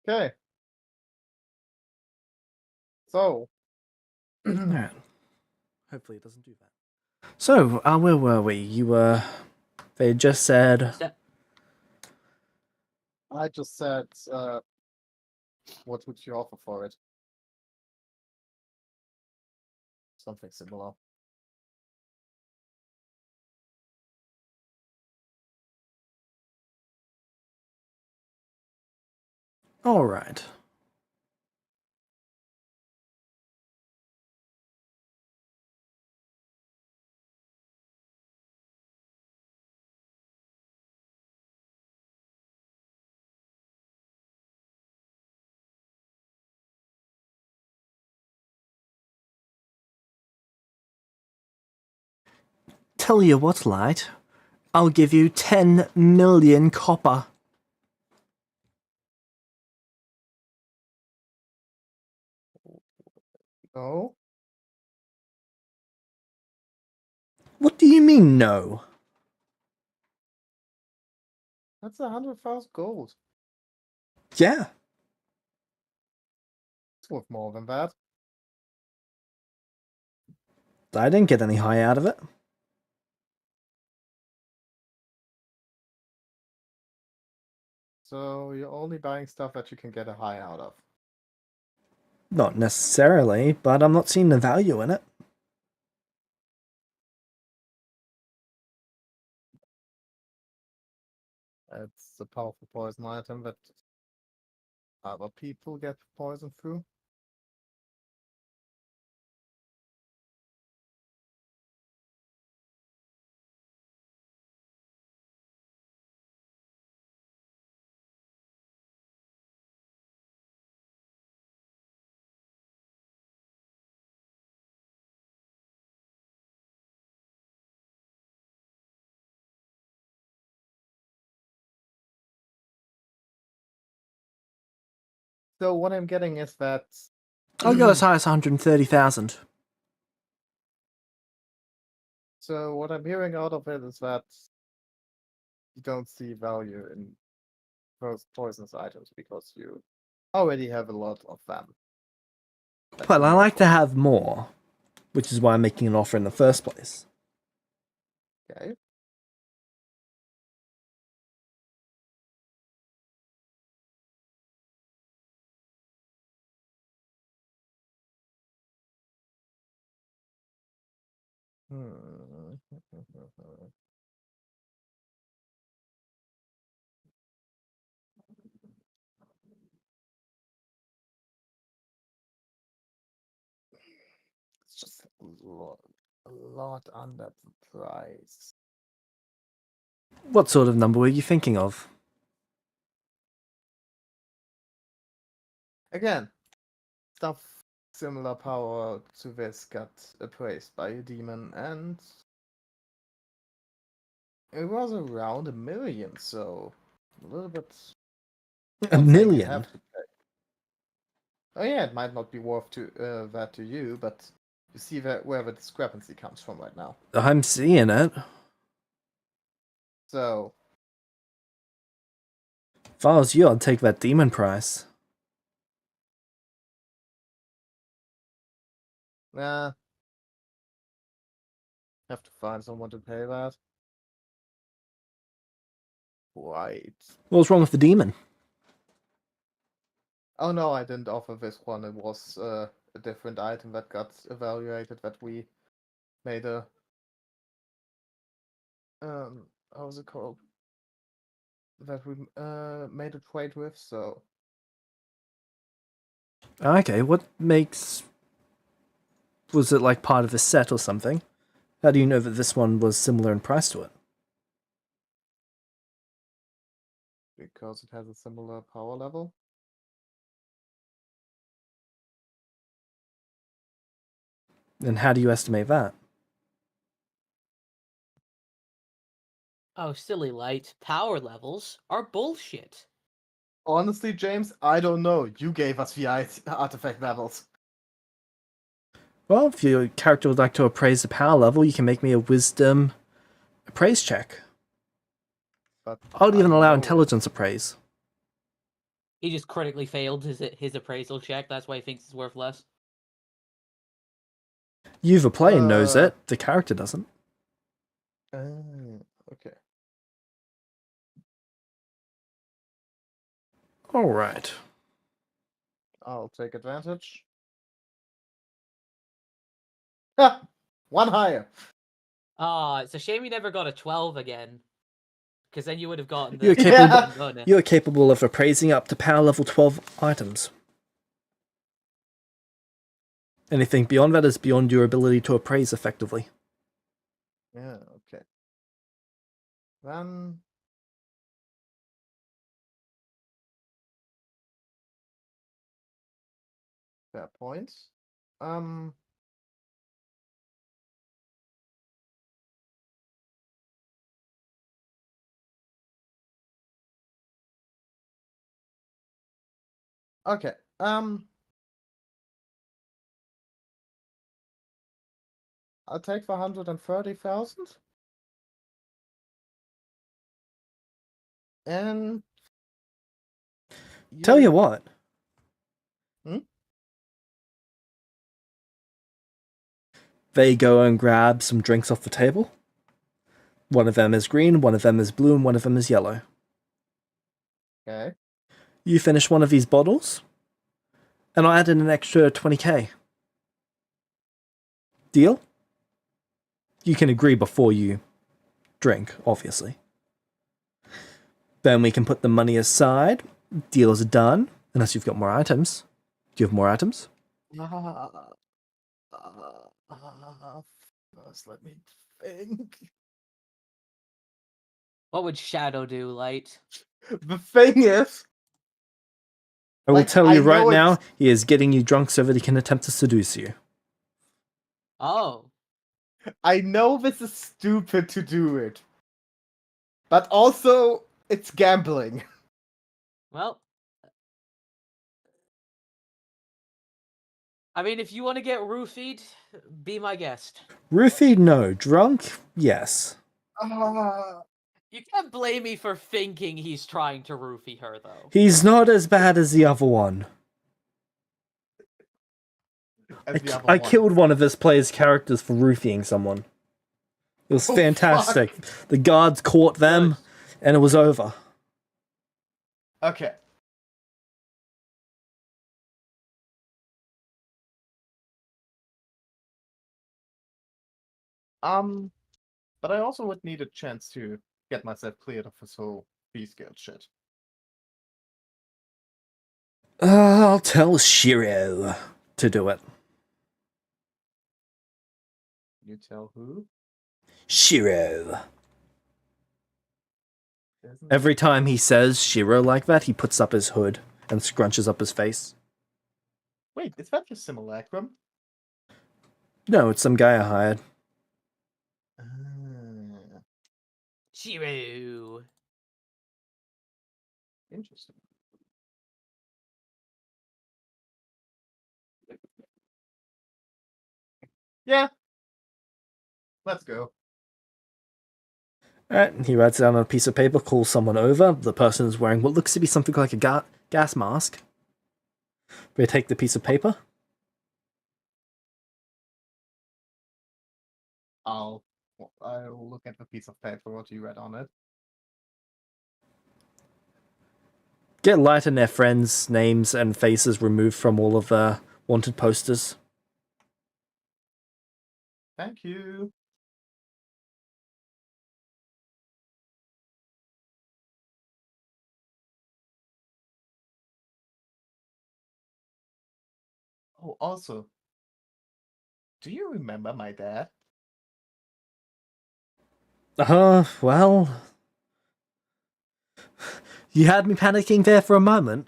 Okay. So, Alright. Hopefully it doesn't do that. So, where were we? They just said... I just said, what would you offer for it? Something similar. Alright. Tell you what, Light. I'll give you 10 million copper. No? What do you mean, no? That's 100,000 gold. Yeah. It's worth more than that. I didn't get any high out of it. So you're only buying stuff that you can get a high out of. Not necessarily, but I'm not seeing the value in it. It's a powerful poison item that other people get poisoned through. So what I'm getting is that I'll go as high as 130,000. So what I'm hearing out of it is that you don't see value in those poisonous items because you already have a lot of them. Well, I like to have more, which is why I'm making an offer in the first place. Okay. Hmm. It's just a lot under the price. What sort of number were you thinking of? Again, stuff similar power to this got appraised by a demon, and it was around 1 million, so a little bit. A Not saying you million? have to pay. Oh yeah, it might not be worth that to you, but you see where the discrepancy comes from right now. I'm seeing it. So, If I was you, I'd take that demon price. nah, have to find someone to pay that. Right. What's wrong with the demon? Oh no, I didn't offer this one. It was a different item that got evaluated that we made a how's it called? That we made a trade with. So Okay, what makes... Was it like part of a set or something? How do you know that this one was similar in price to it? because it has a similar power level. And how do you estimate that? Oh, silly Light. Power levels are bullshit. Honestly, James, I don't know. You gave us the artifact levels. Well, if your character would like to appraise the power level, you can make me a wisdom appraise check. But I'll I even don't allow know. intelligence appraise. He just critically failed his appraisal check. That's why he thinks it's worth less. You, the player, knows it. The character doesn't. Okay. All right. I'll take advantage. Ha! One higher. Ah, it's a shame you never got a 12 again. Because then you would have gotten the... You're capable. Yeah. bonus. You're capable of appraising up to power level 12 items. Anything beyond that is beyond your ability to appraise effectively. Yeah, okay. Then fair point. Um Okay. I'll take the 130,000. And Tell you what. Hmm? They go and grab some drinks off the table. One of them is green, one of them is blue, and one of them is yellow. Okay. You finish one of these bottles, and I'll add in an extra 20k. Deal? You can agree before you drink, obviously. Then we can put the money aside. Deal's done, unless you've got more items. Do you have more items? First, let me think. What would Shadow do, Light? The thing is, I will Like, tell I you right know now, it's- he is getting you drunk so that he can attempt to seduce you. Oh. I know this is stupid to do it, but also it's gambling. Well. I mean, if you want to get roofied, be my guest. Roofied, no. Drunk, yes. You can't blame me for thinking he's trying to roofie her, though. He's not as bad as the other one. And the other I one. killed one of this player's characters for roofing someone. It was Oh, fantastic. The guards caught them, Nice. and it was over. Okay. But I also would need a chance to get myself cleared of this whole B-scale shit. I'll tell Shiro to do it. You tell who? Shiro. Isn't Every time he says Shiro like that, he puts up his hood and scrunches up his face. Wait, is that your simulacrum? No, it's some guy I hired. Shiro. Interesting. Yeah. Let's go. Alright, he writes down on a piece of paper, calls someone over. The person is wearing what looks to be something like a gas mask. They take the piece of paper. I'll look at the piece of paper what you read on it. Get Light and their friends' names and faces removed from all of the wanted posters. Thank you. Oh, also, do you remember my dad? Well... You had me panicking there for a moment.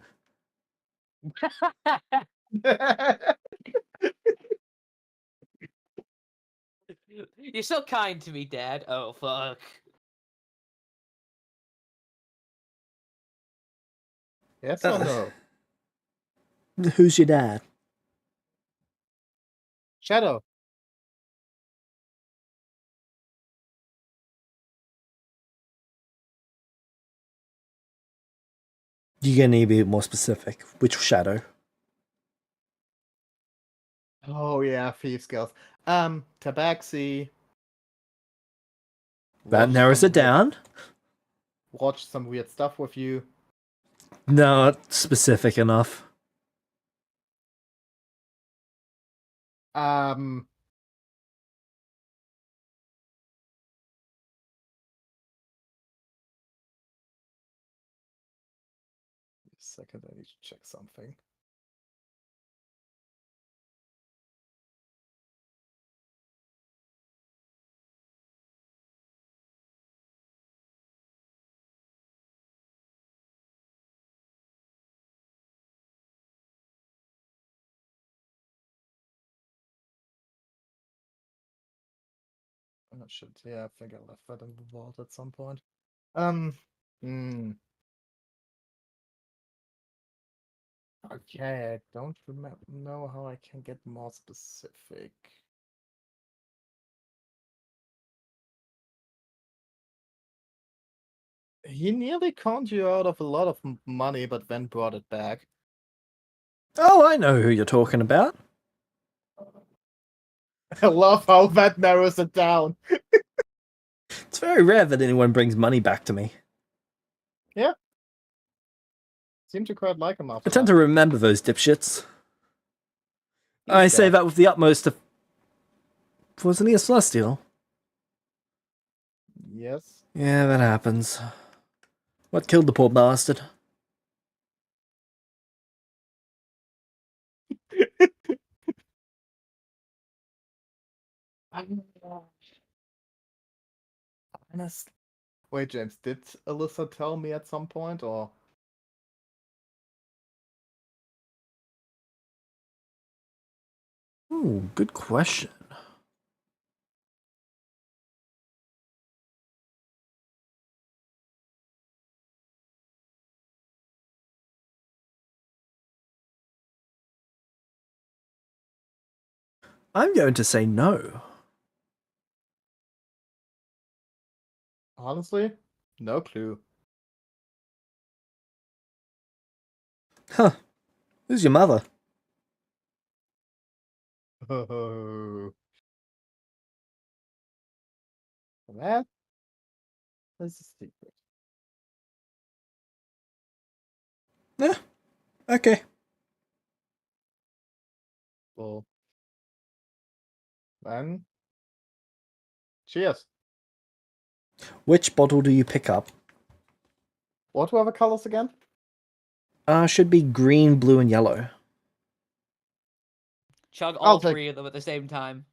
You're so kind to me, Dad. Oh, fuck. Yes or no? Who's your dad? Shadow. You're gonna need to be a bit more specific. Which shadow? Oh yeah, thief skills. Tabaxi. That Watch narrows it down. Watch some weird stuff with you. Not specific enough. Um. A second, I need to check something. Oh shit, yeah, I think I left that in the vault at some point. Hmm. Okay, I don't know how I can get more specific. He nearly conned you out of a lot of money, but then brought it back. Oh, I know who you're talking about. I love how that narrows it down. It's very rare that anyone brings money back to me. Yeah. Seem to quite like him I after tend that. to remember those dipshits. He's I say dead. that with the utmost of... Wasn't he a Celestial? Yes. Yeah, that happens. What killed the poor bastard? Honest. Wait, James, did Alyssa tell me at some point, or? Ooh, good question. I'm going to say no. Honestly, no clue. Huh. Who's your mother? Oh, that is a secret. Yeah, okay. Well, then, cheers. Which bottle do you pick up? What were the colors again? Should be green, blue, and yellow. Chug I'll all take- three of them at the same time.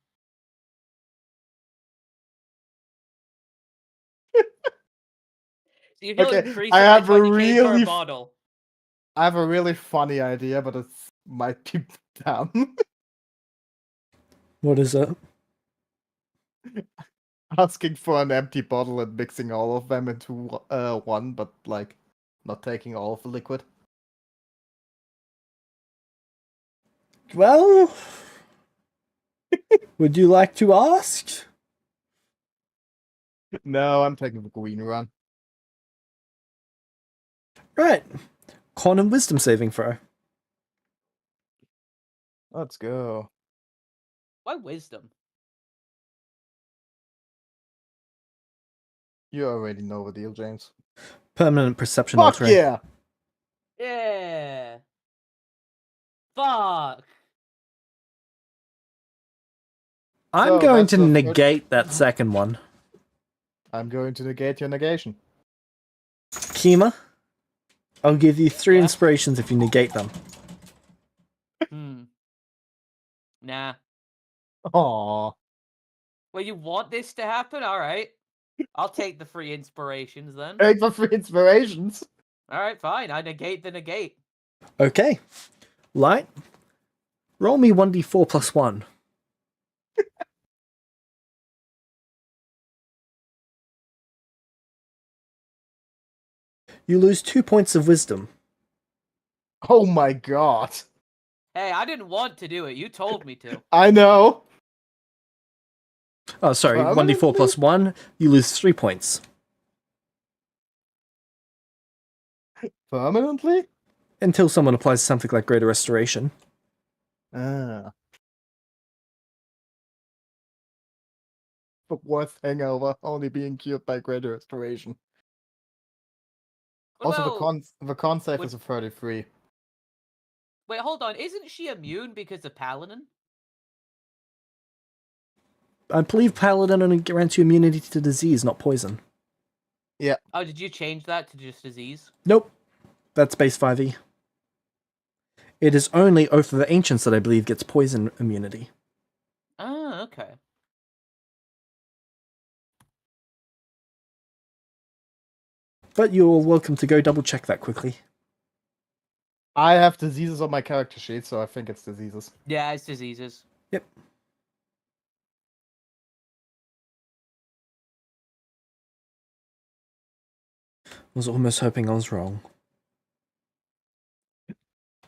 So he'll Okay, increase I it by have a 20k per really bottle. I have a really funny idea, but it might be dumb. What is it? Asking for an empty bottle and mixing all of them into one, but like not taking all of the liquid. Well, would you like to ask? No, I'm taking the green run. Right. Con and wisdom saving throw. Let's go. Why wisdom? You already know the deal, James. Permanent perception Fuck altering. yeah! Yeah. Fuck. I'm So, going that's to the negate that second one. I'm going to negate your negation. Kima, I'll give you 3 Yeah? inspirations if you negate them. Nah. Aww. Well, you want this to happen? Alright. I'll take the free inspirations then. Take the free inspirations. Alright, fine. I negate the negate. Okay. Light, roll me 1d4 plus 1. You lose 2 points of wisdom. Oh my god. Hey, I didn't want to do it. You told me to. I know. Oh, sorry, 1d4 plus 1, you lose 3 points. Permanently? Until someone applies something like Greater Restoration. Ah. But worth hangover only being cured by greater restoration. What Also, about the con save would- is a 33. Wait, hold on. Isn't she immune because of Paladin? I believe Paladin only grants you immunity to disease, not poison. Yeah. Oh, did you change that to just disease? Nope. That's base 5e. It is only Oath of the Ancients that I believe gets poison immunity. Ah, okay. But you're welcome to go double check that quickly. I have diseases on my character sheet, so I think it's diseases. Yeah, it's diseases. Yep. Was almost hoping I was wrong.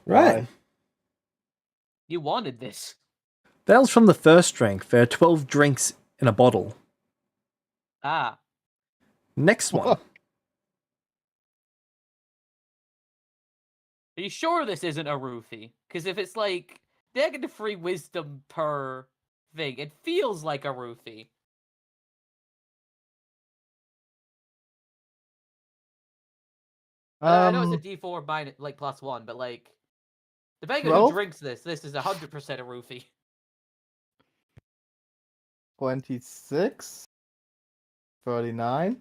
Right. Why? You wanted this. That was from the first drink. There are 12 drinks in a bottle. Ah. Next one. Are you sure this isn't a roofie? Because if it's like -3 wisdom per thing, it feels like a roofie. I know it's a D4 minus, like +1, but like, depending on who 12? drinks this is 100% a roofie. 26? 39?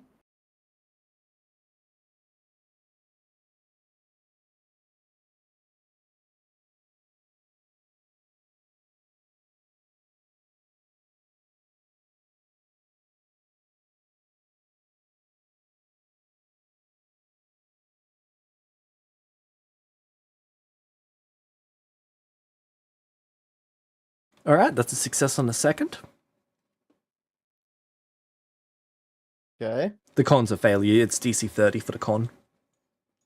Alright, that's a success on the second. Okay. The con's a failure. It's DC 30 for the con.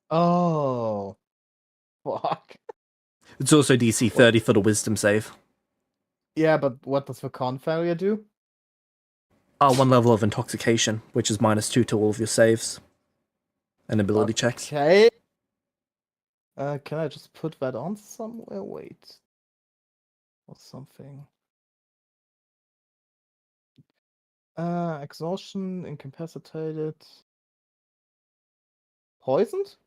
Oh. Fuck. It's also DC 30 for the wisdom save. Yeah, but what does the con failure do? One level of intoxication, which is -2 to all of your saves and ability checks. Okay. Can I just put that on somewhere? Wait. Or something. Exhaustion, incapacitated. Poisoned?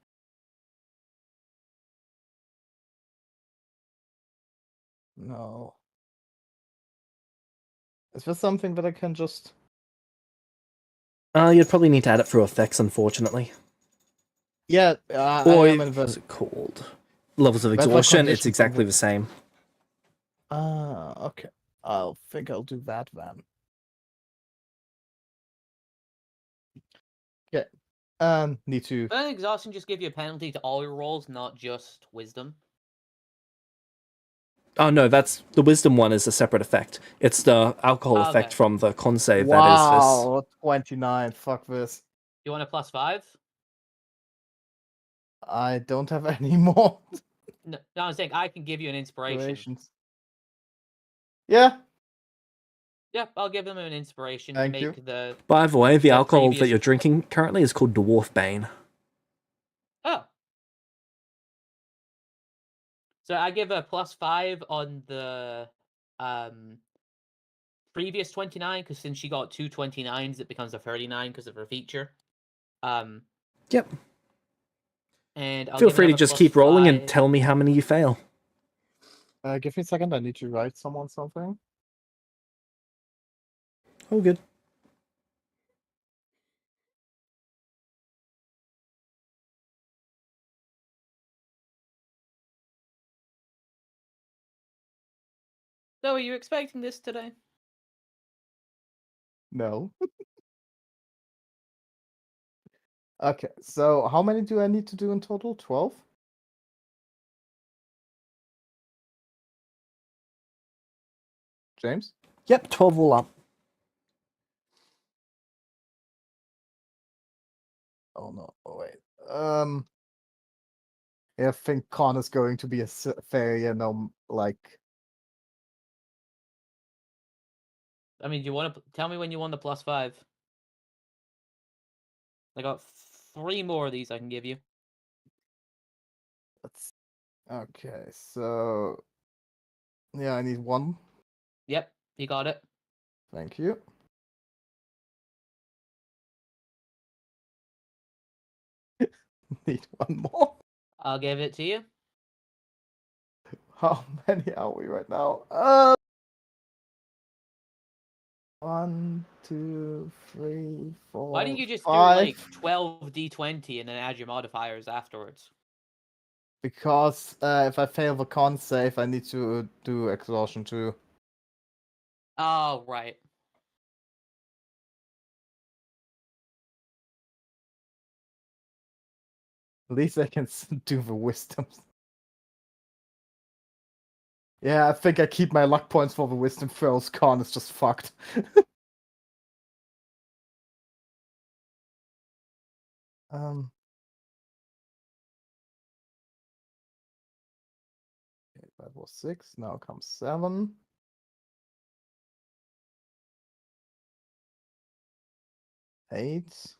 No. Is this something that I can just... You'd probably need to add it through effects, unfortunately. Yeah, Or, I am in the... what's it called? Levels of That's the exhaustion, it's condition exactly from the same. Okay. I'll think I'll do that then. Okay. Need to... Doesn't exhaustion just give you a penalty to all your rolls, not just wisdom? Oh no, that's the wisdom one is a separate effect. It's the alcohol Oh, effect okay. from the con save Wow, 29. Fuck this. You want a +5? I don't have any more No, I'm saying I can give you an inspiration. inspirations. Yeah. Yep, I'll give them an inspiration Thank to you. make the... By the way, the alcohol that previous- you're drinking currently is called Dwarf Bane. Oh. So I give a +5 on the previous 29, because since she got 2 29s, it becomes a 39 because of her feature. Yep. And I'll Feel give free to another just keep rolling and +5. tell me how many you fail. Give me a second. I need to write someone something. Oh, good. So are you expecting this today? No. Okay, so how many do I need to do in total? 12? James? Yep, 12 all up. Oh no, oh wait. I think con is going to be a failure, no, like... I mean, do you want to tell me when you won the +5? I got 3 more of these I can give you. Let's. Okay, so yeah, I need one. Yep, you got it. Thank you. Need one more. I'll give it to you. How many are we right now? 1, 2, 3, 4. Why don't you just do 5. like 12 d20 and then add your modifiers afterwards? Because if I fail the con save, I need to do exhaustion too. Oh, right. At least I can do the wisdoms. Yeah, I think I keep my luck points for the wisdom throws. Con is just fucked. um. Okay, that was 6. Now comes 7. 8.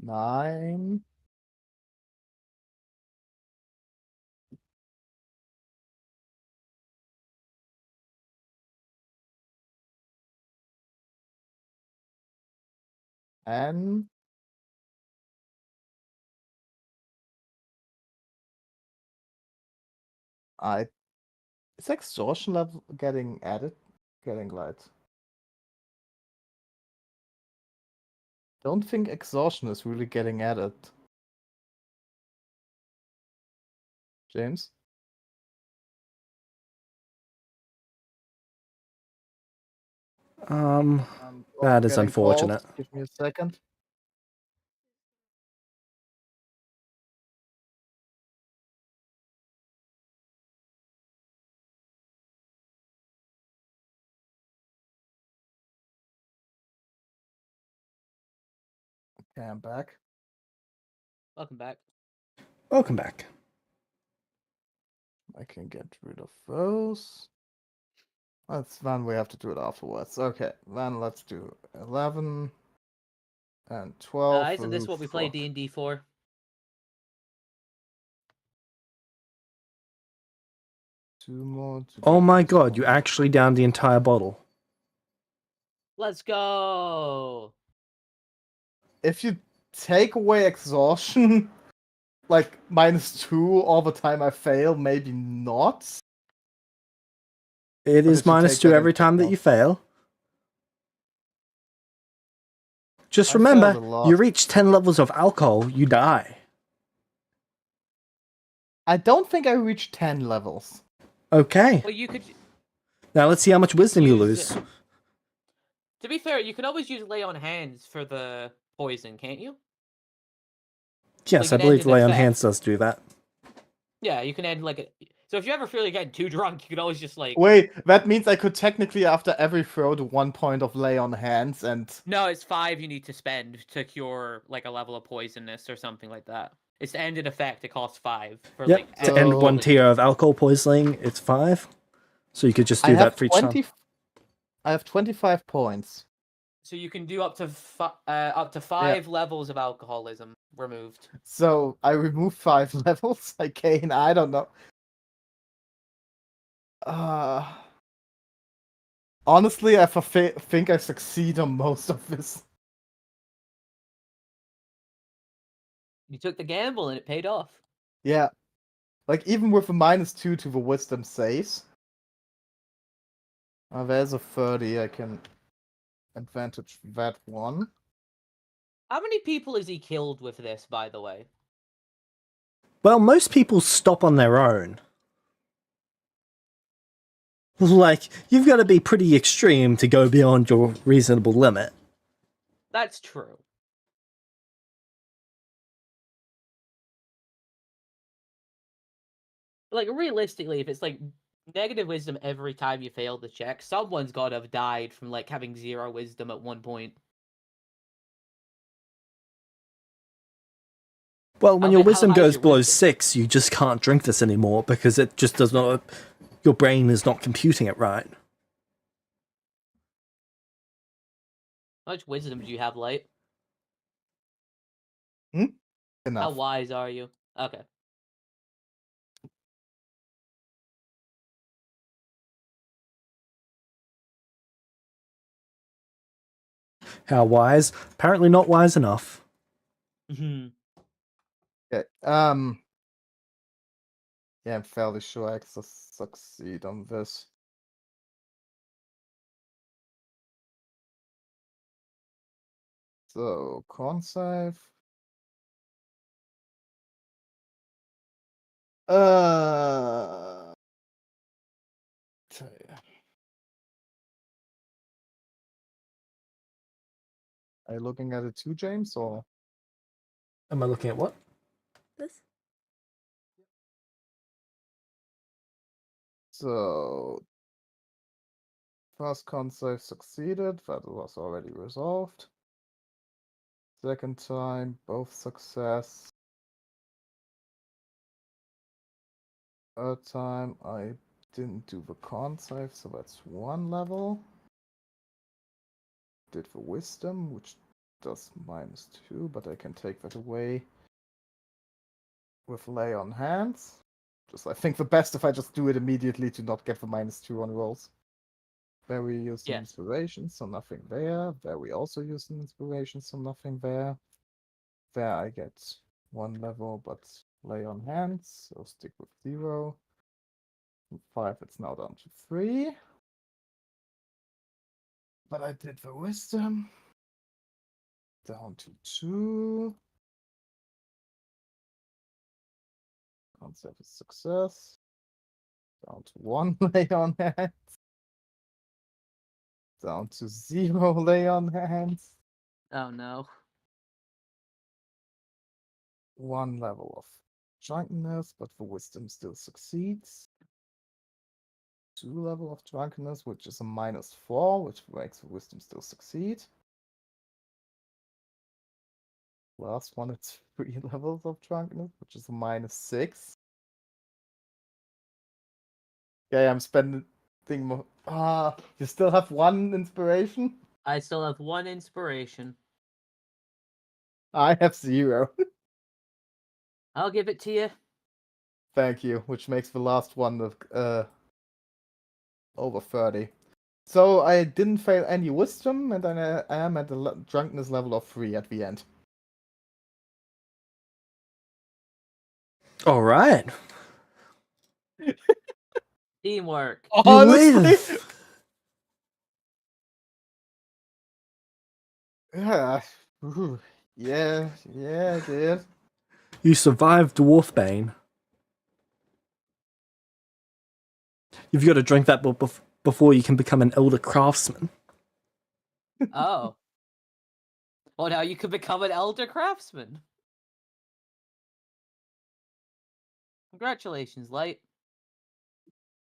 9. And is exhaustion level getting added? Getting light. Don't think exhaustion is really getting added. James? That is Getting called. unfortunate. Give me a second. Okay, I'm back. Welcome back. Welcome back. I can get rid of those. That's then we have to do it afterwards. Okay, then let's do 11 and 12. Isn't this what we play D&D for? Two more. Oh my god, you actually downed the entire bottle. Let's go! If you take away exhaustion, like -2 all the time I fail, maybe not. It Or is did you take -2 that every into time that account? you fail. Just I failed a remember, lot. you reach 10 levels of alcohol, you die. I don't think I reached 10 levels. Okay. Well, you could... Now let's see how much wisdom you lose. To be fair, you can always use lay on hands for the poison, can't you? Yes, Like I an end believe in Lay on effect. Hands does do that. Yeah, you can end like a... So if you ever feel like getting too drunk, you could always just like... Wait, that means I could technically, after every throw, do 1 point of lay on hands and... No, it's 5 you need to spend to cure like a level of poisonous or something like that. It's to end in effect, it costs 5. For, Yep, like, to every end So- one level tier of alcohol poisoning, it's 5. So you could just I do have that for each time. 20. I have 25 points. So you can do up to 5 levels of alcoholism removed. So I remove 5 levels. I gain, I don't know. Honestly, I think I succeed on most of this. You took the gamble and it paid off. Yeah. Like, even with a -2 to the wisdom saves. There's a 30. I can advantage that one. How many people has he killed with this, by the way? Well, most people stop on their own. Like, you've got to be pretty extreme to go beyond your reasonable limit. That's true. Like, realistically, if it's like negative wisdom every time you fail the check, someone's got to have died from like having 0 wisdom at one point. Well, when How your high wisdom is goes your below wisdom? 6, you just can't drink this anymore because it just does not. Your brain is not computing it right. How much wisdom do you have, Light? How Enough. wise are you? Okay. How wise? Apparently not wise enough. Mhm. Okay. Yeah, I'm fairly sure I can succeed on this. So, con save. Tell ya. Are you looking at it too, James, or? Am I looking at what? This? So, first con save succeeded, that was already resolved. Second time, both success. Third time, I didn't do the con save, so that's one level. Did the wisdom, which does -2, but I can take that away with lay on hands. Just I think the best if I just do it immediately to not get the -2 on rolls. There we use an Yes. inspiration, so nothing there. There we also use an inspiration, so nothing there. There I get one level, but lay on hands, so stick with 0. From 5 it's now down to 3. But I did the wisdom. Down to 2. Concept is success. Down to 1 lay on hands. Down to 0 lay on hands. Oh no. 1 level of drunkenness, but the wisdom still succeeds. 2 level of drunkenness, which is a -4, which makes the wisdom still succeed. Last one, it's 3 levels of drunkenness, which is a -6. Okay, I'm spending more. You still have 1 inspiration? I still have 1 inspiration. I have 0. I'll give it to you. Thank you, which makes the last one of over 30. So I didn't fail any wisdom, and I am at the drunkenness level of 3 at the end. Alright. Teamwork. You Honestly, live! yeah, ooh, yeah, I did. You survived Dwarfbane. You've got to drink that before you can become an elder craftsman. Oh. Well, now you could become an elder craftsman. Congratulations, Light.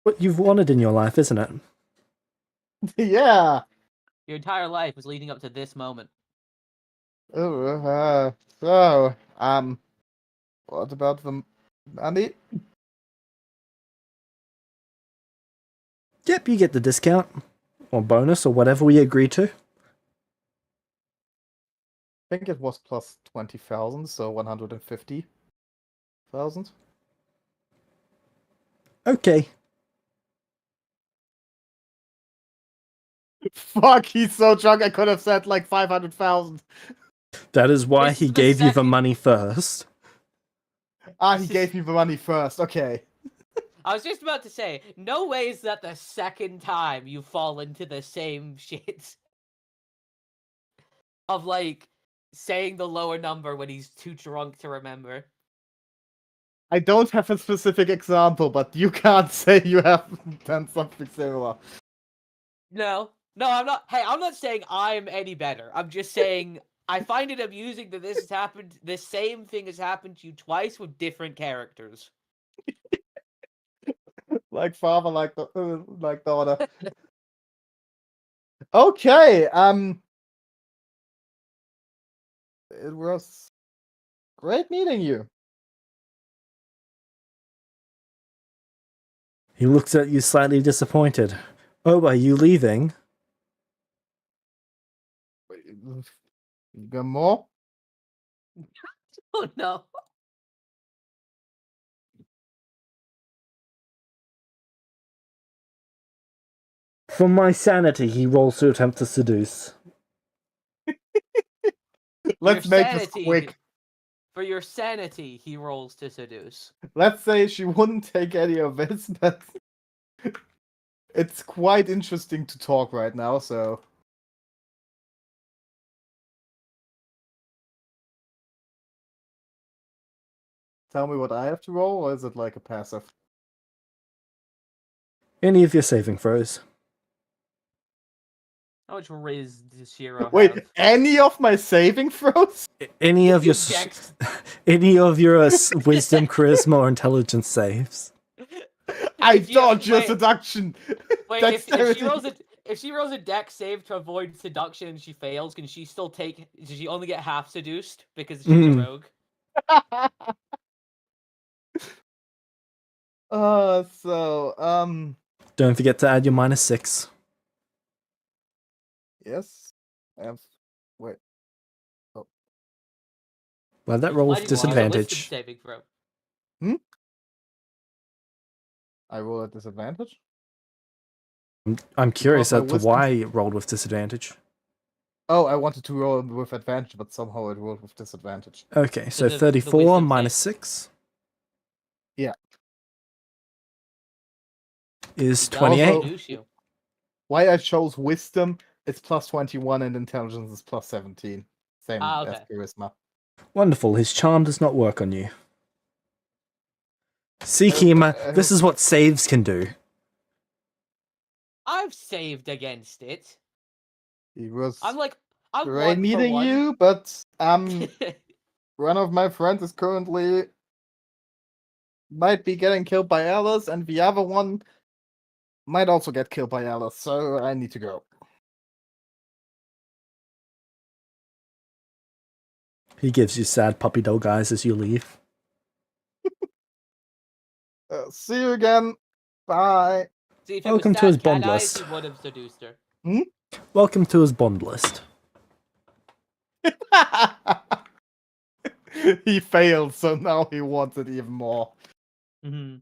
What you've wanted in your life, isn't it? Yeah. Your entire life was leading up to this moment. Oh, so, what about the money? Yep, you get the discount. Or bonus, or whatever we agree to. I think it was plus 20,000, so 150,000. Okay. Fuck, he's so drunk. I could have said like 500,000. That is why This he is the gave you the second- money first. He gave me the money first. Okay. I was just about to say, no way is that the second time you fall into the same shit. Of, like, saying the lower number when he's too drunk to remember. I don't have a specific example, but you can't say you have done something similar. No, I'm not. Hey, I'm not saying I'm any better. I'm just saying I find it amusing that this has happened. The same thing has happened to you twice with different characters. Like father, like daughter. Okay. It was great meeting you. He looks at you slightly disappointed. Oh, are you leaving? You got more? Oh no. For my sanity, he rolls to attempt to seduce. Let's Your make this sanity. quick. For your sanity, he rolls to seduce. Let's say she wouldn't take any of this, but it's quite interesting to talk right now, so. Tell me what I have to roll, or is it like a passive? Any of your saving throws. How much Riz does Shiro Wait, have? any of my saving throws? Any of your Dex. any of your wisdom, charisma, or intelligence saves. I If you- dodge your wait. seduction! Wait, if Dexterity. she rolls a dex save to avoid seduction and she fails, can she still take? Does she only get half seduced because she's a rogue? Don't forget to add your -6. Yes. Wait. Well, that roll Why with do you use a wisdom disadvantage. saving throw? I roll at disadvantage? I'm curious my as to wisdom- why it rolled with disadvantage. Oh, I wanted to roll with advantage, but somehow it rolled with disadvantage. Okay, so Because of the 34 wisdom -6 Yeah. is She does 28. seduce you. Why I chose wisdom, it's plus 21 and intelligence is plus 17. Same Ah, as okay. charisma. Wonderful. His charm does not work on you. See, Kima, this is what saves can do. I've saved against it. He was I'm great 1 for meeting 1. you, but one of my friends is currently might be getting killed by Alice, and the other one might also get killed by Alice, so I need to go. He gives you sad puppy dog eyes as you leave. See you again. Bye. See, if it Welcome was to his sad cat bond eyes, list. he would have seduced her. Welcome to his bond list. He failed, so now he wants it even more. Mm-hmm.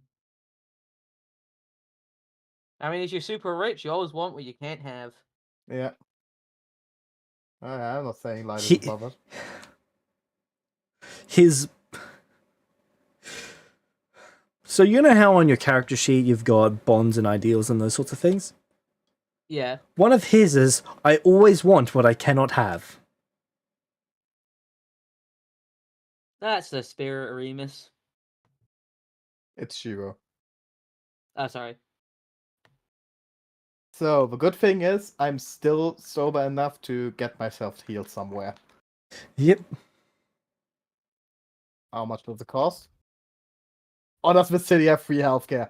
I mean, if you're super rich, you always want what you can't have. Yeah. I'm not saying light is He- above it. His. So you know how on your character sheet you've got bonds and ideals and those sorts of things? Yeah. One of his is, I always want what I cannot have. That's the spirit of Remus. It's Shiro. Oh, sorry. So, the good thing is, I'm still sober enough to get myself healed somewhere. Yep. How much does it cost? Or does the city have free healthcare?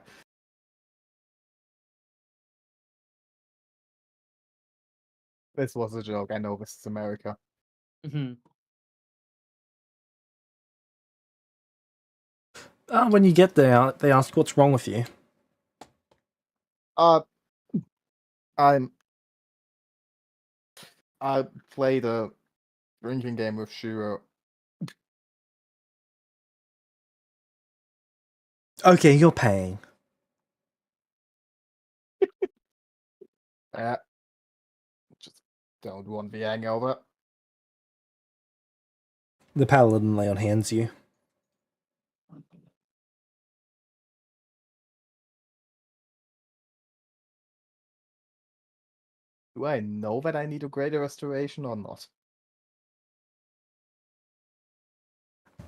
This was a joke. I know this is America. Mm-hmm. When you get there, they ask what's wrong with you. I played a drinking game with Shiro. Okay, you're paying. Just don't want the hangover. The paladin lay on hands you. Do I know that I need a greater restoration or not?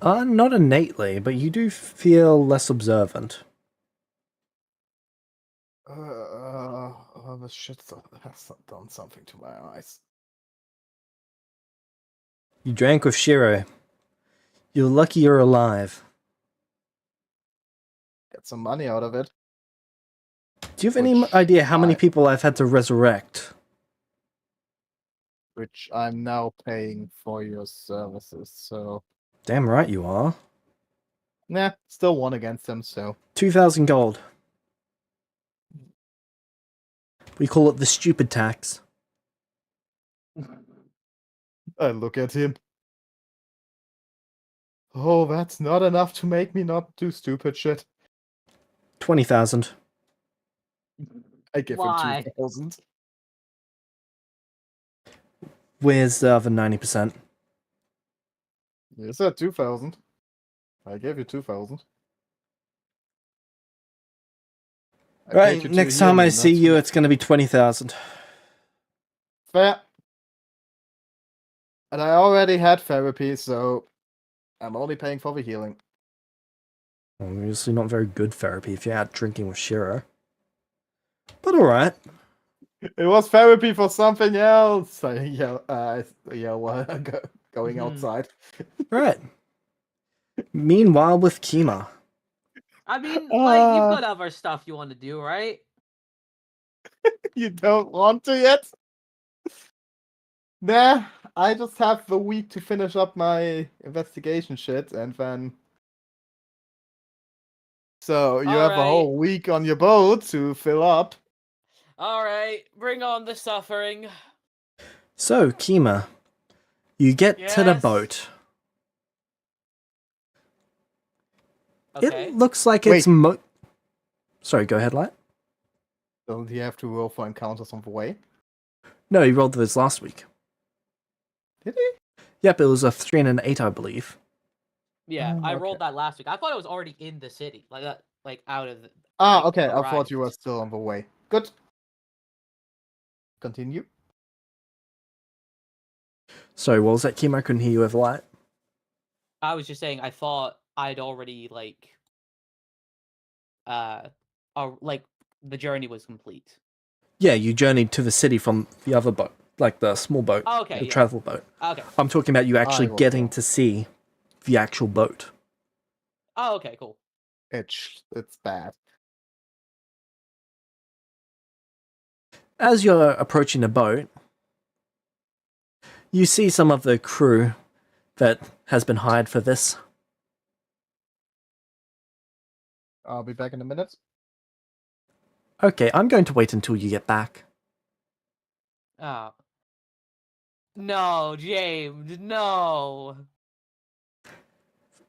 Not innately, but you do feel less observant. The shit has done something to my eyes. You drank with Shiro. You're lucky you're alive. Get some money out of it. Do you have any Which idea how many people I've had to resurrect? Which I'm now paying for your services, so... Damn right you are. Nah, still won against them, so... 2,000 gold. We call it the stupid tax. I look at him. Oh, that's not enough to make me not do stupid shit. 20,000. I give him Why? 2,000. Where's the other 90%? You said 2,000. I gave you 2,000. I paid Right, you to next hear time me, I not see to- you, it's going to be 20,000. Fair. And I already had therapy, so I'm only paying for the healing. Obviously not very good therapy if you're out drinking with Shiro. But alright. It was therapy for something else. I yell while going Mhm. outside. Right. Meanwhile with Kima. I mean, like, you've Ah. got other stuff you want to do, right? You don't want to yet? Nah, I just have the week to finish up my investigation shit, and then. So you have a Alright. whole week on your boat to fill up. Alright, bring on the suffering. So, Kima, you get to the Yes. boat. Okay. It looks like Wait. it's Sorry, go ahead, Light. Don't you have to roll for encounters on the way? No, he rolled those last week. Did he? Yep, it was a 3 and an 8, I believe. Yeah, I Okay. rolled that last week. I thought it was already in the city, like that, like out of. Ah, like, okay. I thought you were arrived. still on the way. Good. Continue. Sorry, what was that, Kima? I couldn't hear you over Light. I was just saying, I thought I'd already like the journey was complete. Yeah, you journeyed to the city from the other boat, like the small boat, Oh, okay, the yeah. travel boat. Okay. I'm talking about you actually was getting wrong. to see the actual boat. Oh, okay, cool. It's bad. As you're approaching the boat, you see some of the crew that has been hired for this. I'll be back in a minute. Okay, I'm going to wait until you get back. Oh. No, James, no.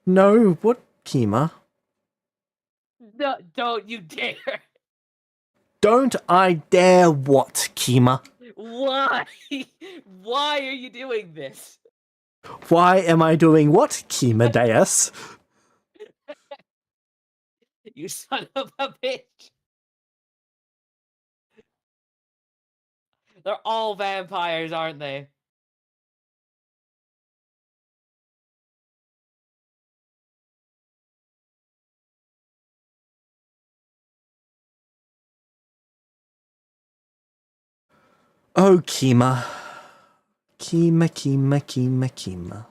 No, what, Kima? No, don't you dare. Don't I dare what, Kima? Why? Why are you doing this? Why am I doing what, Kima Deus? You son of a bitch. They're all vampires, aren't they? Oh, Kima. Kima, Kima, Kima, Kima.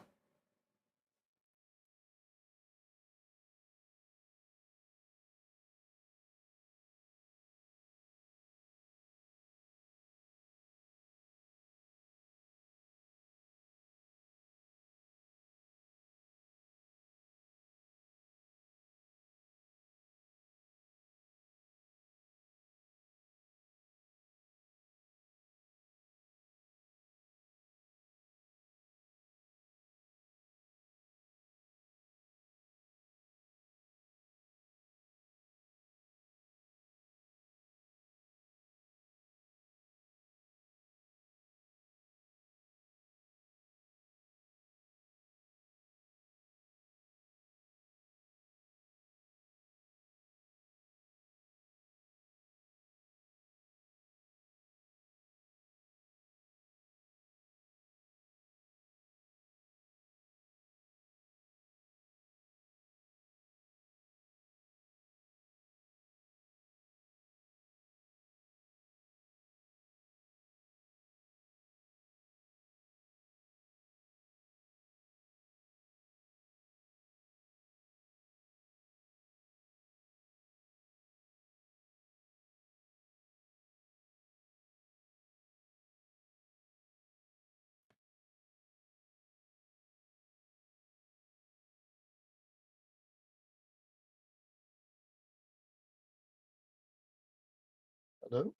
Hello?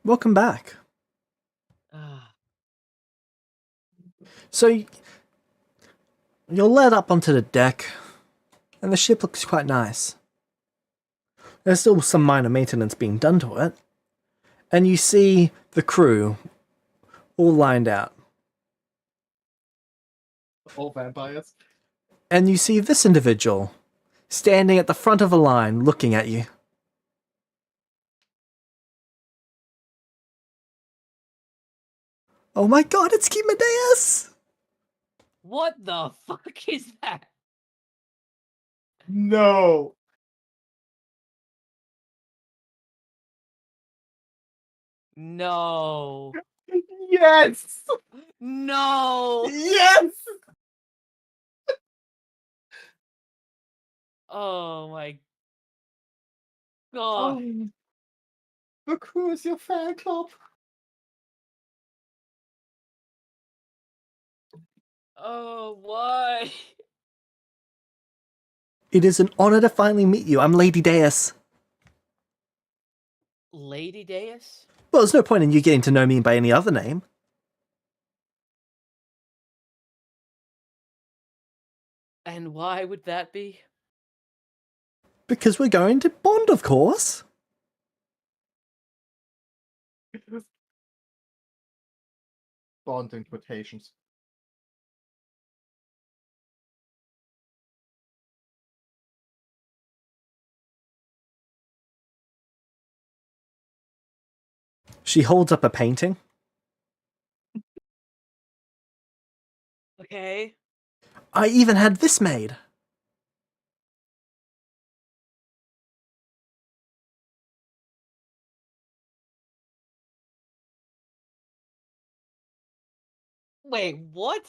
Welcome back. Ah. So, You're led up onto the deck, and the ship looks quite nice. There's still some minor maintenance being done to it, and you see the crew all lined out. All vampires. And you see this individual standing at the front of a line looking at you. Oh my god, it's Deus! What the fuck is that? No. No. Yes. No. Yes. Oh my god. Oh. The crew is your fan club. Oh, why? It is an honor to finally meet you. I'm Lady Deus. Lady Deus? Well, there's no point in you getting to know me by any other name. And why would that be? Because we're going to bond, of course. Bond in quotations. She holds up a painting. Okay. I even had this made. Wait, what?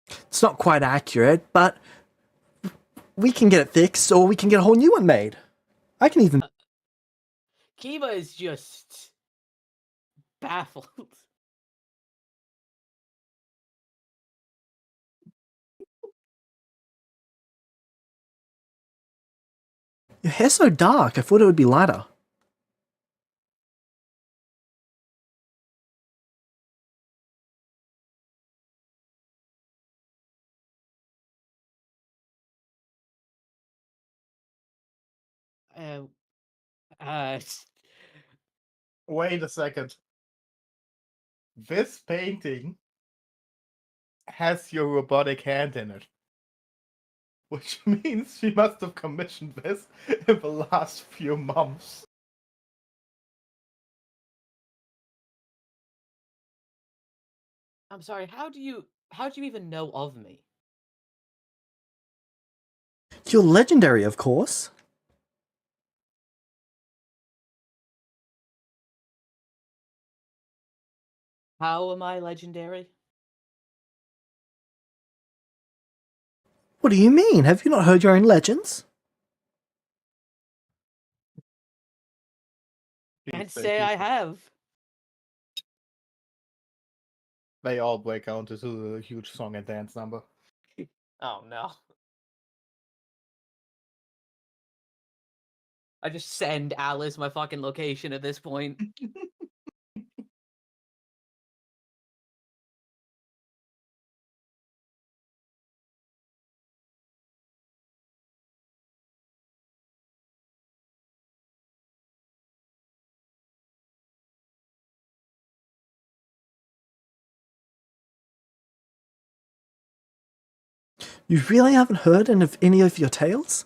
It's not quite accurate, but we can get it fixed, or we can get a whole new one made. I can even... Kiva is just baffled. Your hair's so dark, I thought it would be lighter. Uh, uh, Wait a second. This painting has your robotic hand in it. Which means she must have commissioned this in the last few months. I'm sorry, how'd you even know of me? You're legendary, of course. How am I legendary? What do you mean? Have you not heard your own legends? Can't say I have. They all break out into a huge song and dance number. Oh no. I just send Alice my fucking location at this point. You really haven't heard any of your tales?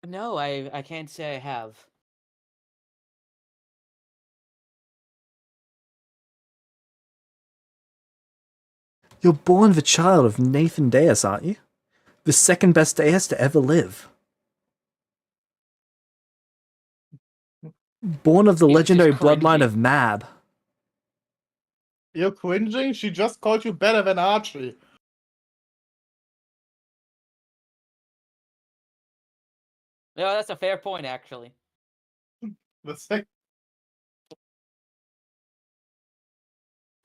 No, I can't say I have. You're born the child of Nathan Deus, aren't you? The second best Deus to ever live. Born of the He was just legendary bloodline cringing. of Mab. You're cringing? She just called you better than Archie. No, that's a fair point, actually. The sec-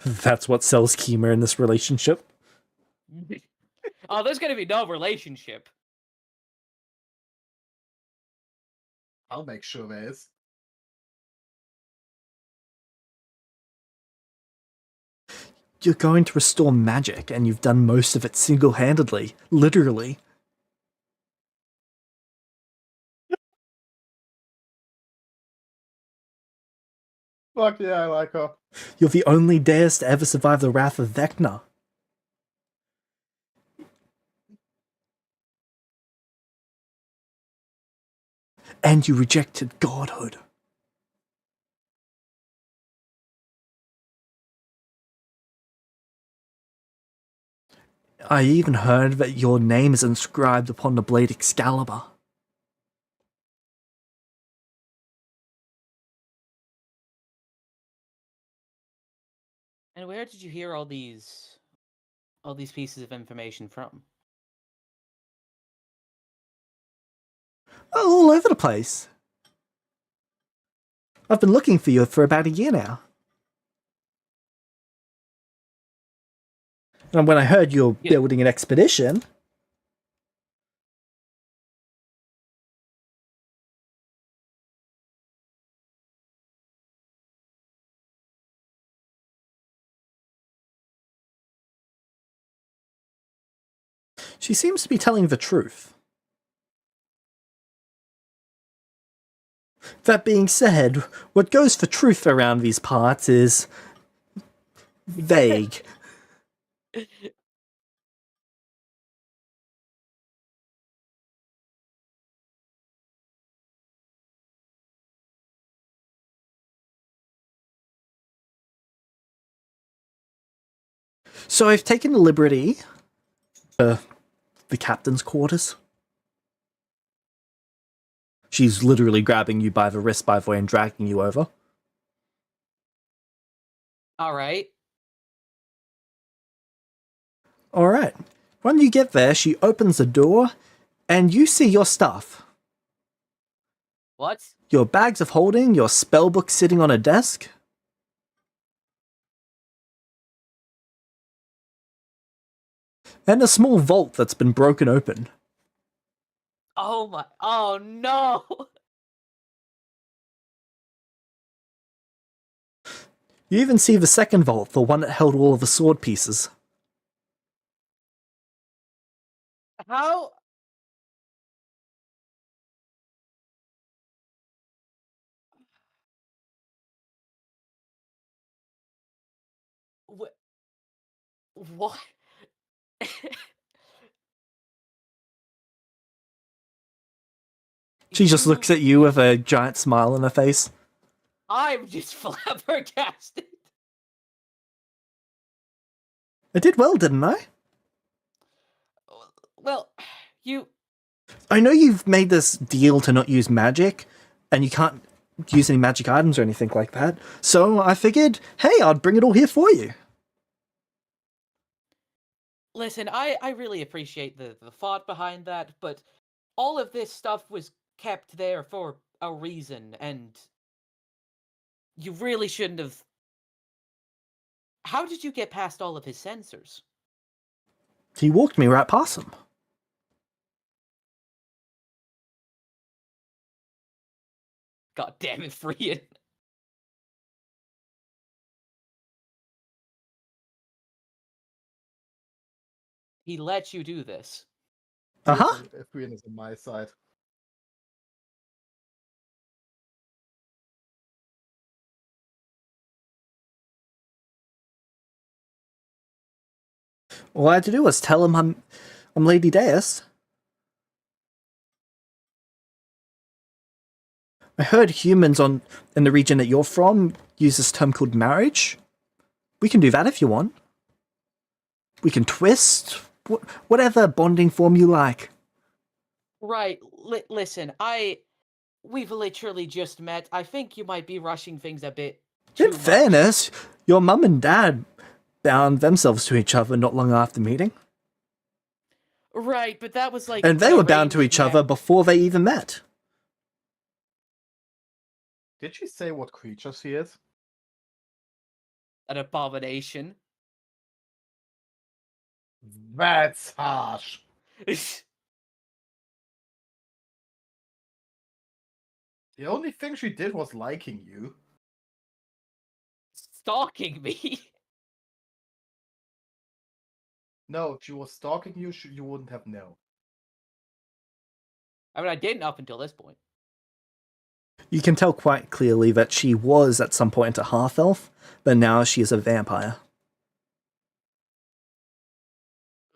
That's what sells Kima in this relationship. Oh, there's gonna be no relationship. I'll make sure there is. you're going to restore magic, and you've done most of it single-handedly, literally. Fuck yeah, I like her. You're the only Deus to ever survive the wrath of Vecna. And you rejected godhood. I even heard that your name is inscribed upon the blade Excalibur. And where did you hear all these pieces of information from? All over the place. I've been looking for you for about a year now. And when I heard you're building an expedition... She seems to be telling the truth. That being said, what goes for truth around these parts is... vague. So I've taken the liberty... the captain's quarters. She's literally grabbing you by the wrist, by the way, and dragging you over. Alright. Alright. When you get there, she opens the door, and you see your stuff. What? Your bags of holding, your spellbook sitting on a desk. And a small vault that's been broken open. Oh my... Oh no! You even see the second vault, the one that held all of the sword pieces. How... What? She just looks at you with a giant smile on her face. I'm just flabbergasted. I did well, didn't I? Well, you... I know you've made this deal to not use magic, and you can't use any magic items or anything like that, so I figured, hey, I'd bring it all here for you. Listen, I really appreciate the thought behind that, but all of this stuff was kept there for a reason, and you really shouldn't have... How did you get past all of his sensors? He walked me right past them. God damn it, Frian. He let you do this. Uh-huh. F3 is on my side. All I had to do was tell him I'm Lady Deus. I heard humans in the region that you're from use this term called marriage. We can do that if you want. We can twist, whatever bonding form you like. Right, listen, we've literally just met. I think you might be rushing things a bit too In fairness, your mum and dad bound themselves to each other not long after meeting. Right, but that was like... And they were bound to each other before they even met. Did she say what creature she is? An abomination. That's harsh. The only thing she did was liking you. Stalking me. No, if she was stalking you, you wouldn't have known. I mean, I didn't up until this point. You can tell quite clearly that she was at some point a half elf, but now she is a vampire.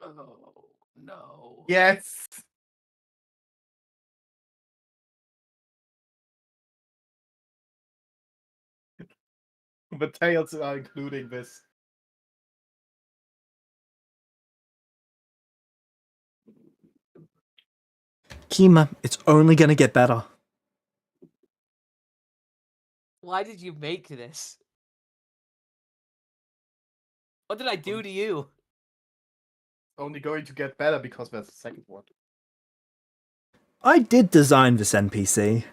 Oh no. Yes. The tales are including this. Kima, it's only gonna get better. Why did you make this? What did I do to you? Only going to get better because there's a second one. I did design this NPC.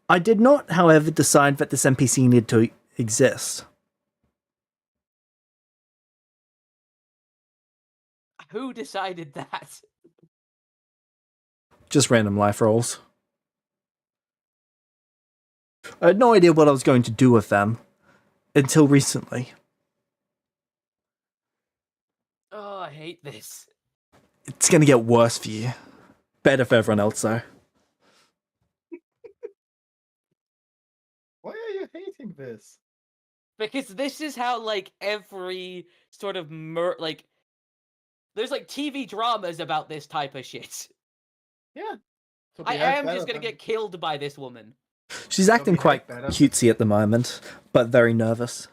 I did not, however, decide that this NPC needed to exist. Who decided that? Just random life rolls. I had no idea what I was going to do with them until recently. Oh, I hate this. It's gonna get worse for you. Better for everyone else, though. Why are you hating this? Because this is how, like, every sort of like, there's like TV dramas about this type of shit. Yeah. So I behave am better just gonna than- get killed by this woman. She's acting behave quite better. cutesy at the moment, but very nervous.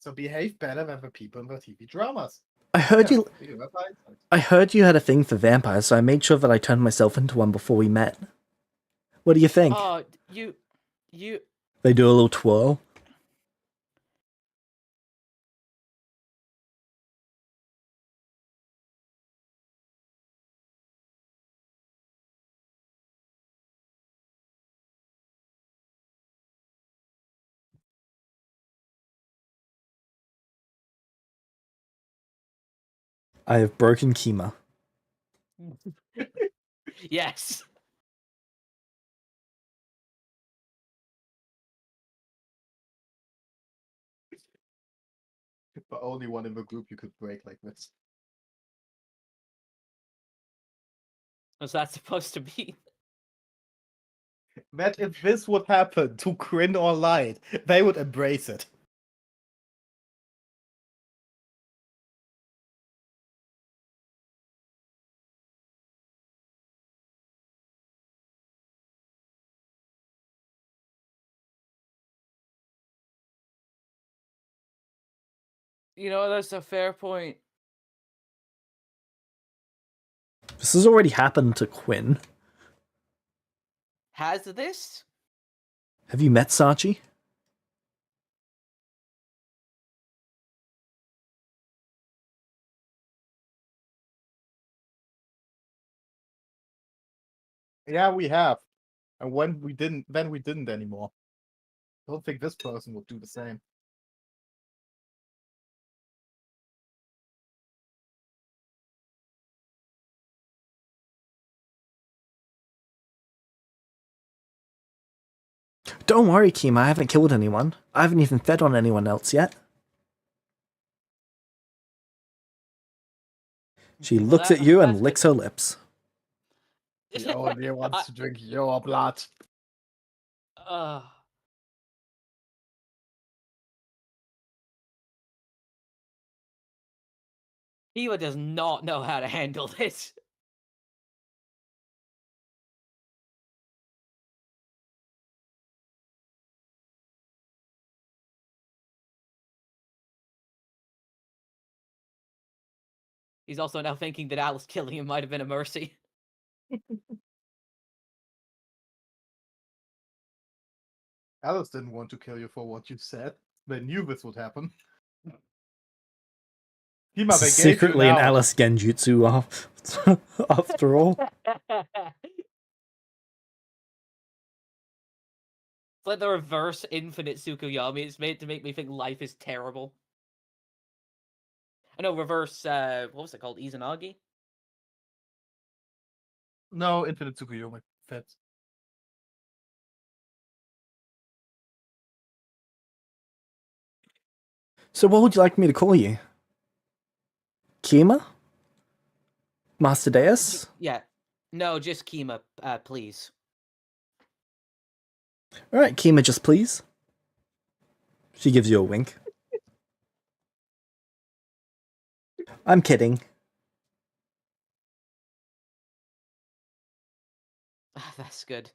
So behave better than the people in the TV dramas. I heard Yeah, you. that's hindsight. I heard you had a thing for vampires, so I made sure that I turned myself into one before we met. What do you think? Oh, you. They do a little twirl. I have broken Kima. Yes. But only one in the group you could break like this. What's that supposed to be? That if this would happen to Kryn or Light, they would embrace it. You know, that's a fair point. This has already happened to Quinn. Has this? Have you met Sachi? Yeah, we have. And when we didn't, then we didn't anymore. I don't think this person would do the same. Don't worry, Kima, I haven't killed anyone. I haven't even fed on anyone else yet. She looks at you and licks her lips. He only wants to drink your blood. Uh, Eva does not know how to handle this. He's also now thinking that Alice killing him might have been a mercy. Alice didn't want to kill you for what you said. They knew this would happen. Kima, This they is gave you secretly an now. Alice Genjutsu after all. It's like the reverse infinite Tsukuyomi. It's made to make me think life is terrible. I know, reverse, what was it called? Izanagi? No, Infinite Tsukuyomi. Fits. So what would you like me to call you? Kima? Master Deus? Yeah. No, just Kima, please. Alright, Kima, just please. She gives you a wink. I'm kidding. That's good.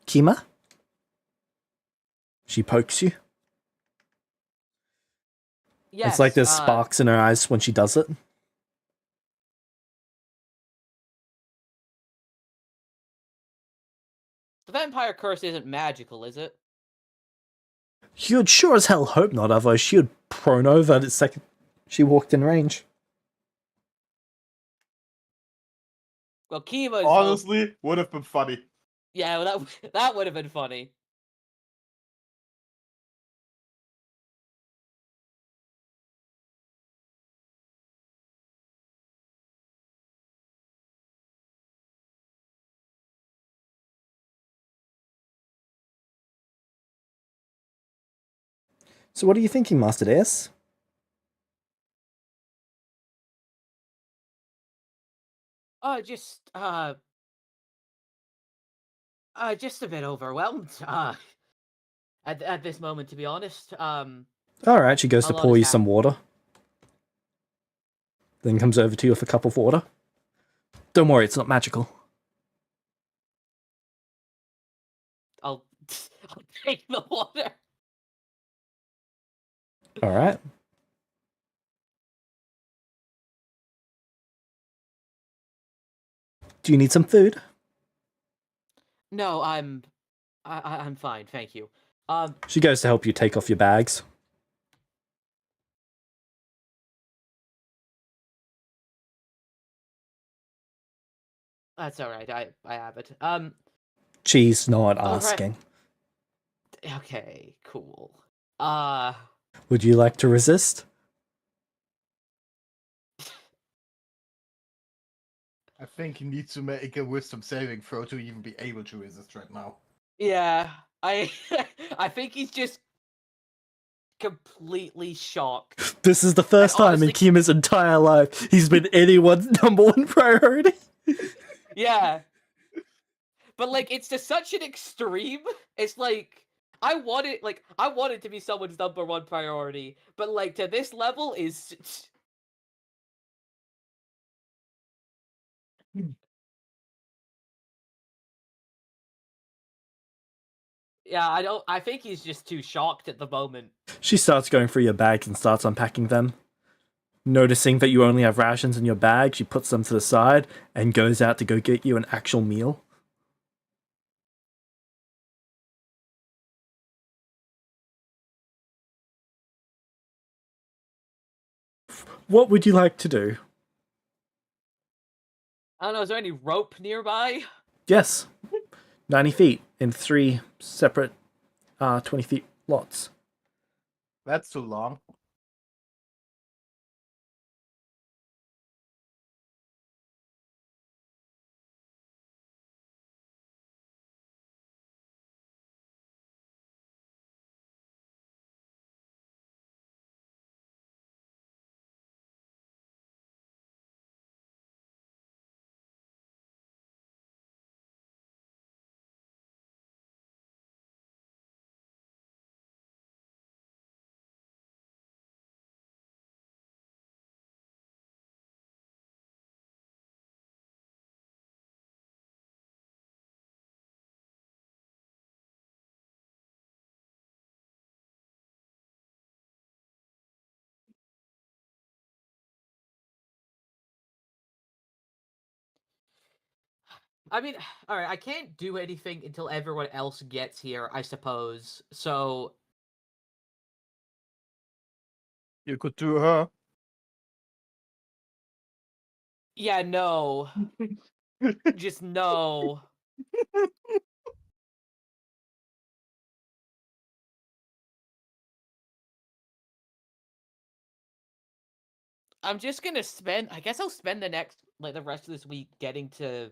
Kima? She pokes you. Yes. It's like there's sparks in her eyes when she does it. The vampire curse isn't magical, is it? You'd sure as hell hope not, otherwise she would prone over the second she walked in range. Well, Kima's Honestly, would have been funny. Yeah, well, that would have been funny. So what are you thinking, Master Deus? Just a bit overwhelmed. At this moment, to be honest. Alright, she goes A to lot pour has you some water. Then comes over to you with a cup of water. Don't worry, it's not magical. I'll take the water. Alright. Do you need some food? No, I'm fine, thank you. She goes to help you take off your bags. That's all right. I have it. She's not All right. asking. Okay, cool. Would you like to resist? I think you need to make a wisdom saving throw to even be able to resist right now. Yeah, I I think he's just completely shocked. This is the first time in Kima's entire life he's been anyone's number one priority. Yeah. But like it's to such an extreme. It's like I want it to be someone's number one priority, but like to this level is Yeah, I think he's just too shocked at the moment. She starts going through your bags and starts unpacking them. Noticing that you only have rations in your bag, she puts them to the side and goes out to go get you an actual meal. What would you like to do? I don't know, is there any rope nearby? Yes. 90 feet in 3 separate 20 feet lots. That's too long. I mean, alright, I can't do anything until everyone else gets here, I suppose. So You could do her. yeah, no. Just no. I'm just gonna spend. I guess I'll spend the rest of this week getting to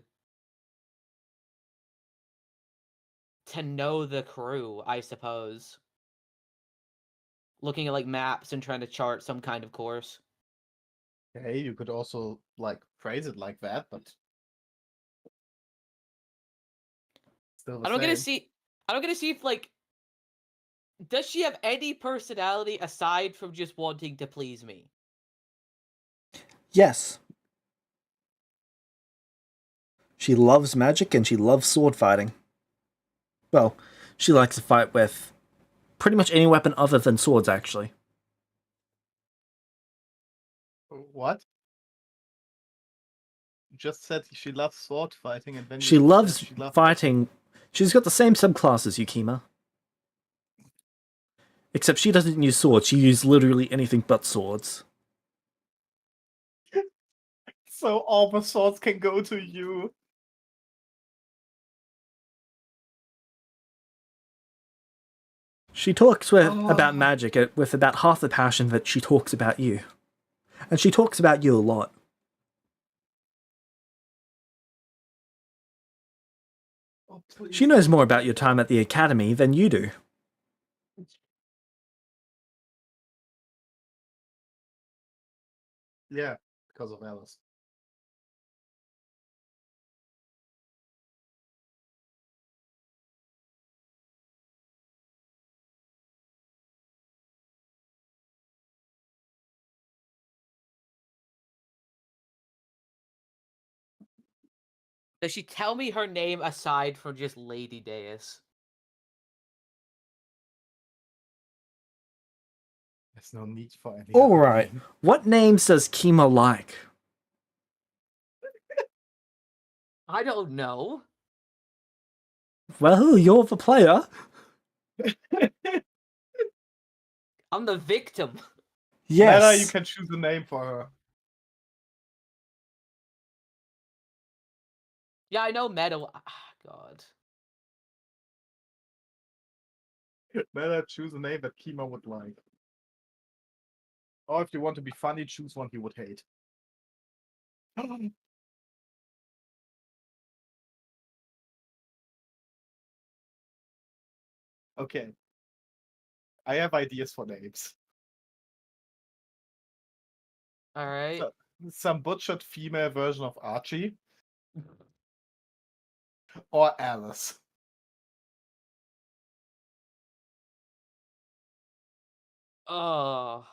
know the crew. I suppose. Looking at like maps and trying to chart some kind of course. Hey, you could also like phrase it like that, but still the I'm gonna same. see. I'm gonna see if like. Does she have any personality aside from just wanting to please me? Yes. She loves magic and she loves sword fighting. Well, she likes to fight with pretty much any weapon other than swords, actually. What? You just said she loves sword fighting, and then She you loves said she loves fighting. She's got the same subclass as Yukima. Except she doesn't use swords, she uses literally anything but swords. So all the swords can go to you. She talks about magic with about half the passion that she talks about you. And she talks about you a lot. Oh, please. She knows more about your time at the academy than you do. Yeah, because of Alice. Does she tell me her name aside from just Lady Deus? There's no need for any other Alright, name. what names does Kima like? I don't know. Well, you're the player. I'm the victim. Yes. Meta, you can choose a name for her. Yeah, I know Meadow. God. Meta, choose a name that Kima would like. Or if you want to be funny, choose one he would hate. Okay. I have ideas for names. All right. So, some butchered female version of Archie. Or Alice. Oh.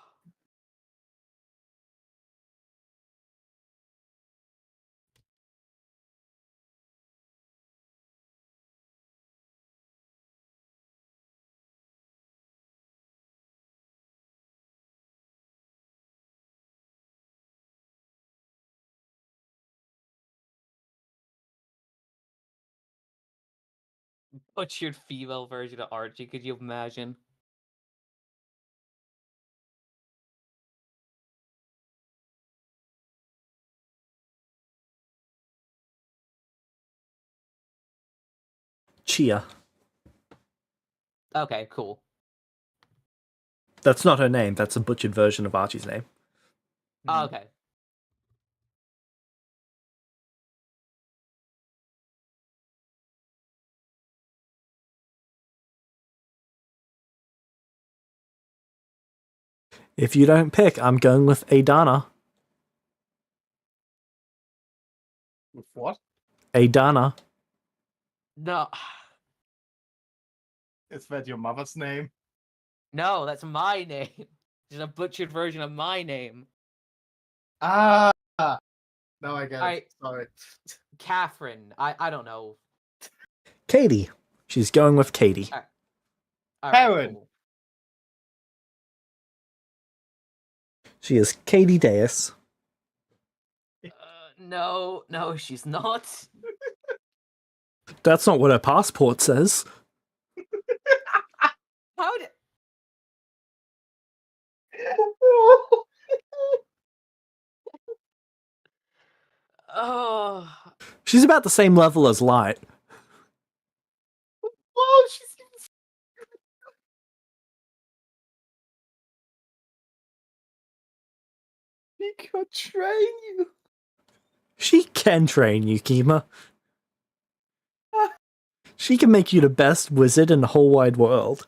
Butchered female version of Archie. Could you imagine? Chia. Okay, cool. That's not her name, that's a butchered version of Archie's name. Okay. If you don't pick, I'm going with Adana. With what? Adana. No. Is that your mother's name? No, that's my name. Just a butchered version of my name. Ah! Now I get All it. right. Sorry. Catherine. I don't know. Katie. She's going with Katie. All right, Karen. cool. She is Katie Deus. No, she's not. That's not what her passport says. How did? Oh, She's about the same level as Light. Oh, she could train you. She can train you, Kima. She can make you the best wizard in the whole wide world.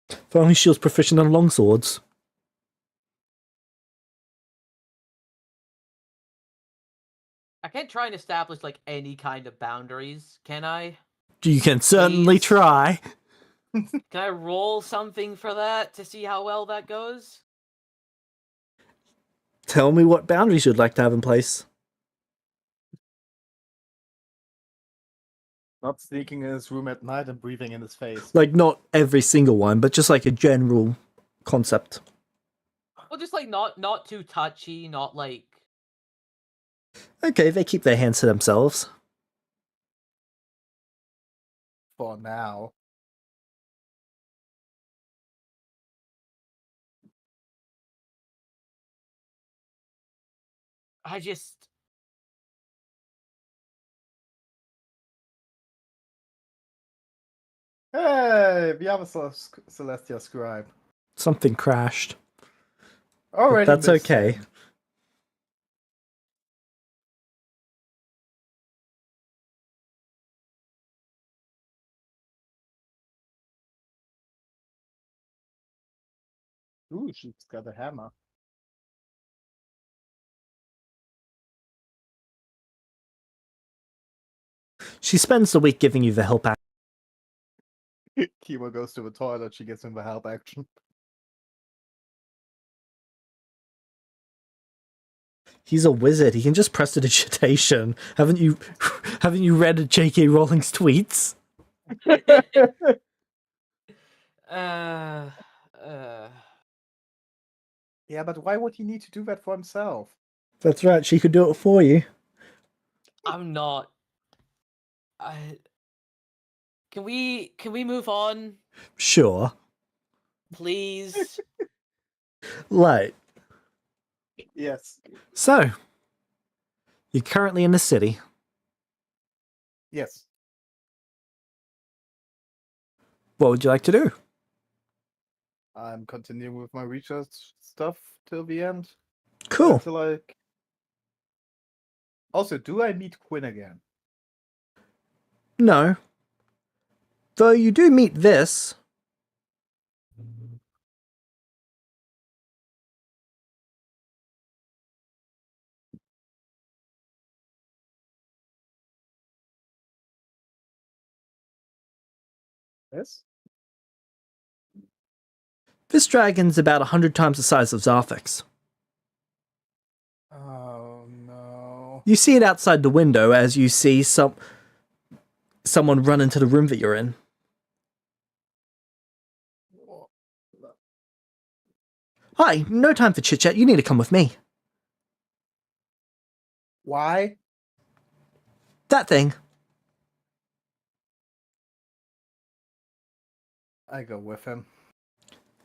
If only she was proficient on longswords. I can't try and establish like any kind of boundaries, can I? You can certainly Please? try. Can I roll something for that to see how well that goes? Tell me what boundaries you'd like to have in place. Not sneaking in his room at night and breathing in his face. Like, not every single one, but just like a general concept. Well, just like not too touchy, not like Okay, they keep their hands to themselves. For now. I just Hey, we have a Celestia scribe. Something crashed. Already That's missed okay. him. Ooh, she's got a hammer. She spends the week giving you the help act. Kimo goes to the toilet, she gets in the help action. He's a wizard. He can just prestidigitation. Haven't you read J.K. Rowling's tweets? uh uh Yeah, but why would he need to do that for himself? That's right. She could do it for you. I'm not I Can we move on, Sure. please? Light. Yes. So, you're currently in the city. Yes. What would you like to do? I'm continuing with my research stuff till the end. Cool. Until I... Also, do I meet Quinn again? No. Though you do meet this. Yes? This dragon's about 100 times the size of Zarthix. Oh no. You see it outside the window as you see someone run into the room that you're in. Hi, no time for chit-chat. You need to come with me. Why? That thing. I go with him.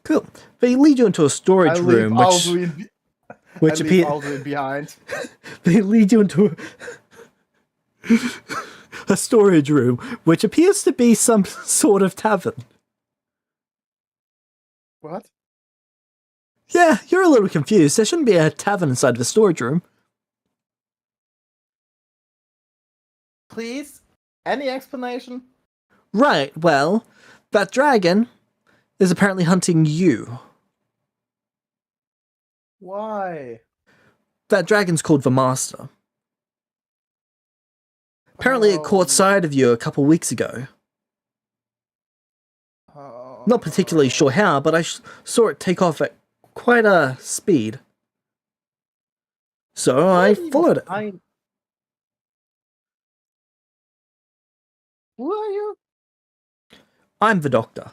Cool. They lead you into a storage room, which leave appears. Alduin behind. They lead you into a storage room, which appears to be some sort of tavern. What? Yeah, you're a little confused. There shouldn't be a tavern inside of a storage room. Please? Any explanation? Right, well, that dragon is apparently hunting you. Why? That dragon's called the Master. Apparently it caught sight of you a couple weeks ago. Not particularly sure how, but I saw it take off at quite a speed. So I followed it. Who are you? I'm the doctor.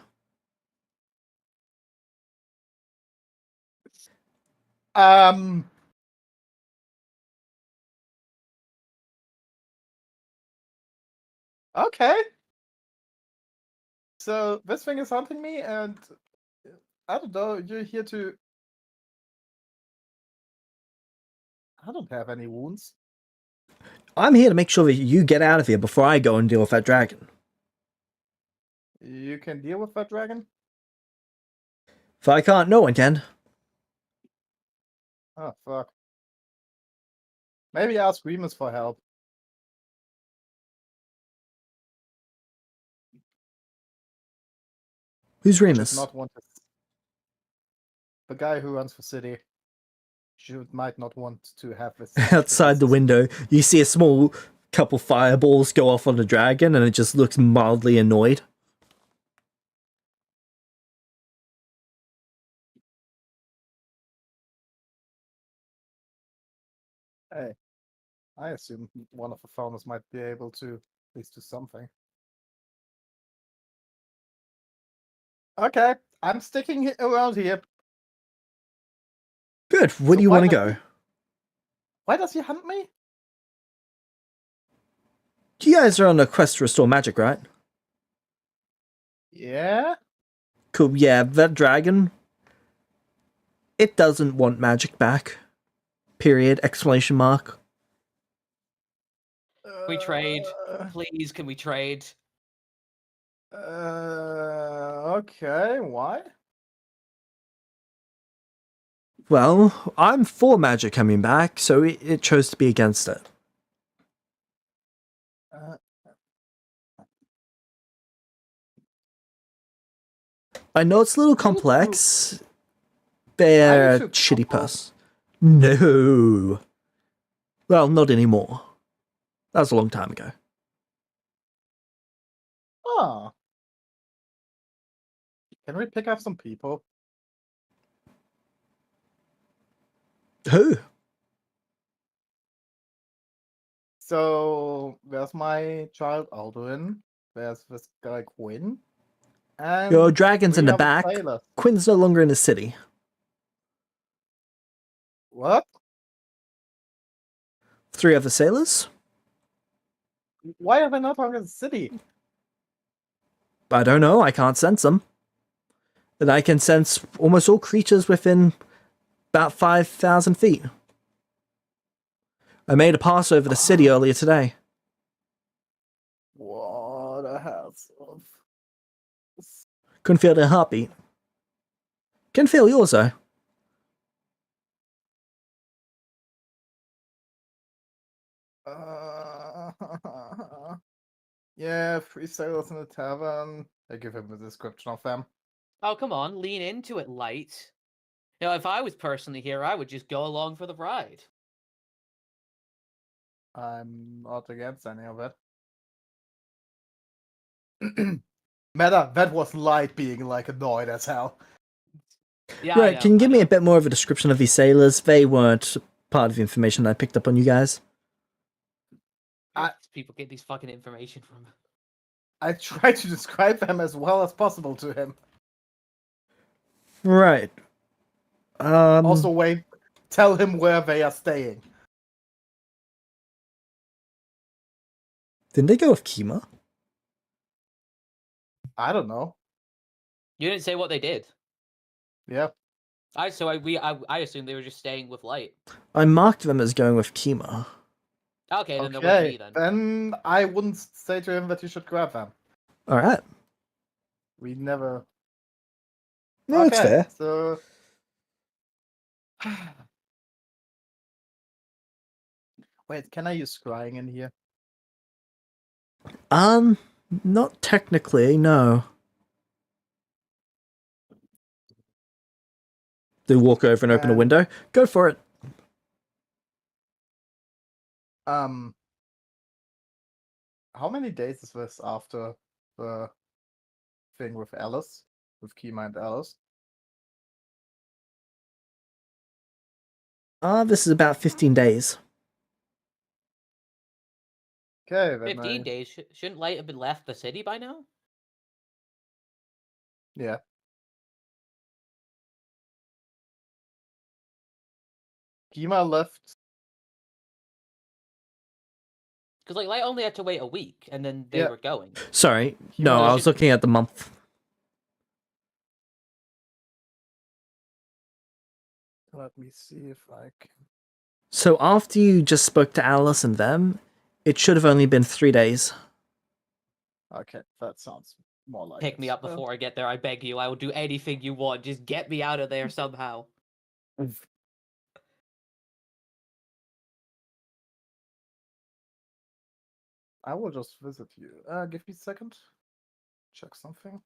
Okay. So this thing is hunting me, and I don't know. You're here to. I don't have any wounds. I'm here to make sure that you get out of here before I go and deal with that dragon. You can deal with that dragon. If I can't, no one can. Oh fuck. Maybe ask Remus for help. Who's Should Remus? not want to. The guy who runs the city might not want to have this. Outside the window, you see a small couple fireballs go off on the dragon, and it just looks mildly annoyed. Hey, I assume one of the founders might be able to at least do something. Okay, I'm sticking around here. Good. Where So do you why want to does go? Why does he hunt me? You guys are on a quest to restore magic, right? Yeah. Cool. Yeah, that dragon. It doesn't want magic back. Period. Exclamation mark. We trade. Uh, Please, can we trade? Okay, why? Well, I'm for magic coming back, so it chose to be against it. Uh, I know it's a little I need to- complex. They're I a need to shitty couple- person. No. Well, not anymore. That was a long time ago. Oh. Can we pick up some people? Who? So there's my child Alduin. There's this guy Quinn. And Your dragon's in three the other back. sailors. Quinn's no longer in the city. What? 3 other sailors? Why are they not on the city? I don't know. I can't sense them. And I can sense almost all creatures within about 5,000 feet. I made a pass over the city earlier today. What a hassle. Couldn't feel their heartbeat. Can feel yours, though. Yeah, 3 sailors in the tavern. I give him a description of them. Oh, come on, lean into it, light. Now, if I was personally here, I would just go along for the ride. I'm not against any of it. Meta, that was Light being like annoyed as hell. Yeah, Right, can you give me a bit more of a description of these sailors? They weren't part of the information I picked up on you guys. People get these fucking information from. I tried to describe them as well as possible to him. Right. Also, wait, tell him where they are staying. Didn't they go with Kima? I don't know. You didn't say what they did. Yeah. I assumed they were just staying with Light. I marked them as going with Kima. Okay, then they're with me Okay, then. then I wouldn't say to him that you should grab them. Alright. We never. No, that's fair. So. Wait, can I use scrying in here? Not technically, no. They walk over and open a window. Go for it. How many days is this after the thing with Alice? With Kima and Alice? This is about 15 days. Okay, then 15 days. Shouldn't Light have been left the city by now? Yeah. Kima left Because like I only had to wait a week, and then they Yeah. were going. Sorry, He no, So I was- was looking at the month. Let me see if I can. So after you just spoke to Alice and them, it should have only been 3 days. Okay, that sounds more like Pick it. me up before I get there. I beg you. I will do anything you want. Just get me out of there somehow. I will just visit you. Give me a second. Check something.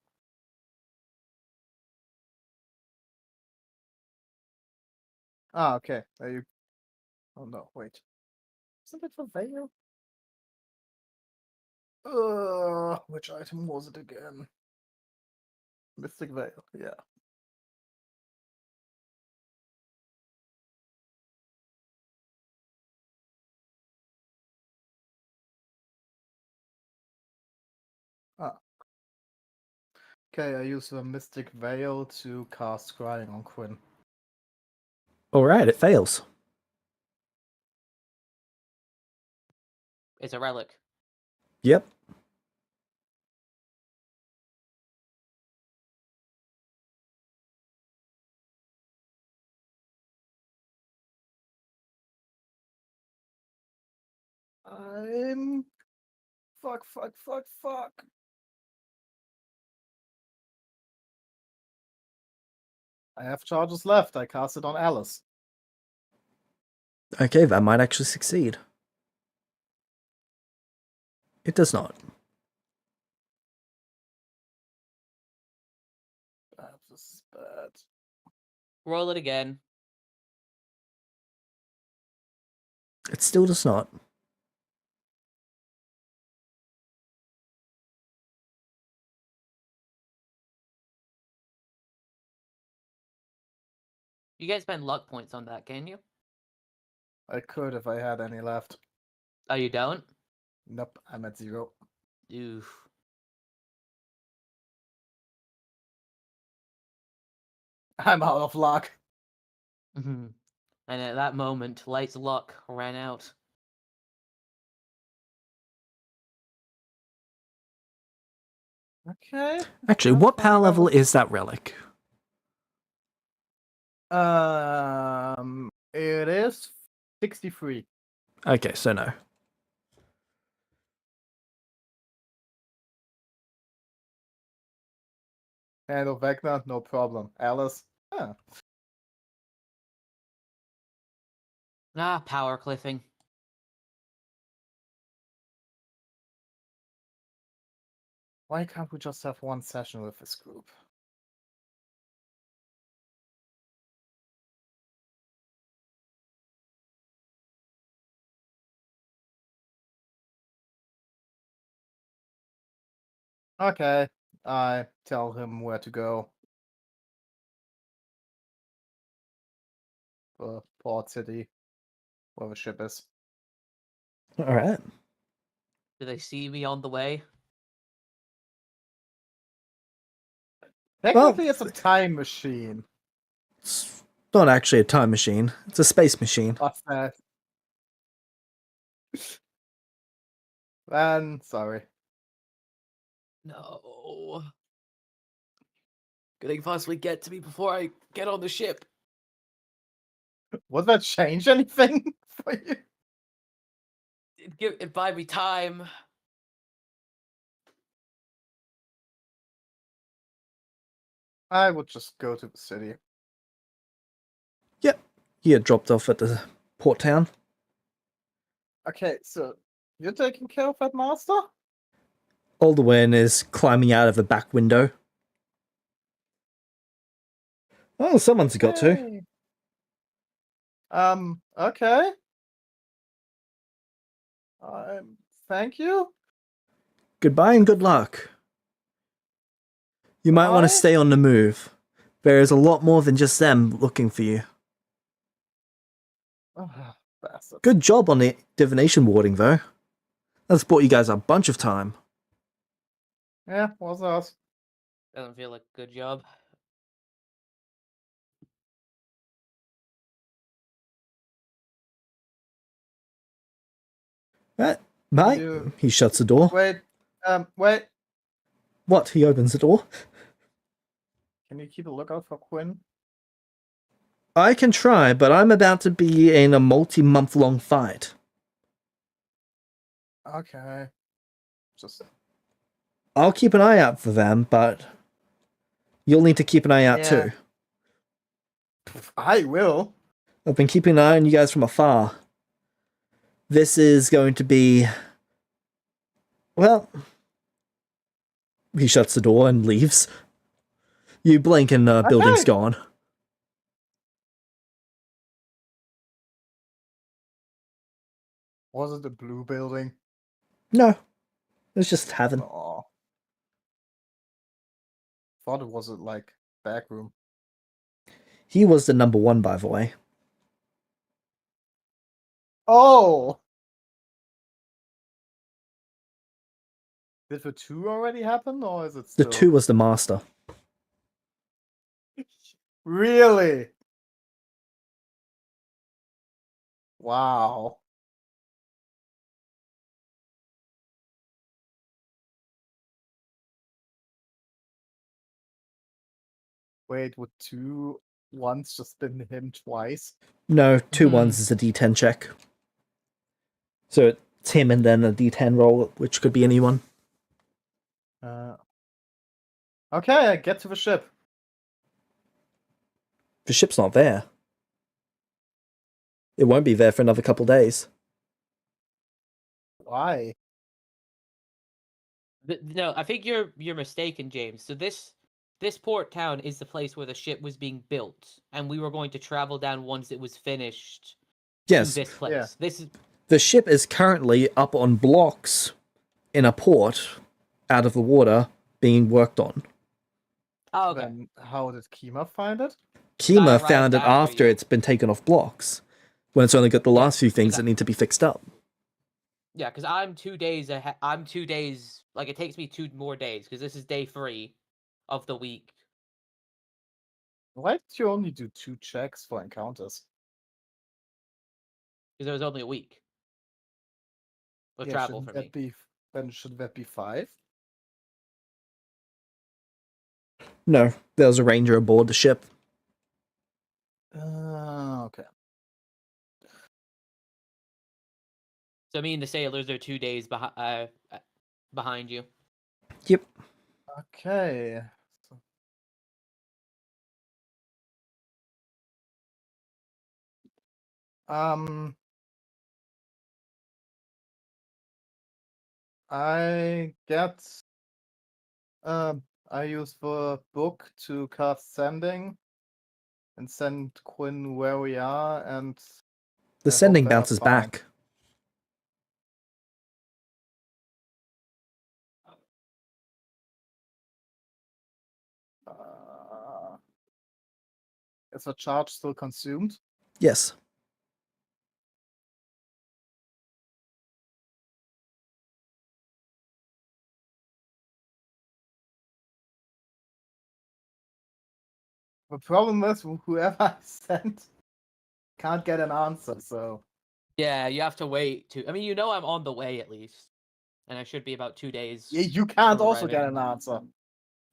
Ah, okay. There you. Oh no, wait. Isn't it for Veil? Which item was it again? Mystic Veil, yeah. Ah. Okay, I use the Mystic Veil to cast Scrying on Quinn. Alright, it fails. It's a relic. Yep. I'm. Fuck. I have charges left. I cast it on Alice. Okay, that might actually succeed. It does not. Perhaps this is bad. Roll it again. It still does not. You can't spend luck points on that, can you? I could if I had any left. Oh, you don't? Nope, I'm at 0. Oof. I'm out of luck. And at that moment, Light's luck ran out. Okay. Actually, that's what fine. power I level will- is that relic? It is 63. Okay, so no. Handle Vecna, no problem. Alice, huh. Ah, power cliffing. Why can't we just have one session with this group? Okay, I tell him where to go. The port city, where the ship is. Alright. Do they see me on the way? Technically, it's a time machine. It's not actually a time machine. It's a space machine. What's that? Man, sorry. No. Could they possibly get to me before I get on the ship? Would that change anything for you? It'd buy me time. I would just go to the city. Yep. You get dropped off at the port town. Okay, so you're taking care of that master? Alderwin is climbing out of a back window. Oh, someone's got to. Hey. Okay. Thank you. Goodbye and good luck. You might want to Bye. stay on the move. There is a lot more than just them looking for you. Bastard. Good job on the divination warding, though. That's bought you guys a bunch of time. Yeah, what's that? Doesn't feel like a good job. Right. Mate, You he shuts the door. wait. Wait. What? He opens the door. Can you keep a lookout for Quinn? I can try, but I'm about to be in a multi-month-long fight. Okay. Just I'll keep an eye out for them, but you'll need to keep an eye out yeah. too. I will. I've been keeping an eye on you guys from afar. This is going to be... Well... He shuts the door and leaves. You blink and the building's Okay. gone. Was it the blue building? No. It's just tavern. Oh. Thought it was like back room. He was the number one, by the way. Oh. Did the 2 already happen, or is it The still? 2 was the master. Really? Wow. Wait, would 2 once just been him twice? No, 2 ones is a D10 check. So it's him and then a D10 roll, which could be anyone. Okay, I get to the ship. The ship's not there. It won't be there for another couple days. Why? No, I think you're mistaken, James. So this port town is the place where the ship was being built, and we were going to travel down once it was finished Yes. to this place. Yeah. This is The ship is currently up on blocks in a port out of the water being worked on. oh, okay. Then how did Kima find it? Kima arrived found it after after you. it's been taken off blocks, when it's only got the last few things that need to be fixed up. Yeah, because I'm 2 days ahead. I'm 2 days. Like, it takes me 2 more days because this is day 3 of the week. Why did you only do 2 checks for encounters? Because there was only a week of travel for me. Then should that be 5? No, there was a ranger aboard the ship. Okay. So me and the sailors are 2 days behind you. Yep. Okay. I get I use the book to cast sending and send Quinn where we are, and The I hope sending they're bounces fine. back. Is the charge still consumed? Yes. The problem is whoever I sent can't get an answer, so Yeah, you have to wait to. I mean, you know, I'm on the way at least, and I should be about 2 days. yeah, you can't from also get arriving. an answer.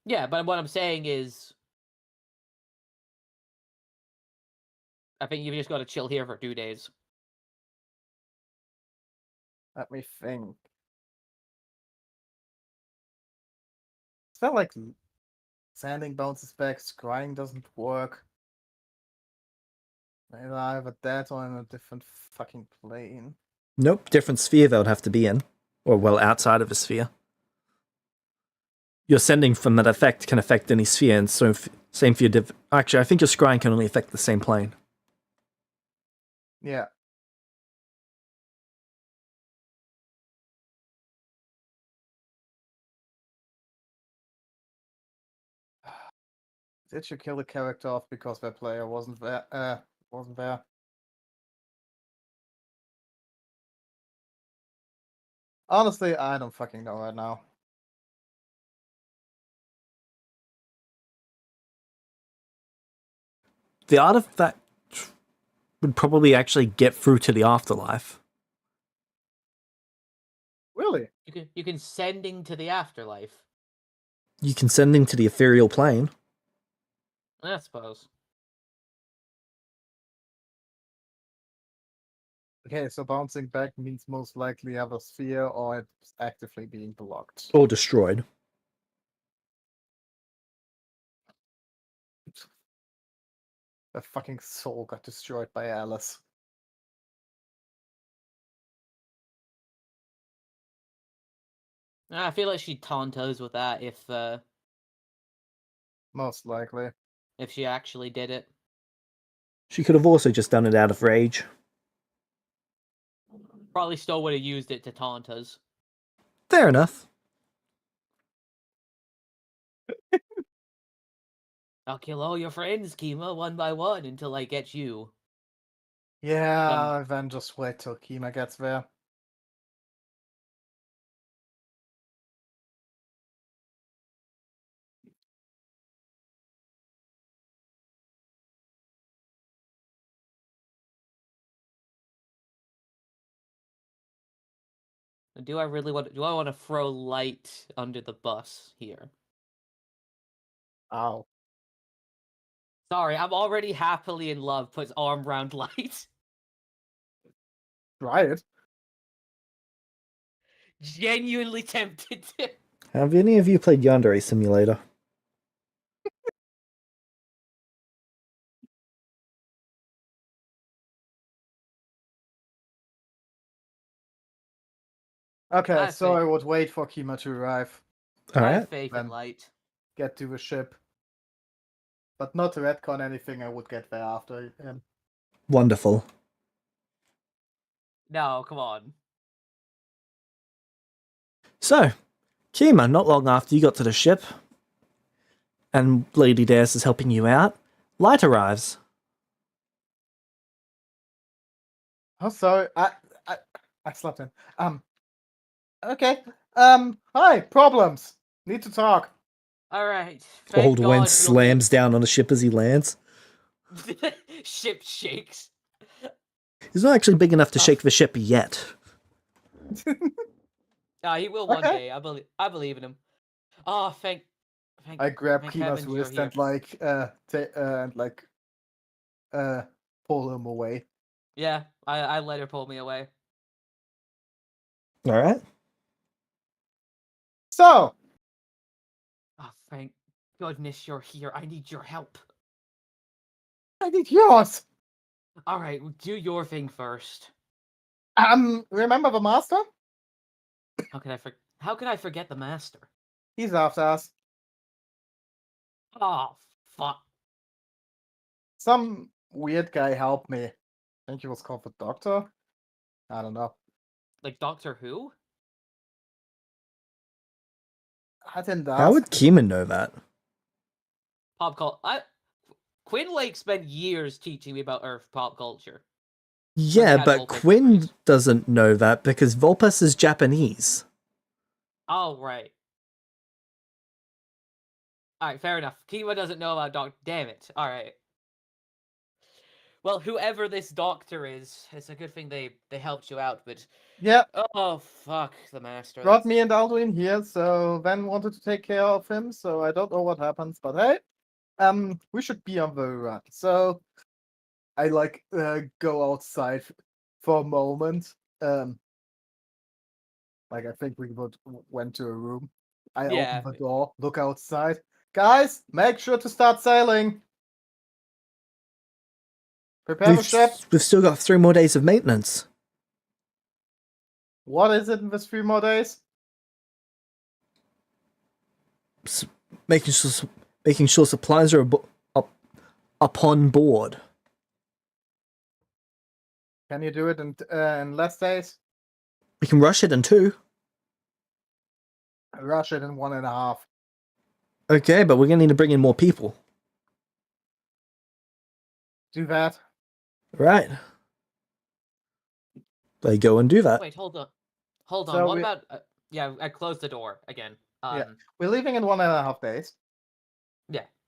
Yeah, but what I'm saying is, I think you've just got to chill here for 2 days. Let me think. It's not like sanding bounces back, scrying doesn't work. Maybe I have a dead or in a different fucking plane. Nope, different sphere they would have to be in. Or, well, outside of a sphere. Your sending from that effect can affect any sphere, and so same for your Actually, I think your scrying can only affect the same plane. Yeah. Did you kill a character off because their player wasn't there? Wasn't there? Honestly, I don't fucking know right now. The artifact would probably actually get through to the afterlife. Really? You can sending to the afterlife. You can send him to the ethereal plane. I suppose. Okay, so bouncing back means most likely have a sphere or it's actively being blocked. Or destroyed. A fucking soul got destroyed by Alice. I feel like she'd taunt us with that Most likely. if she actually did it. She could have also just done it out of rage. Probably still would have used it to taunt us. Fair enough. I'll kill all your friends, Kima, one by one until I get you. Yeah, then just wait till Kima gets there. Do I want to throw light under the bus here? Ow. Sorry, I'm already happily in love. Puts arm round light. Try it. Genuinely tempted to. Have any of you played Yandere Simulator? Okay, I so think- I would wait for Kima to arrive. I Alright. have faith Then- in light. Get to the ship. But not to retcon anything, I would get there after him. Wonderful. No, come on. So, Kima, not long after you got to the ship, and Lady Deus is helping you out, Light arrives. Oh, sorry. I slept in. Okay. Hi. Problems. Need to talk. All right. Old Thank Wen God slams down on the ship as he lands. Ship shakes. He's not actually big enough to shake the ship yet. He will one Okay. day. I believe in him. Oh, thank. I grab Thank Kima's heavens you're wrist here. and pull him away. Yeah, I let her pull me away. Alright. So, Oh, thank goodness you're here. I need your help. I need yours. All right, do your thing first. Remember the master? How can I forget the master? He's after us. Oh, fuck. Some weird guy helped me. I think he was called the doctor. I don't know. Like Doctor Who? I didn't How ask. would Kima know that? Quinn Lake spent years teaching me about Earth pop culture. Yeah, had but Volpes Quinn degrees. doesn't know that because Volpes is Japanese. Oh, right. Alright, fair enough. Kima doesn't know about Doctor. Damn it. Alright. Well, whoever this doctor is, it's a good thing they helped you out, but Yeah, oh fuck the master. brought me and Alduin here, so Van wanted to take care of him, so I don't know what happens, but hey, we should be on the run. So I go outside for a moment. I think we went to a room. I Yeah. open the door, look outside. Guys, make sure to start sailing. Prepare the ship. We've still got 3 more days of maintenance. What is it in this 3 more days? Making sure supplies are upon board. Can you do it in less days? We can rush it in 2. Rush it in 1.5. Okay, but we're going to need to bring in more people. Do that. Right. They go and do that. Wait, hold on. Hold on. So What we- about yeah, I closed the door again. Yeah. We're leaving in 1.5 days.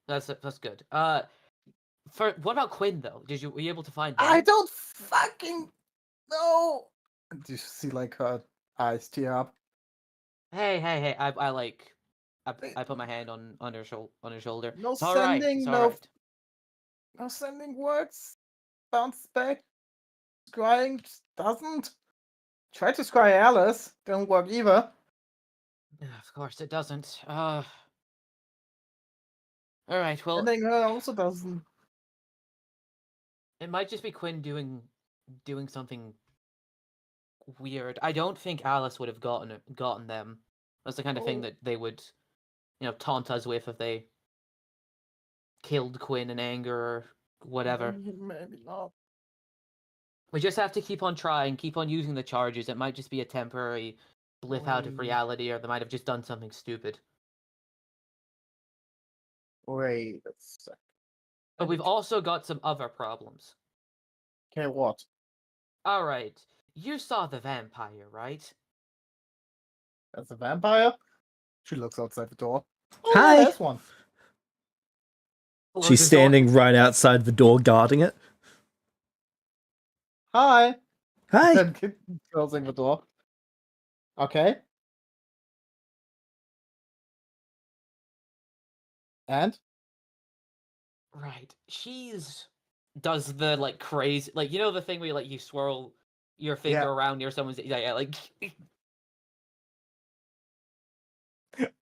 That's good. For what about Quinn though? Were you able to find him? I don't fucking know. Do you see her Eyes tear up. Hey! I like. I put my hand on her shoulder. No It's all right. It's sending, all right. no sending words. Bounce back. Scrying just doesn't. Try to scry Alice. Didn't work either. Of course it doesn't. All right. Well, Sending her also doesn't. it might just be Quinn doing something weird. I don't think Alice would have gotten them. That's the kind of thing Oh. that they would, taunt us with if they killed Quinn in anger or whatever. Maybe not. We just have to keep on trying, keep on using the charges. It might just be a temporary blip out of Wait. reality, or they might have just done something stupid. Wait a sec. But we've also got some other problems. Okay, what? All right, you saw the vampire, right? That's a vampire? She looks outside the door. Oh, Hi. yeah, there's one. Close She's the door. standing right outside the door, guarding it. Hi. Hi. Then closing the door. Okay. And? Right. She's does the like crazy, like, the thing where you swirl your finger Yeah. around near someone's, yeah, like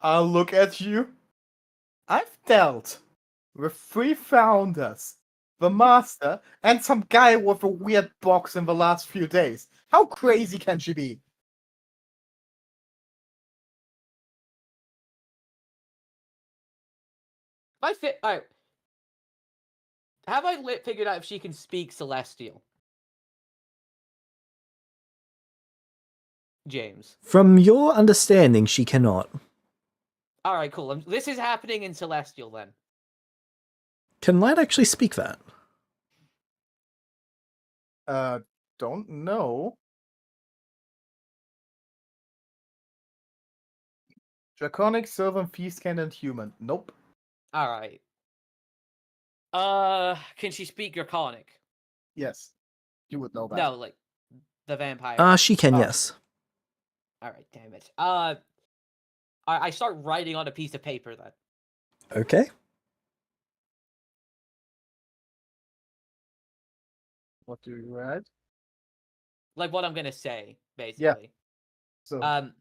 I'll look at you. I've dealt with 3 founders, the master, and some guy with a weird box in the last few days. How crazy can she be? Alright. Have I figured out if she can speak Celestial? James. From your understanding, she cannot. Alright, cool. This is happening in Celestial then. Can Light actually speak that? Don't know. Draconic, Sylvan, Feastkin, and Human. Nope. Alright. Can she speak Draconic? Yes. You would know that. No, like, the vampire. She can, Oh. yes. Alright, damn it. I start writing on a piece of paper then. Okay. What do you write? Like, what I'm gonna say, basically. So,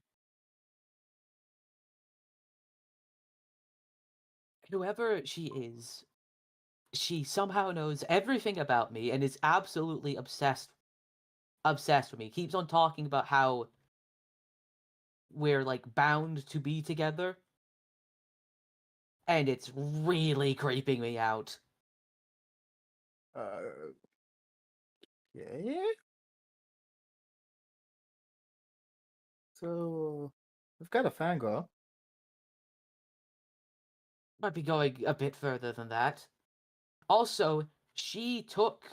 Whoever she is, she somehow knows everything about me and is absolutely obsessed with me. Keeps on talking about how we're like bound to be together. And it's really creeping me out. yeah. So, we've got a fangirl. Might be going a bit further than that. Also, she took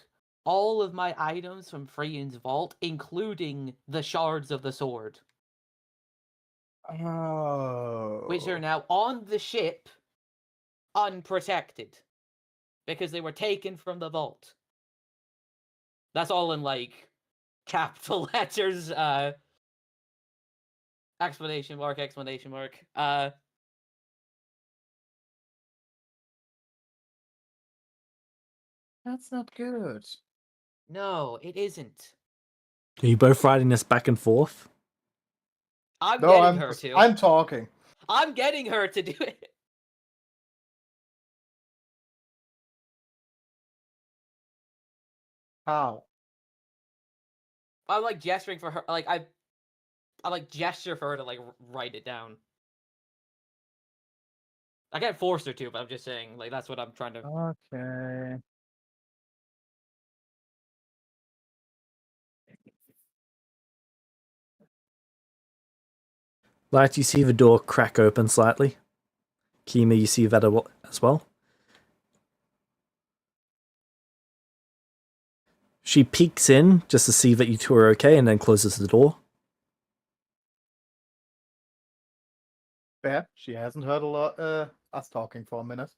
all of my items from Freyan's vault, including the shards of the sword, Oh. which are now on the ship, unprotected, because they were taken from the vault. That's all in like capital letters. Explanation mark. That's not good. No, it isn't. Are you both writing this back and forth? I'm No, getting her to. I'm talking. I'm getting her to do it. How? I'm like gesturing for her. Like I like gesture for her to like write it down. I can't force her to, but I'm just saying, like, that's what I'm trying to. Okay. Light, you see the door crack open slightly. Kima, you see that as well. She peeks in just to see that you two are okay and then closes the door. Fair. She hasn't heard a lot us talking for a minute.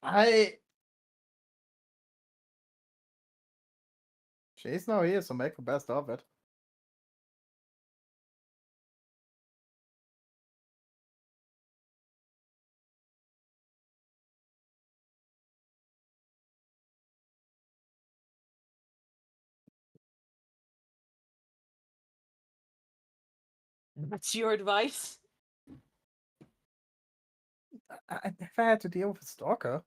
I She's now here, so make the best of it. That's your advice? I never had to deal with a stalker.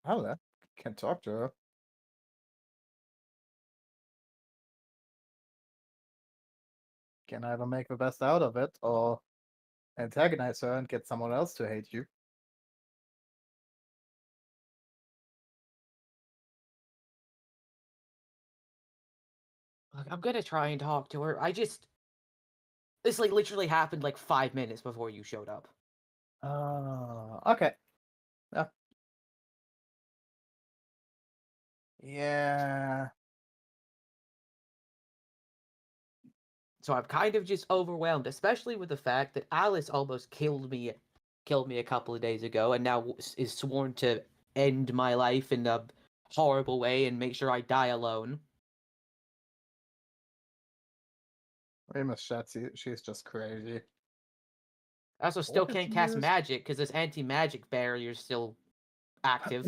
Hello. Can talk to her. Can either make the best out of it or antagonize her and get someone else to hate you. Look, I'm gonna try and talk to her. This like literally happened like 5 minutes before you showed up. Okay. Yeah. Yeah. So I'm kind of just overwhelmed, especially with the fact that Alice almost killed me a couple of days ago, and now is sworn to end my life in a horrible way and make sure I die alone. Miss Shatsy, she's just crazy. I also still What did can't you cast use? magic because this anti-magic barrier is still active.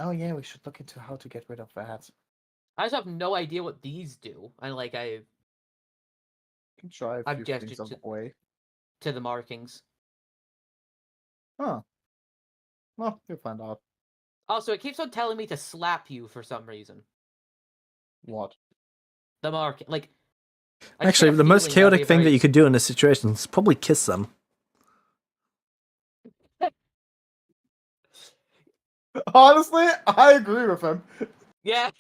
Oh yeah, we should look into how to get rid of that. I just have no idea what these do. And like I Can try a I've few gestured things away. to the markings. Huh. Well, you'll find out. Also, it keeps on telling me to slap you for some reason. What? The mark, like, I just Actually, get a the most feeling that'll be chaotic a thing that very- you could do in this situation is probably kiss them. Honestly, I agree with him. Yeah.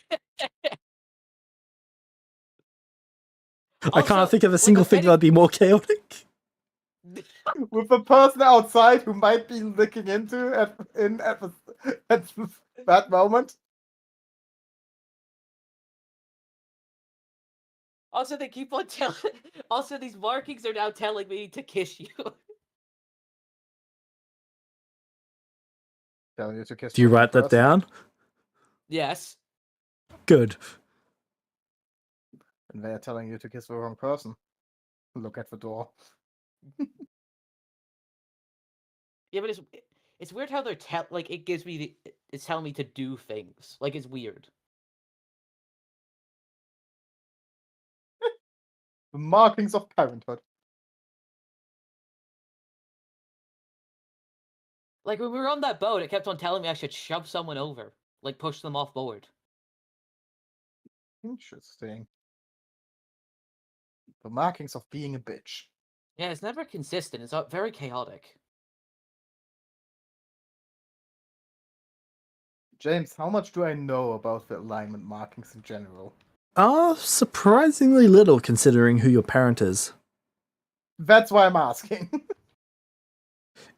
I can't Also, think of a with single the thing fetty- that would be more chaotic. With the person outside who might be looking into at that moment. Also, they keep on telling. Also, these markings are now telling me to kiss you. Telling you to kiss Do you the wrong write that person. down? Yes. Good. And they are telling you to kiss the wrong person. Look at the door. Yeah, but it's weird how they're like it gives me it's telling me to do things. Like it's weird. The markings of parenthood. Like when we were on that boat, it kept on telling me I should shove someone over, like push them off board. Interesting. The markings of being a bitch. Yeah, it's never consistent. It's very chaotic. James, how much do I know about the alignment markings in general? Surprisingly little considering who your parent is. That's why I'm asking.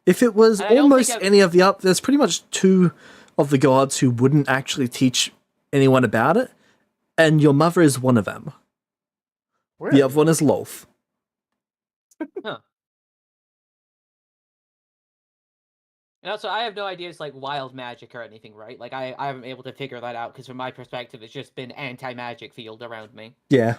If it was And I don't think almost any of the up, there's pretty much two of the gods who wouldn't actually teach anyone about it, and your mother is one of them. The other one is Lolth. Huh. And also, I have no idea it's like wild magic or anything, right? Like, I haven't been able to figure that out because from my perspective, it's just been anti-magic field around me. Yeah.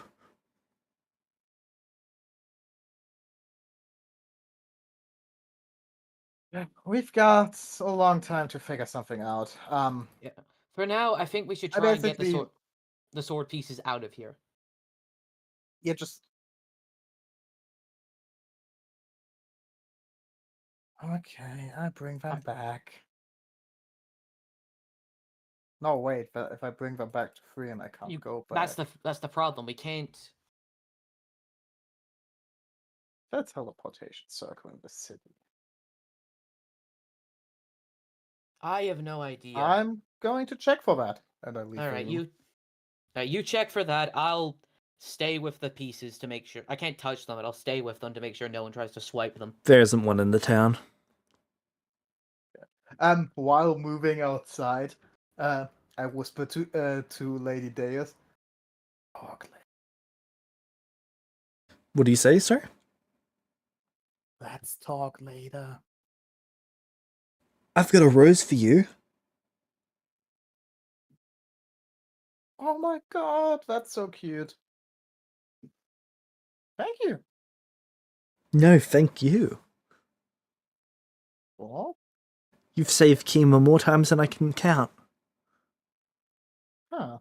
We've got a long time to figure something out. Yeah. For now, I think we should I try and get basically- the sword pieces out of here. Yeah, just... Okay, I bring them back. No, wait, but if I bring them back to free and I can't go back. That's the problem. We can't. That's teleportation circle in the city. I have no idea. I'm going to check for that. And I leave All the right, room. you check for that. I'll stay with the pieces to make sure. I can't touch them, but I'll stay with them to make sure no one tries to swipe them. There isn't one in the town. While moving outside, I whisper to Lady Deus. Oh, What do you say, sir? Let's talk later. I've got a rose for you. Oh my god, that's so cute. Thank you. No, thank you. What? You've saved Kima more times than I can count. Huh.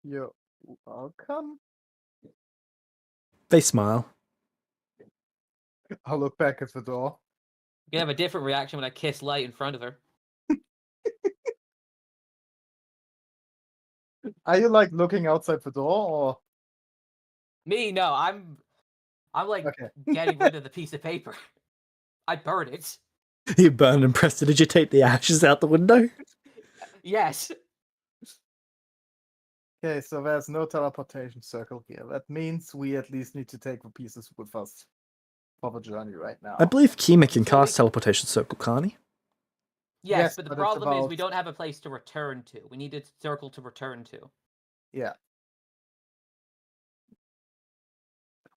You're welcome. They smile. I'll look back at the door. You have a different reaction when I kiss Light in front of her. Are you like looking outside the door or? Me, no, I'm like Okay. getting rid of the piece of paper. I burn it. You burn and prestidigitate the ashes out the window. Yes. Okay, so there's no teleportation circle here. That means we at least need to take the pieces with us for the journey right now. I believe Kima can So cast teleportation circle, can't he? Yes, Yes, but the but it's problem is about- we don't have a place to return to. We need a circle to return to. Yeah.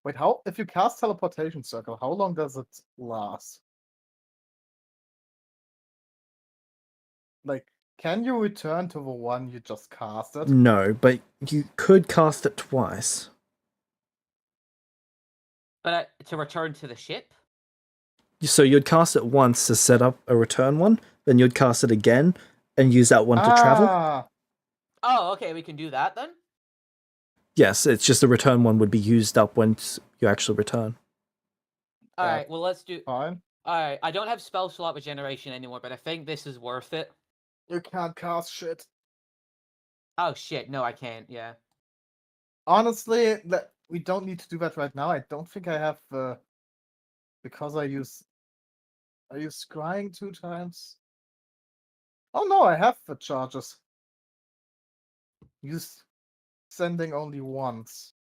Wait, how? If you cast teleportation circle, how long does it last? Like, can you return to the one you just casted? No, but you could cast it twice. But to return to the ship? So you'd cast it once to set up a return one, then you'd cast it again and use that one to travel. Oh, okay, we can do that then? Yes, it's just the return one would be used up once you actually return. Alright, well let's do... Fine. Alright, I don't have spell slot regeneration anymore, but I think this is worth it. You can't cast shit. Oh shit, no I can't, yeah. Honestly, we don't need to do that right now. I don't think I have because I use scrying 2 times. Oh no, I have the charges. Use sending only once.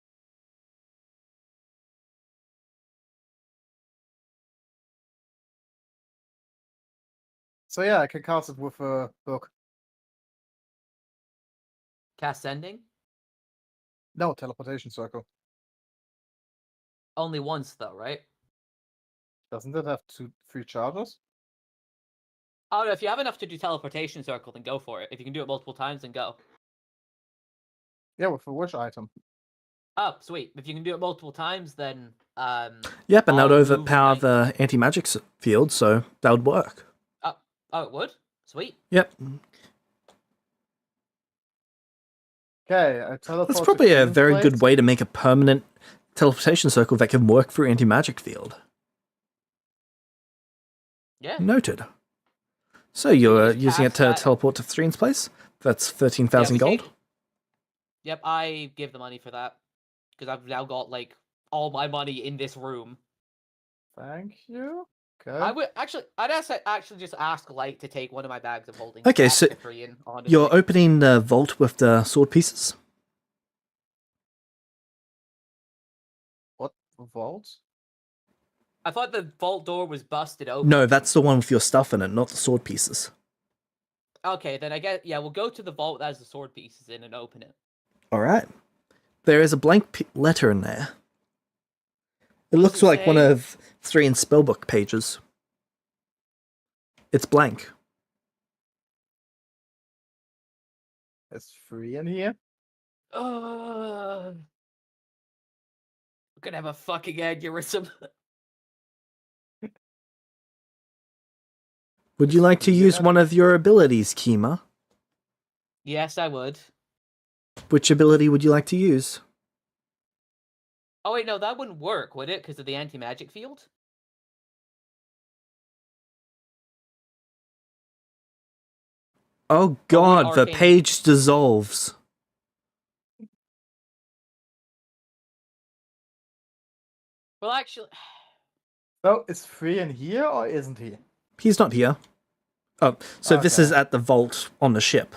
So yeah, I can cast it with a book. Cast sending? No, teleportation circle. Only once though, right? Doesn't it have 3 charges? Oh no, if you have enough to do teleportation circle, then go for it. If you can do it multiple times, then go. Yeah, with a which item? Oh, sweet. If you can do it multiple times, then Yep, and that would I'll move overpower my- the anti-magic field, so that would work. Oh, it would? Sweet. Yep. Okay, I teleport. That's probably a to very place. good way to make a permanent teleportation circle that can work through anti-magic field. Yeah. Noted. So you're just using it cast to that- teleport to Threon's place? That's 13,000 we gold? take- Yep, I give the money for that. Because I've now got, like, all my money in this room. Thank you. Okay. I would I'd actually just ask Light to take one of my bags of holding. Okay, back so to Freyan, honestly. You're opening the vault with the sword pieces? What vault? I thought the vault door was busted open. No, that's the one with your stuff in it, not the sword pieces. Okay, then I guess, yeah, we'll go to the vault that has the sword pieces in and open it. Alright. There is a blank letter in there. It What looks does it like one say? of Threon's spellbook pages. It's blank. It's free in here. We're gonna have a fucking aneurysm. Would you like to use one of your abilities, Kima? Yes, I would. Which ability would you like to use? Oh wait, no, that wouldn't work, would it? Because of the anti-magic field? Oh god, the arcane- page dissolves. Well, actually, So is free in here or isn't he? He's not here. Oh, so this is Okay. at the vault on the ship.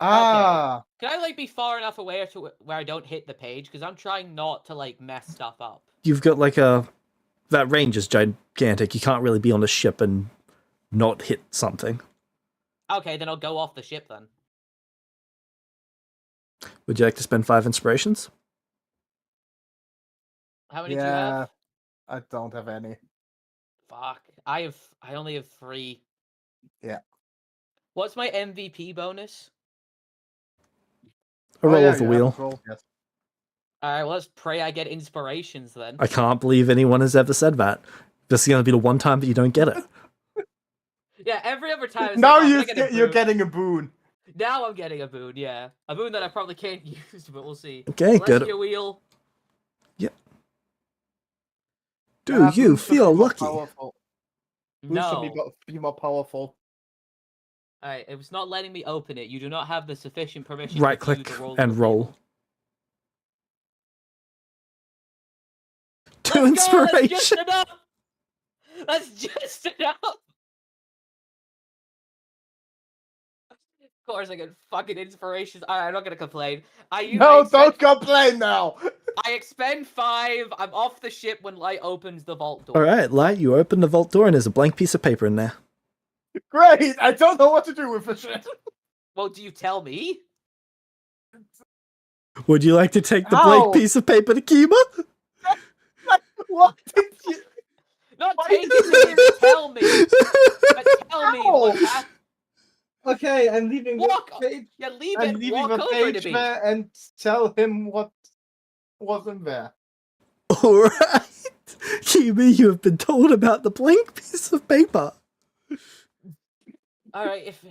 Ah, can I like be far enough away to where I don't hit the page? Because I'm trying not to like mess stuff up. You've got like a... That range is gigantic. You can't really be on the ship and not hit something. Okay, then I'll go off the ship then. Would you like to spend 5 inspirations? How many do you Yeah, have? I don't have any. Fuck. I only have 3. Yeah. What's my MVP bonus? A Oh roll yeah, of the you wheel. haven't rolled yet. Alright, well, let's pray I get inspirations then. I can't believe anyone has ever said that. This is going to be the one time that you don't get it. Yeah, every other time it's Now like, oh, can I get a you're boon? getting a boon. Now I'm getting a boon, yeah. A boon that I probably can't use, but we'll see. Okay, good. Celestia wheel. Yep. Do you Boons should feel be more lucky? powerful. Boons should No. be more powerful. Alright, it was not letting me open it. You do not have the sufficient permission Right to view click the roll. and reveal. roll. Two Let's go! That's just inspiration. enough! That's just enough! Of course I get fucking inspirations. Alright, I'm not gonna complain. No, don't complain now! I expend 5. I'm off the ship when Light opens the vault door. All right, Light, you open the vault door and there's a blank piece of paper in there. Great! I don't know what to do with the shit. Well, do you tell me? Would you like to take the Ow! blank piece of paper to Kima? What did you... Not Why take did it to him, tell me! But tell me what Ow! happened. Okay, I'm leaving Walk! the page. Yeah, leave I'm it, leaving walk the over page to me. there and tell him what wasn't there. All right, Kima, you have been told about the blank piece of paper. Alright, if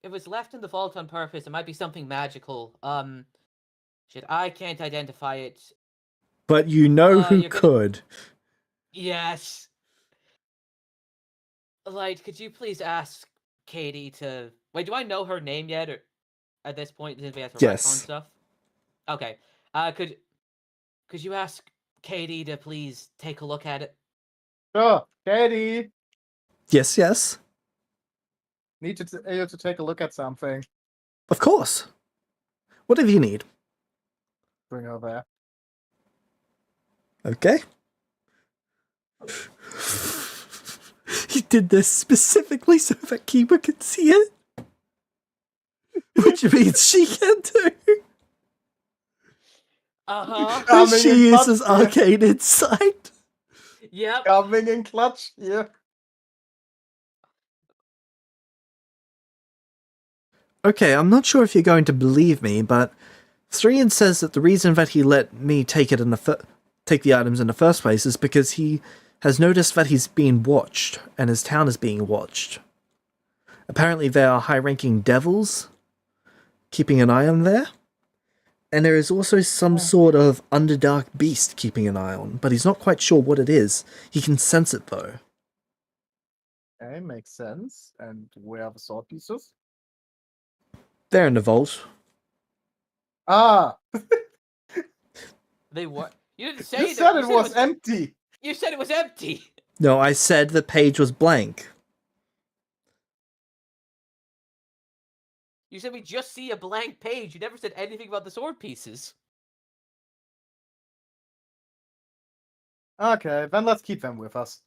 it was left in the vault on purpose, it might be something magical. Shit, I can't identify it. But you know who you're gonna- could. Yes. Light, could you please ask Katie to... Wait, do I know her name yet, or at this point, did we have to Yes. retcon stuff? Okay. Could you ask Katie to please take a look at it? Sure, Katie. Yes, yes. Need you to take a look at something. Of course. Whatever you need. Bring her there. Okay. He did this specifically so that Kima could see it. Which means she can too. Uh-huh. Coming She in uses clutch here. arcane insight. Yep. Coming in clutch here. Okay, I'm not sure if you're going to believe me, but Thrian says that the reason that he let me take it in take the items in the first place is because he has noticed that he's being watched, and his town is being watched. Apparently there are high-ranking devils keeping an eye on there, and there is also some sort of underdark beast keeping an eye on, but he's not quite sure what it is. He can sense it though. Okay, makes sense. And where are the sword pieces? They're in the vault. Ah! They what? You didn't say You that. said it was empty! You said it was empty. No, I said the page was blank. You said we just see a blank page. You never said anything about the sword pieces. Okay, then let's keep them with us.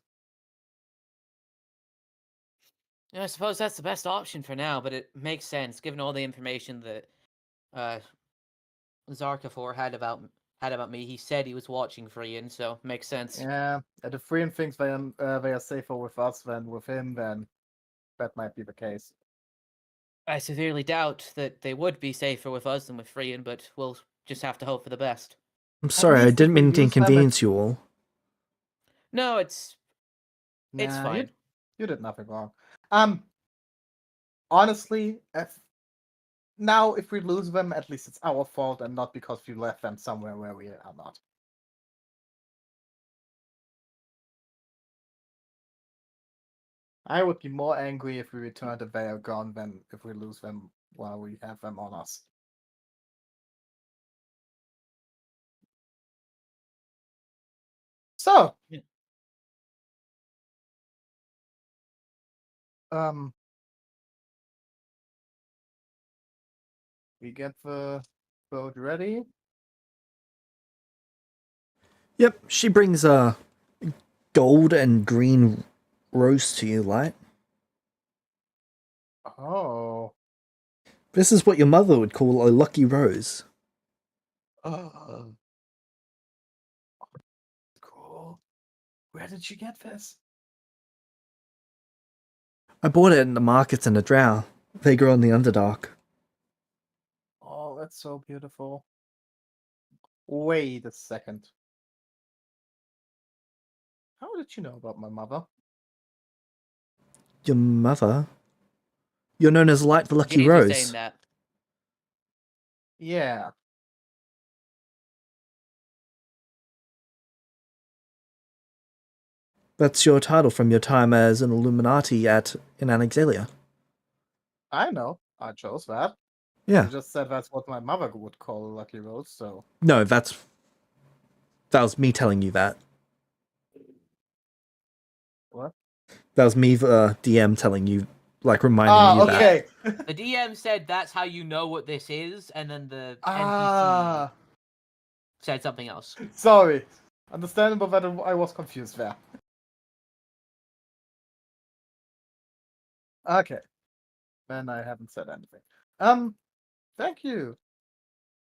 Yeah, I suppose that's the best option for now, but it makes sense given all the information that Zarkafor had about me. He said he was watching Freyan, so makes sense. Yeah, if Frian thinks they are safer with us than with him, then that might be the case. I severely doubt that they would be safer with us than with Freyan, but we'll just have to hope for the best. I'm sorry, I least if didn't we mean to use them, inconvenience you all. No, it's Nah, fine. You did nothing wrong. Honestly, if we lose them, at least it's our fault and not because we left them somewhere where we are not. I would be more angry if we returned and they are gone than if we lose them while we have them on us. So, Yeah. we get the boat ready. Yep, she brings a gold and green rose to you, Light. Oh. This is what your mother would call a lucky rose. Where did you get this? I bought it in the markets in the drow. They grow in the Underdark. Oh, that's so beautiful. Wait a second. How did you know about my mother? Your mother? You're known as Light the Lucky Getting to saying Rose. that. Yeah. That's your title from your time as an Illuminati in Anaxalia. I know. I chose that. Yeah. You just said that's what my mother would call a lucky rose, so. No, that was me telling you that. What? That was me, DM, telling you, like, reminding you that. Okay. The DM said that's how you know what this is, and then the Ah. NPC said something else. Sorry. Understandable that I was confused there. Okay. Then I haven't said anything. Thank you.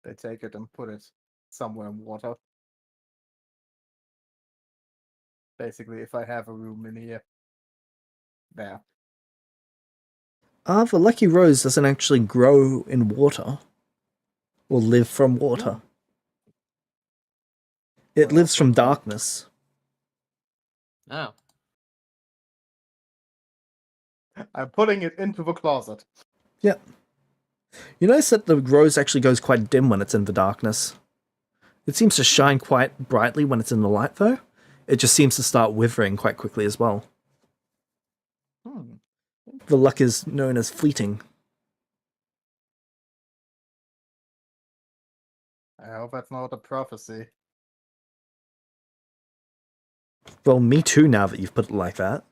They take it and put it somewhere in water. Basically, if I have a room in here. There. The Lucky Rose doesn't actually grow in water. Or live from water. It What lives else from would grow? darkness. Oh. I'm putting it into the closet. Yep. You notice that the rose actually goes quite dim when it's in the darkness. It seems to shine quite brightly when it's in the light, though. It just seems to start withering quite quickly as well. The luck is known as fleeting. I hope that's not a prophecy. Well, me too, now that you've put it like that.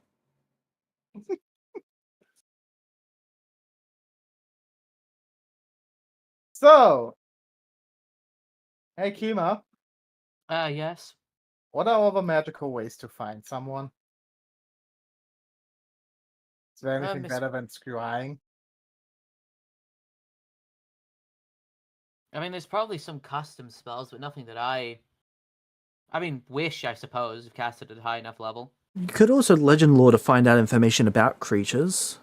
So, hey Kima, Yes. what are all the magical ways to find someone? Is there anything Miss- better than scrying? I mean, there's probably some custom spells, but nothing that I mean, Wish, I suppose, if casted at a high enough level. You could also legend lore to find out information about creatures.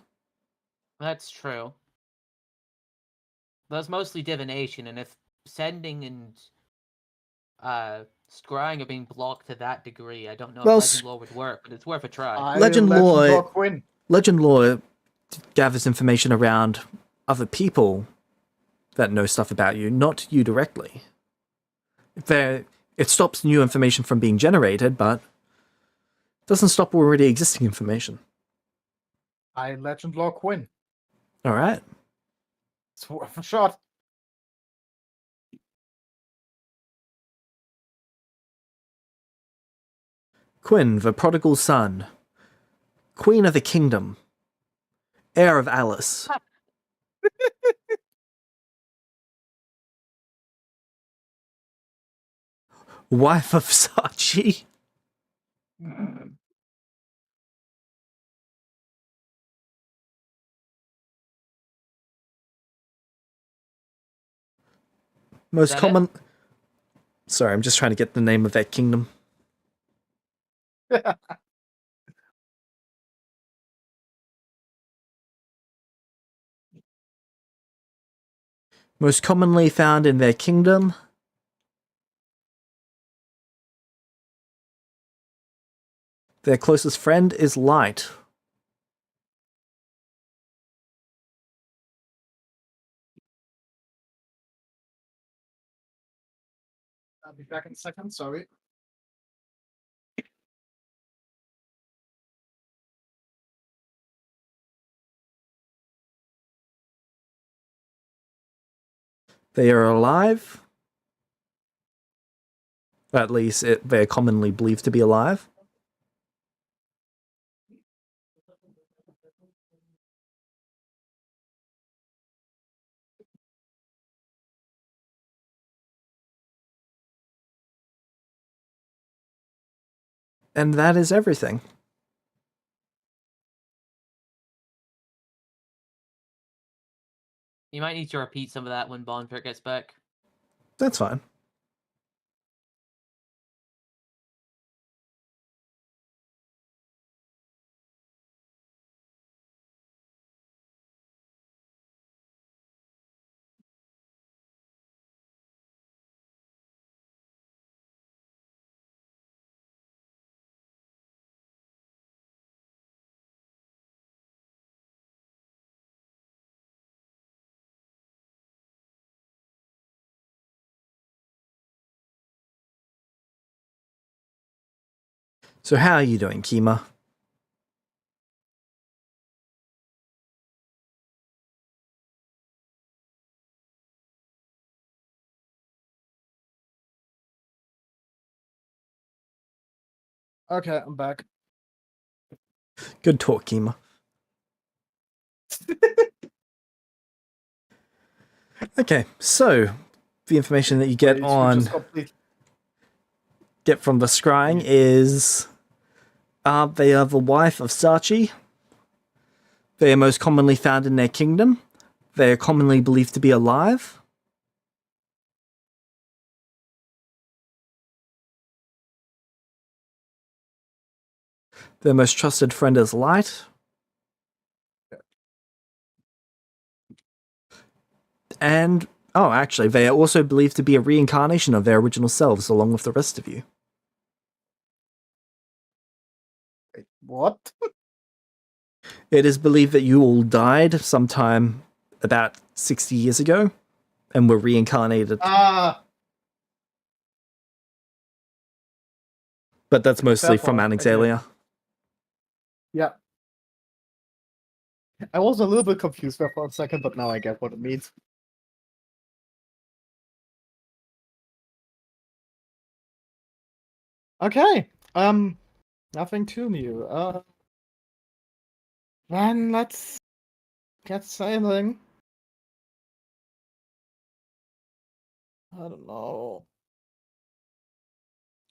That's true. That's mostly divination, and if sending and scrying are being blocked to that degree, I don't know Well, if legend lore would work, but it's worth a try. Legend lore- Quinn. Legend lore gathers information around other people that know stuff about you, not you directly. It stops new information from being generated, but doesn't stop already existing information. I legend lore Quinn. Alright. It's worth a shot. Quinn, the prodigal son. Queen of the kingdom. Heir of Alice. Wife of Sachi. Most that common. Sorry, I'm just trying to get the name of that kingdom. Most commonly found in their kingdom. Their closest friend is Light. I'll be back in a second, sorry. They are alive. At least they're commonly believed to be alive. And that is everything. You might need to repeat some of that when Bonfire gets back. That's fine. So how are you doing, Kima? Okay, I'm back. Good talk, Kima. Okay, so the information that you get Wait, you on just complete. get from the scrying is they are the wife of Sachi. They are most commonly found in their kingdom. They are commonly believed to be alive. Their most trusted friend is Light. And, oh, actually, they are also believed to be a reincarnation of their original selves, along with the rest of you. Wait, what? It is believed that you all died sometime about 60 years ago and were reincarnated. Ah, But that's mostly fair from point. Okay. Anixalia. Yeah. I was a little bit confused there for a second, but now I get what it means. Okay. Nothing too new. Then let's get sailing. I don't know.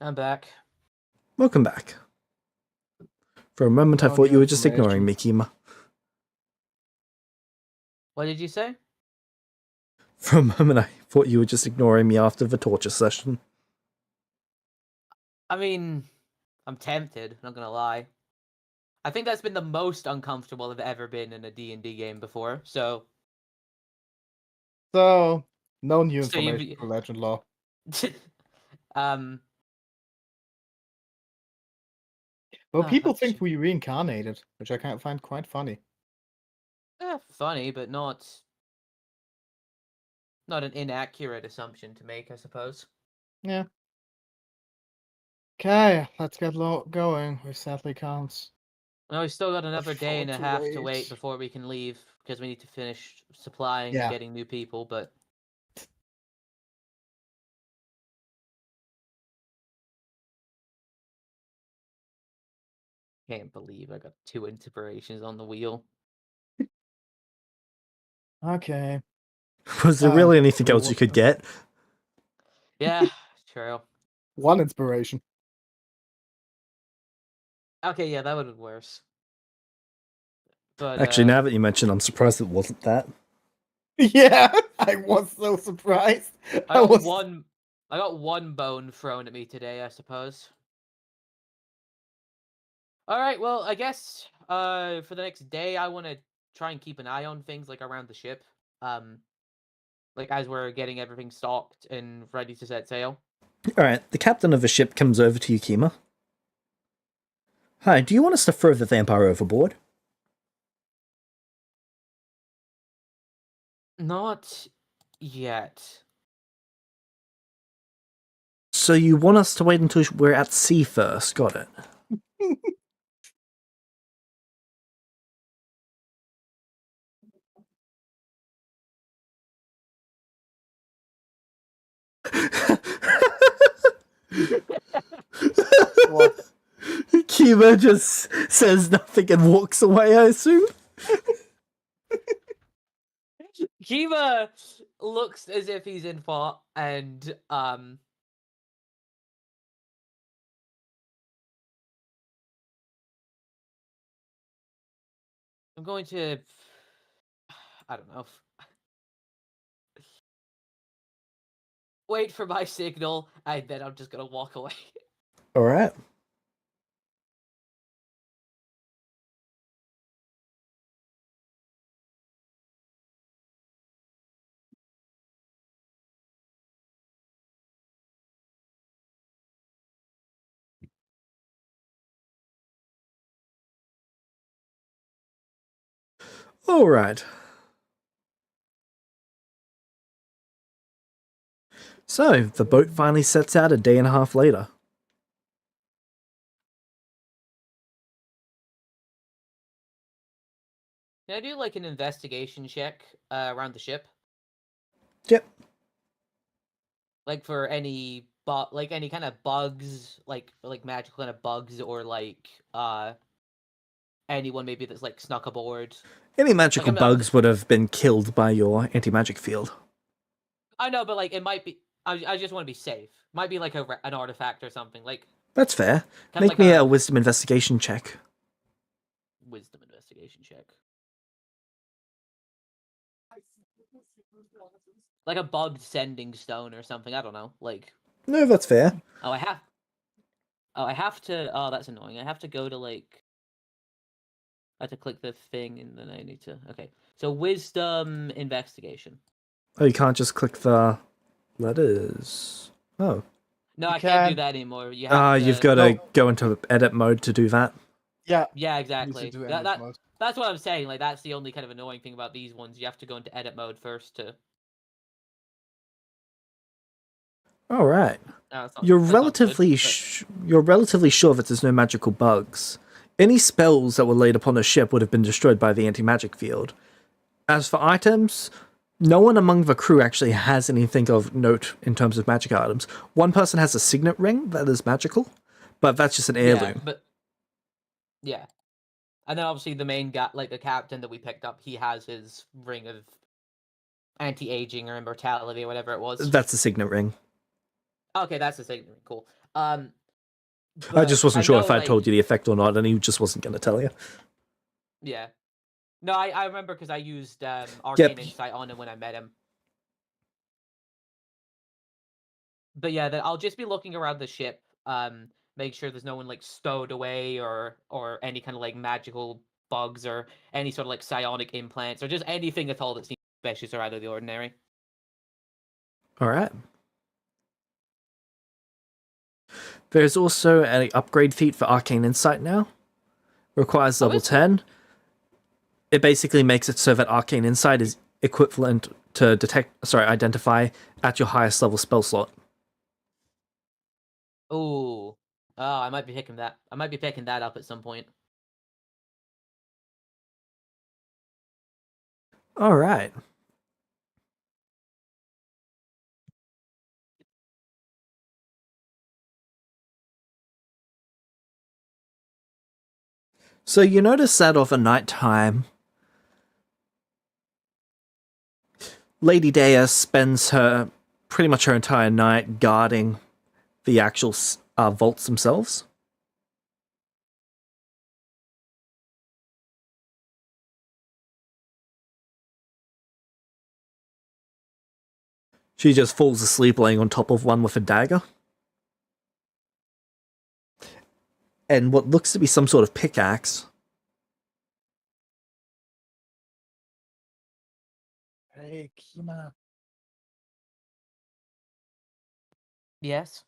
I'm back. Welcome back. For a moment, I No thought new you were just ignoring information. me, Kima. What did you say? For a moment, I thought you were just ignoring me after the torture session. I mean, I'm tempted, not gonna lie. I think that's been the most uncomfortable I've ever been in a D&D game before, so... So, no new So information you... for Legend Law. um... Well, people that's think we reincarnated, which I kind of find quite funny. funny, but not an inaccurate assumption to make, I suppose. Yeah. Okay, let's get going. We sadly can't No, we still got another day and afford a to half to wait wait. before we can leave, because we need to finish supplying and Yeah. getting new people, but... Can't believe I got 2 inspirations on the wheel. Okay. Was there really anything Wait, else you could get? Yeah, true. one inspiration. Okay, yeah, that would have been worse. But, Actually, now that you mention, I'm surprised it wasn't that. Yeah, I was so surprised. I got one bone thrown at me today, I suppose. Alright, well, I guess, for the next day, I want to try and keep an eye on things, like, around the ship. Like, as we're getting everything stocked and ready to set sail. Alright, the captain of the ship comes over to you, Kima. Hi, do you want us to throw the vampire overboard? Not yet. So you want us to wait until we're at sea first, got it. What? Kima just says nothing and walks away, I assume? Kiva looks as if he's in thought, and, I'm going to... I don't know. Wait for my signal, and then I'm just gonna walk away. Alright. Alright. So, the boat finally sets out a day and a half later. Can I do like an investigation check around the ship? Yep. Like for any like any kind of bugs, like magical kind of bugs, or like anyone maybe that's like snuck aboard. Any magical I'm bugs would have been killed by your anti-magic field. I know, but like it might be. I just want to be safe. Might be like an artifact or something. Like That's fair. kind of Make like me a a wisdom investigation check. wisdom investigation check. Like a bugged sending stone or something. I don't know. Like No, that's fair. oh, I have. Oh, I have to. Oh, that's annoying. I have to go to like. I have to click the thing and then I need to. Okay, so wisdom investigation. Oh, you can't just click the letters. Oh. No, You I can't do can. that anymore. You have to. You've got to No. go into edit mode to do that. Yeah. Yeah, You exactly. should do That, edit that mode. that's what I'm saying. Like that's the only kind of annoying thing about these ones. You have to go into edit mode first to. All right. That's not, You're that's not good, relatively but- you're relatively sure that there's no magical bugs. Any spells that were laid upon the ship would have been destroyed by the anti-magic field. As for items, no one among the crew actually has anything of note in terms of magic items. One person has a signet ring that is magical, but that's just an heirloom. Yeah, but yeah, and then obviously the main guy, like the captain that we picked up, he has his ring of anti-aging or immortality or whatever it was. That's a signet ring. Okay, that's the thing. Cool. I just wasn't sure if I like, told you the effect or not, and he just wasn't going to tell you. Yeah. No, I remember because I used Arcane Insight on him when I met him. But yeah, then I'll just be looking around the ship, make sure there's no one like stowed away or any kind of like magical bugs or any sort of like psionic implants or just anything at all that seems suspicious or out of the ordinary. All right. There's also an upgrade feat for Arcane Insight now. Requires level 10. It basically makes it so that Arcane Insight is equivalent to identify at your highest level spell slot. Ooh. Oh, I might be picking that. I might be picking that up at some point. All right. So you notice that of a night time, Lady Dea spends pretty much her entire night guarding the actual vaults themselves. She just falls asleep laying on top of one with a dagger. And what looks to be some sort of pickaxe. Hey, Kima. Yes.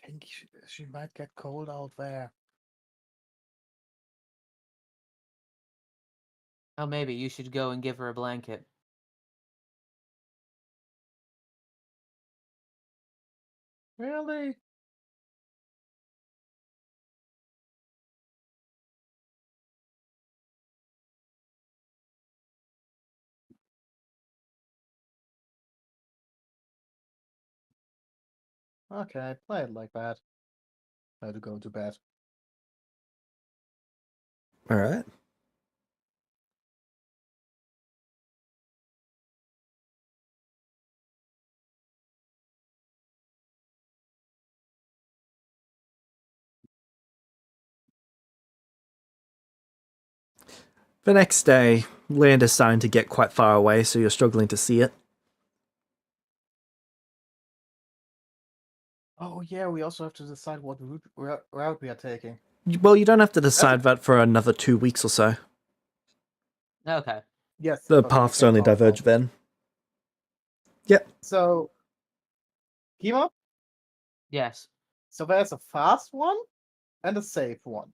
I think she might get cold out there. Oh, maybe you should go and give her a blanket. Really? Okay, play it like that. I had to go to bed. All right. The next day, land is starting to get quite far away, so you're struggling to see it. Oh yeah, we also have to decide what route we are taking. Well, you don't have to decide that for another 2 weeks or so. Okay. Yes. The okay, we paths can only talk about diverge it. then. Yep. So, Kima, Yes. so there's a fast one and a safe one.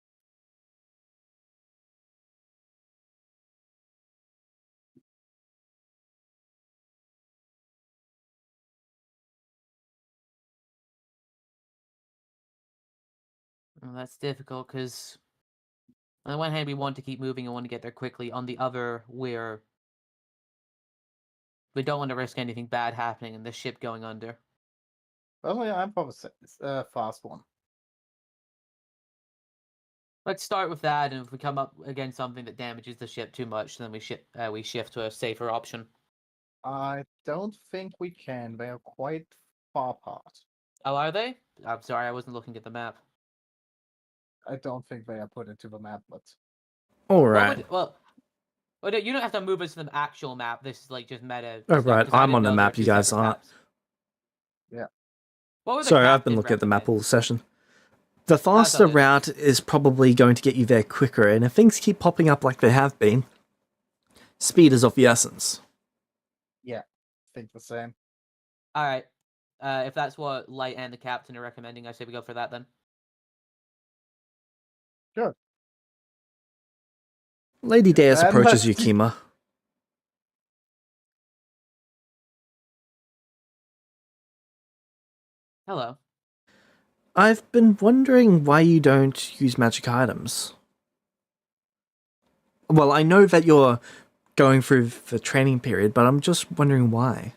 Well, that's difficult because On the one hand, we want to keep moving and want to get there quickly. On the other, we don't want to risk anything bad happening and the ship going under. Personally, I'm for the fast one. Let's start with that, and if we come up against something that damages the ship too much, then we shift to a safer option. I don't think we can. They are quite far apart. Oh, are they? I'm sorry, I wasn't looking at the map. I don't think they are put into the map, but All right. Well, you don't have to move us to the actual map. This is like just meta. Oh, stuff, right. 'cause I I'm didn't on the know there were map, you two guys separate aren't. maps. yeah. What were the Sorry, I've been captain looking at the map all recommend? session. The faster good. route is probably going to get you there quicker, and if things keep popping up like they have been, speed is of the essence. Yeah, I think the same. All right. If that's what Light and the captain are recommending, I say we go for that then. Sure. Lady Deus And approaches let's see. Yukima. Hello. I've been wondering why you don't use magic items. Well, I know that you're going through the training period, but I'm just wondering why.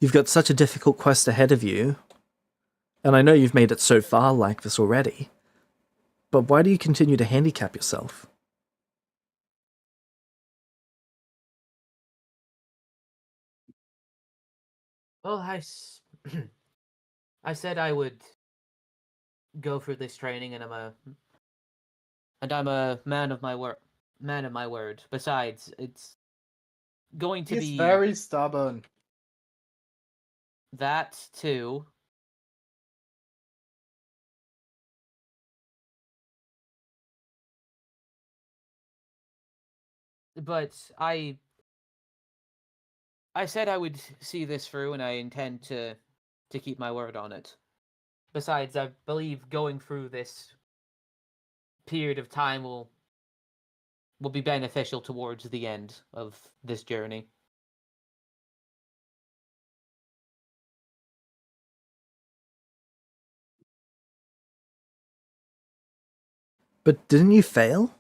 You've got such a difficult quest ahead of you, and I know you've made it so far like this already, but why do you continue to handicap yourself? Well, I said I would go through this training, and I'm a man of my word. Man of my word. Besides, it's going to He's be very stubborn. that too. But I said I would see this through, and I intend to keep my word on it. Besides, I believe going through this period of time will be beneficial towards the end of this journey. But didn't you fail?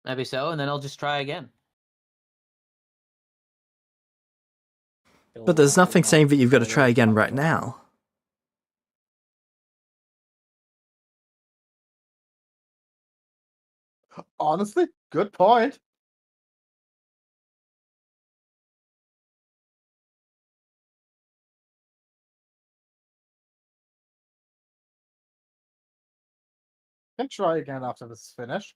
Maybe so, and then I'll just try again. But there's nothing saying that you've got to try again right now. Honestly, good point. Can try again after this is finished.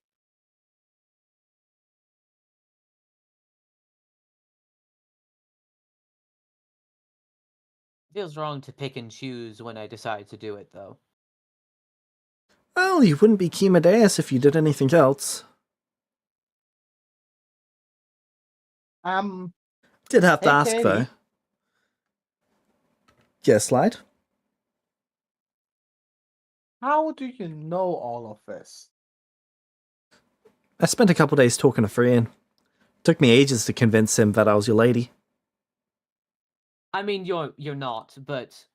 Feels wrong to pick and choose when I decide to do it, though. Well, you wouldn't be Kima Deus if you did anything else. Did have to Hey, ask, Katie. though. Yes, Slide? How do you know all of this? I spent a couple days talking to Frian. Took me ages to convince him that I was your lady. I mean, you're not, but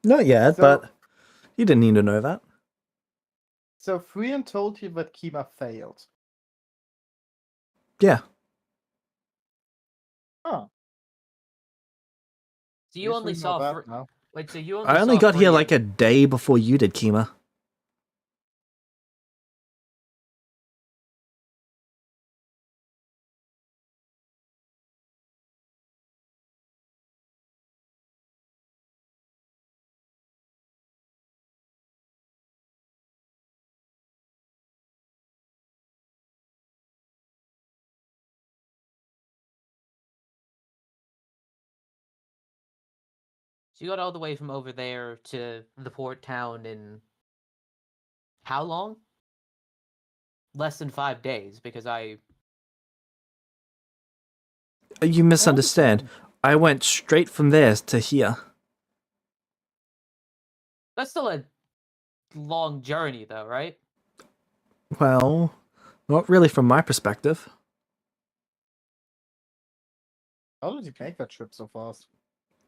Not yet, So- but you didn't need to know that. So Frian told you that Kima failed. Yeah. Huh. so you only saw that now. wait. So you only I only saw got here Frian- like a day before you did, Kima. So you got all the way from over there to the port town in how long? Less than 5 days, because You misunderstand. I went straight from there to here. that's still a long journey, though, right? Well, Not really from my perspective. How did you make that trip so fast?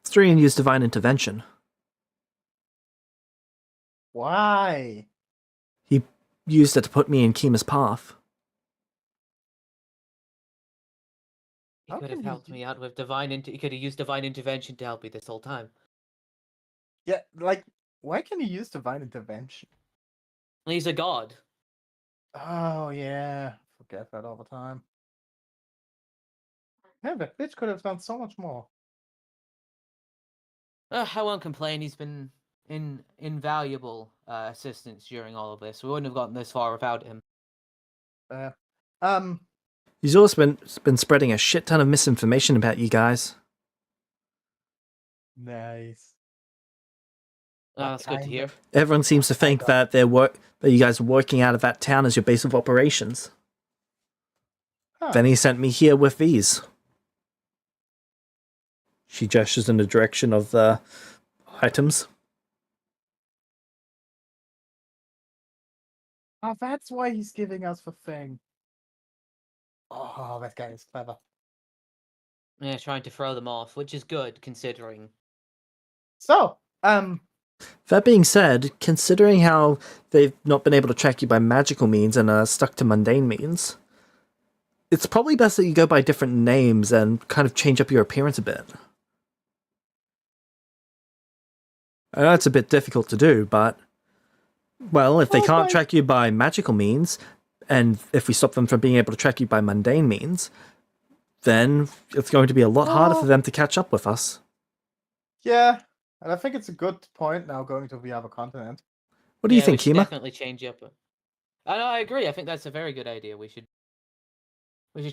Styrian used divine intervention. Why? He used it to put me in Kima's path. He How could can have he helped do- me out with he could have used divine intervention to help me this whole time. Yeah, like, why can he use divine intervention? He's a god. Oh, yeah. Forget that all the time. Yeah, that bitch could have done so much more. I won't complain. He's been invaluable assistance during all of this. We wouldn't have gotten this far without him. Uh, um, He's also been spreading a shit ton of misinformation about you guys. nice. That's good to kind hear. of- Everyone seems to think that that you guys are working out of that town as your base of operations. Huh. Then he sent me here with these. She gestures in the direction of the items. Oh, that's why he's giving us the thing. Oh, that guy is clever. Yeah, trying to throw them off, which is good considering. So, That being said, considering how they've not been able to track you by magical means and are stuck to mundane means, it's probably best that you go by different names and kind of change up your appearance a bit. I know it's a bit difficult to do, but, well, if they can't track you by magical means, and if we stop them from being able to track you by mundane means, then it's going to be a lot harder for them to catch up with us. yeah, and I think it's a good point now going to the other continent. What do you think, we should Kima? definitely change up. I agree. I think that's a very good idea. We should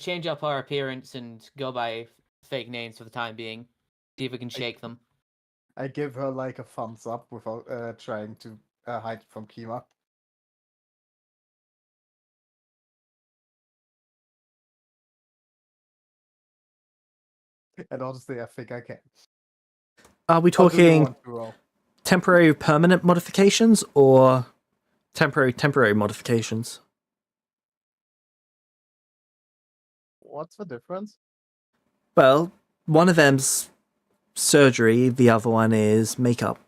change up our appearance and go by fake names for the time being. See if we can shake them. I give her like a thumbs up without trying to hide from Kima. And honestly, I think I can. Are we How do you talking want to roll? temporary permanent modifications or temporary modifications? What's the difference? Well, one of them's surgery, the other one is makeup.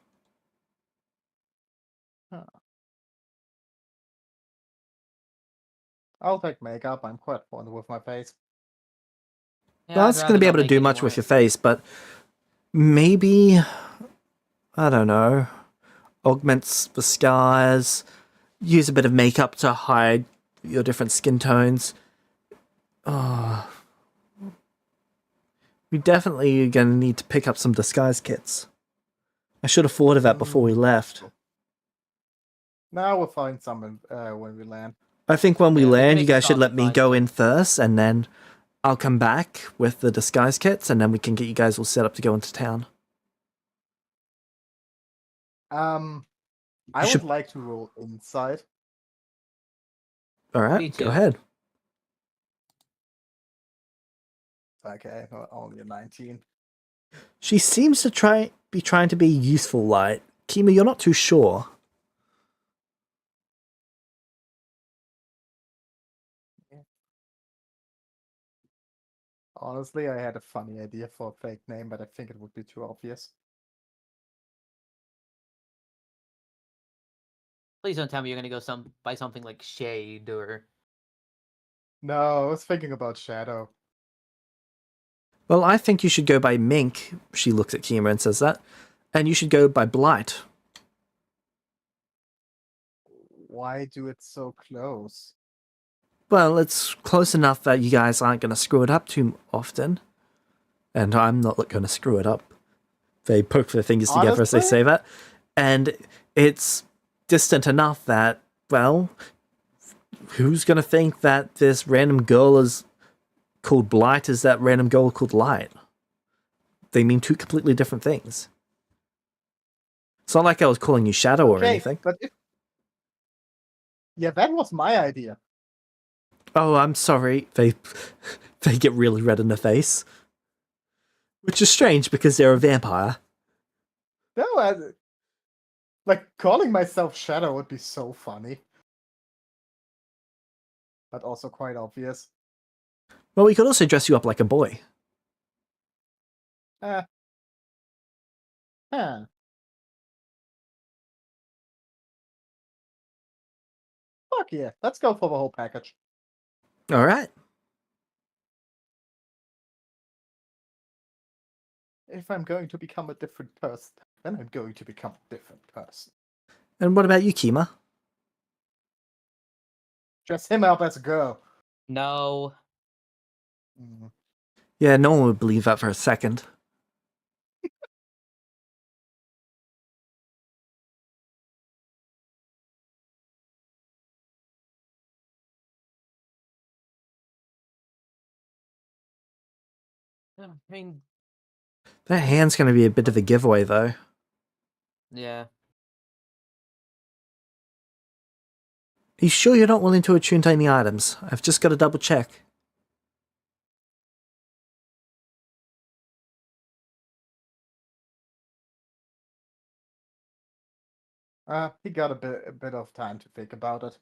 I'll take makeup. I'm quite fond with my face. Yeah, Well, I'd it's going rather to be not able to make do any much more- with your face, but maybe, I don't know, augments the scars, use a bit of makeup to hide your different skin tones. Oh, we definitely are going to need to pick up some disguise kits. I should have thought of that before we left. Now we'll find some when we land. I think when we Yeah, we can land, make you a guys should stop let and me find go some. in first, and then I'll come back with the disguise kits, and then we can get you guys all set up to go into town. I would should- like to roll inside. All Me right, go too. ahead. Okay, only a 19. She seems to be trying to be useful light. Kima, you're not too sure. Honestly, I had a funny idea for a fake name, but I think it would be too obvious. Please don't tell me you're gonna go by something like Shade or. No, I was thinking about Shadow. Well, I think you should go by Mink. She looks at Kima and says that. And you should go by Blight. Why do it so close? Well, it's close enough that you guys aren't going to screw it up too often. And I'm not going to screw it up. They poke their fingers together as they Honestly? say that. And it's distant enough that, well, who's going to think that this random girl is called Blight is that random girl called Light? They mean two completely different things. It's not like I was calling you Shadow or anything. But yeah, that was my idea. Oh, I'm sorry. They get really red in the face. Which is strange because they're a vampire. No, like calling myself Shadow would be so funny. but also quite obvious. Well, we could also dress you up like a boy. Huh. Fuck yeah, let's go for the whole package. All right. If I'm going to become a different person, then I'm going to become a different person. And what about you, Kima? Dress him up as a girl. No. Mm. Yeah, no one would believe that for a second. I mean, That hand's going to be a bit of a giveaway, though. yeah. Are you sure you're not willing to attune to any items? I've just got to double check. He got a bit of time to think about it.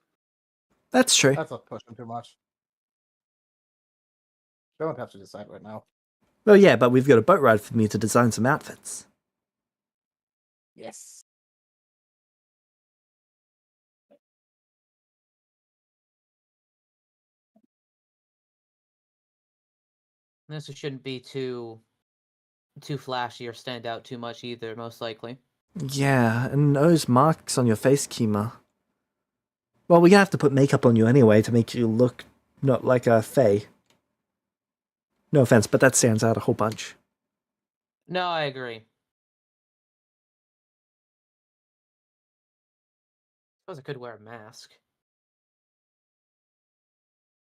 That's true. Let's not push him too much. Don't have to decide right now. Well, yeah, but we've got a boat ride for me to design some outfits. Yes. This shouldn't be too flashy or stand out too much either, most likely. Yeah, and those marks on your face, Kima. Well, we're gonna have to put makeup on you anyway to make you look not like a fae. No offense, but that stands out a whole bunch. No, I agree. Suppose I could wear a mask.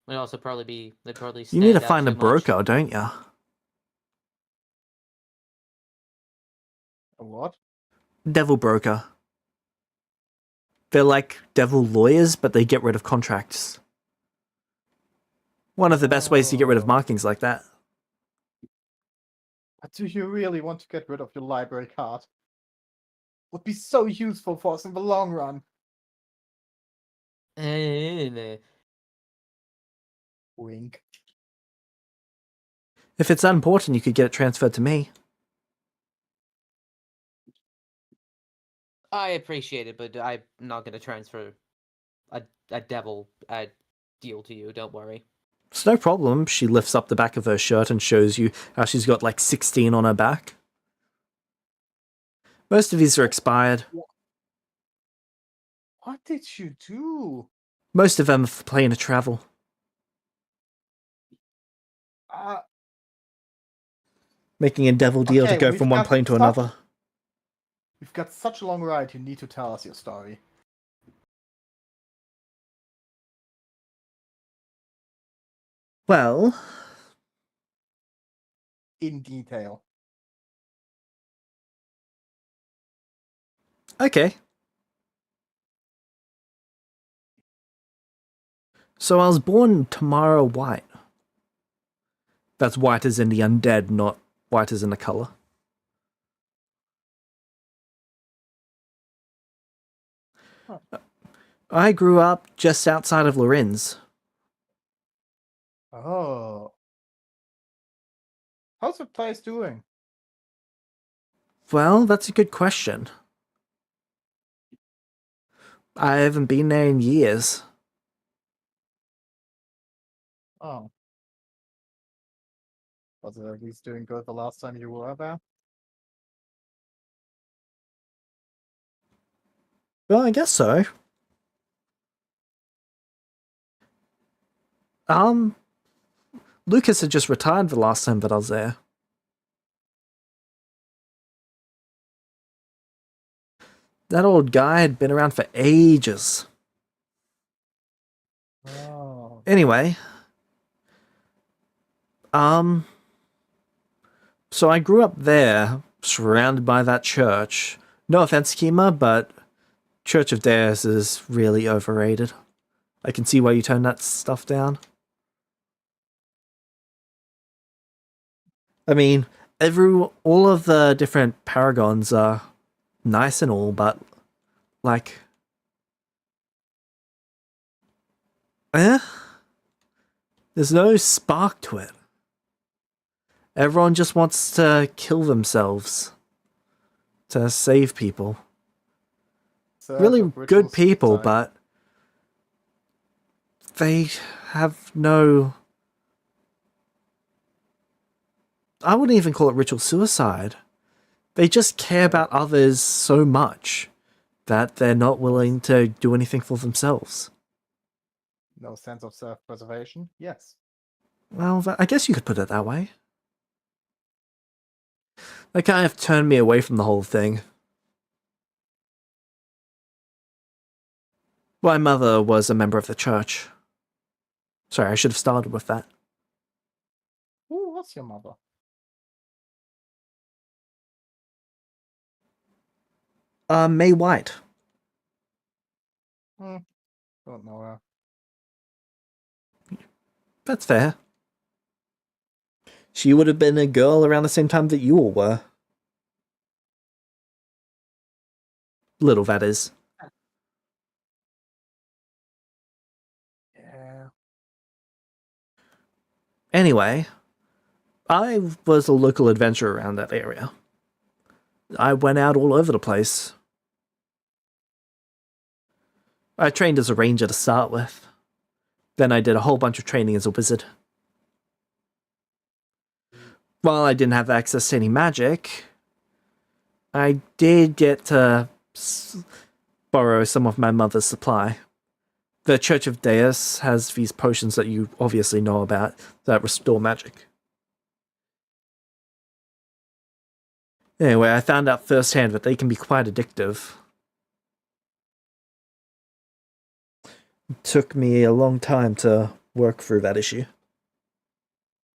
They'd also probably they'd probably You stand need to out find a too much. broker, don't you? A what? Devil broker. They're like devil lawyers, but they get rid of contracts. One of the best ways to get rid of Oh. markings like that. But do you really want to get rid of your library card? Would be so useful for us in the long run. Wink. If it's unimportant, you could get it transferred to me. I appreciate it, but I'm not going to transfer a devil deal to you. Don't worry. It's no problem. She lifts up the back of her shirt and shows you how she's got like 16 on her back. Most of these are expired. What did you do? Most of them are for playing to travel. Making a devil deal to Okay, go we've from one got plane to such- another. We've got such a long ride, you need to tell us your story. Well, In detail. okay. So I was born Tamara White. That's white as in the undead, not white as in the color. Huh. I grew up just outside of Lorenz. Oh. How's the place doing? Well, that's a good question. I haven't been there in years. Oh. Was it at least doing good the last time you were there? Well, I guess so. Lucas had just retired the last time that I was there. That old guy had been around for ages. Oh. Anyway, so I grew up there, surrounded by that church. No offense, Kima, but Church of Deus is really overrated. I can see why you turned that stuff down. I mean, all of the different paragons are nice and all, but like, There's no spark to it. Everyone just wants to kill themselves to save people. Serve Really of ritual good people, suicide. but they have no... I wouldn't even call it ritual suicide. They just care about others so much that they're not willing to do anything for themselves. No sense of self-preservation? Yes. Well, I guess you could put it that way. They kind of turned me away from the whole thing. My mother was a member of the church. Sorry, I should have started with that. Who was your mother? May White. Don't know her. That's fair. She would have been a girl around the same time that you all were. Little, that is. Yeah. Anyway, I was a local adventurer around that area. I went out all over the place. I trained as a ranger to start with. Then I did a whole bunch of training as a wizard. While I didn't have access to any magic, I did get to borrow some of my mother's supply. The Church of Deus has these potions that you obviously know about that restore magic. Anyway, I found out firsthand that they can be quite addictive. It took me a long time to work through that issue.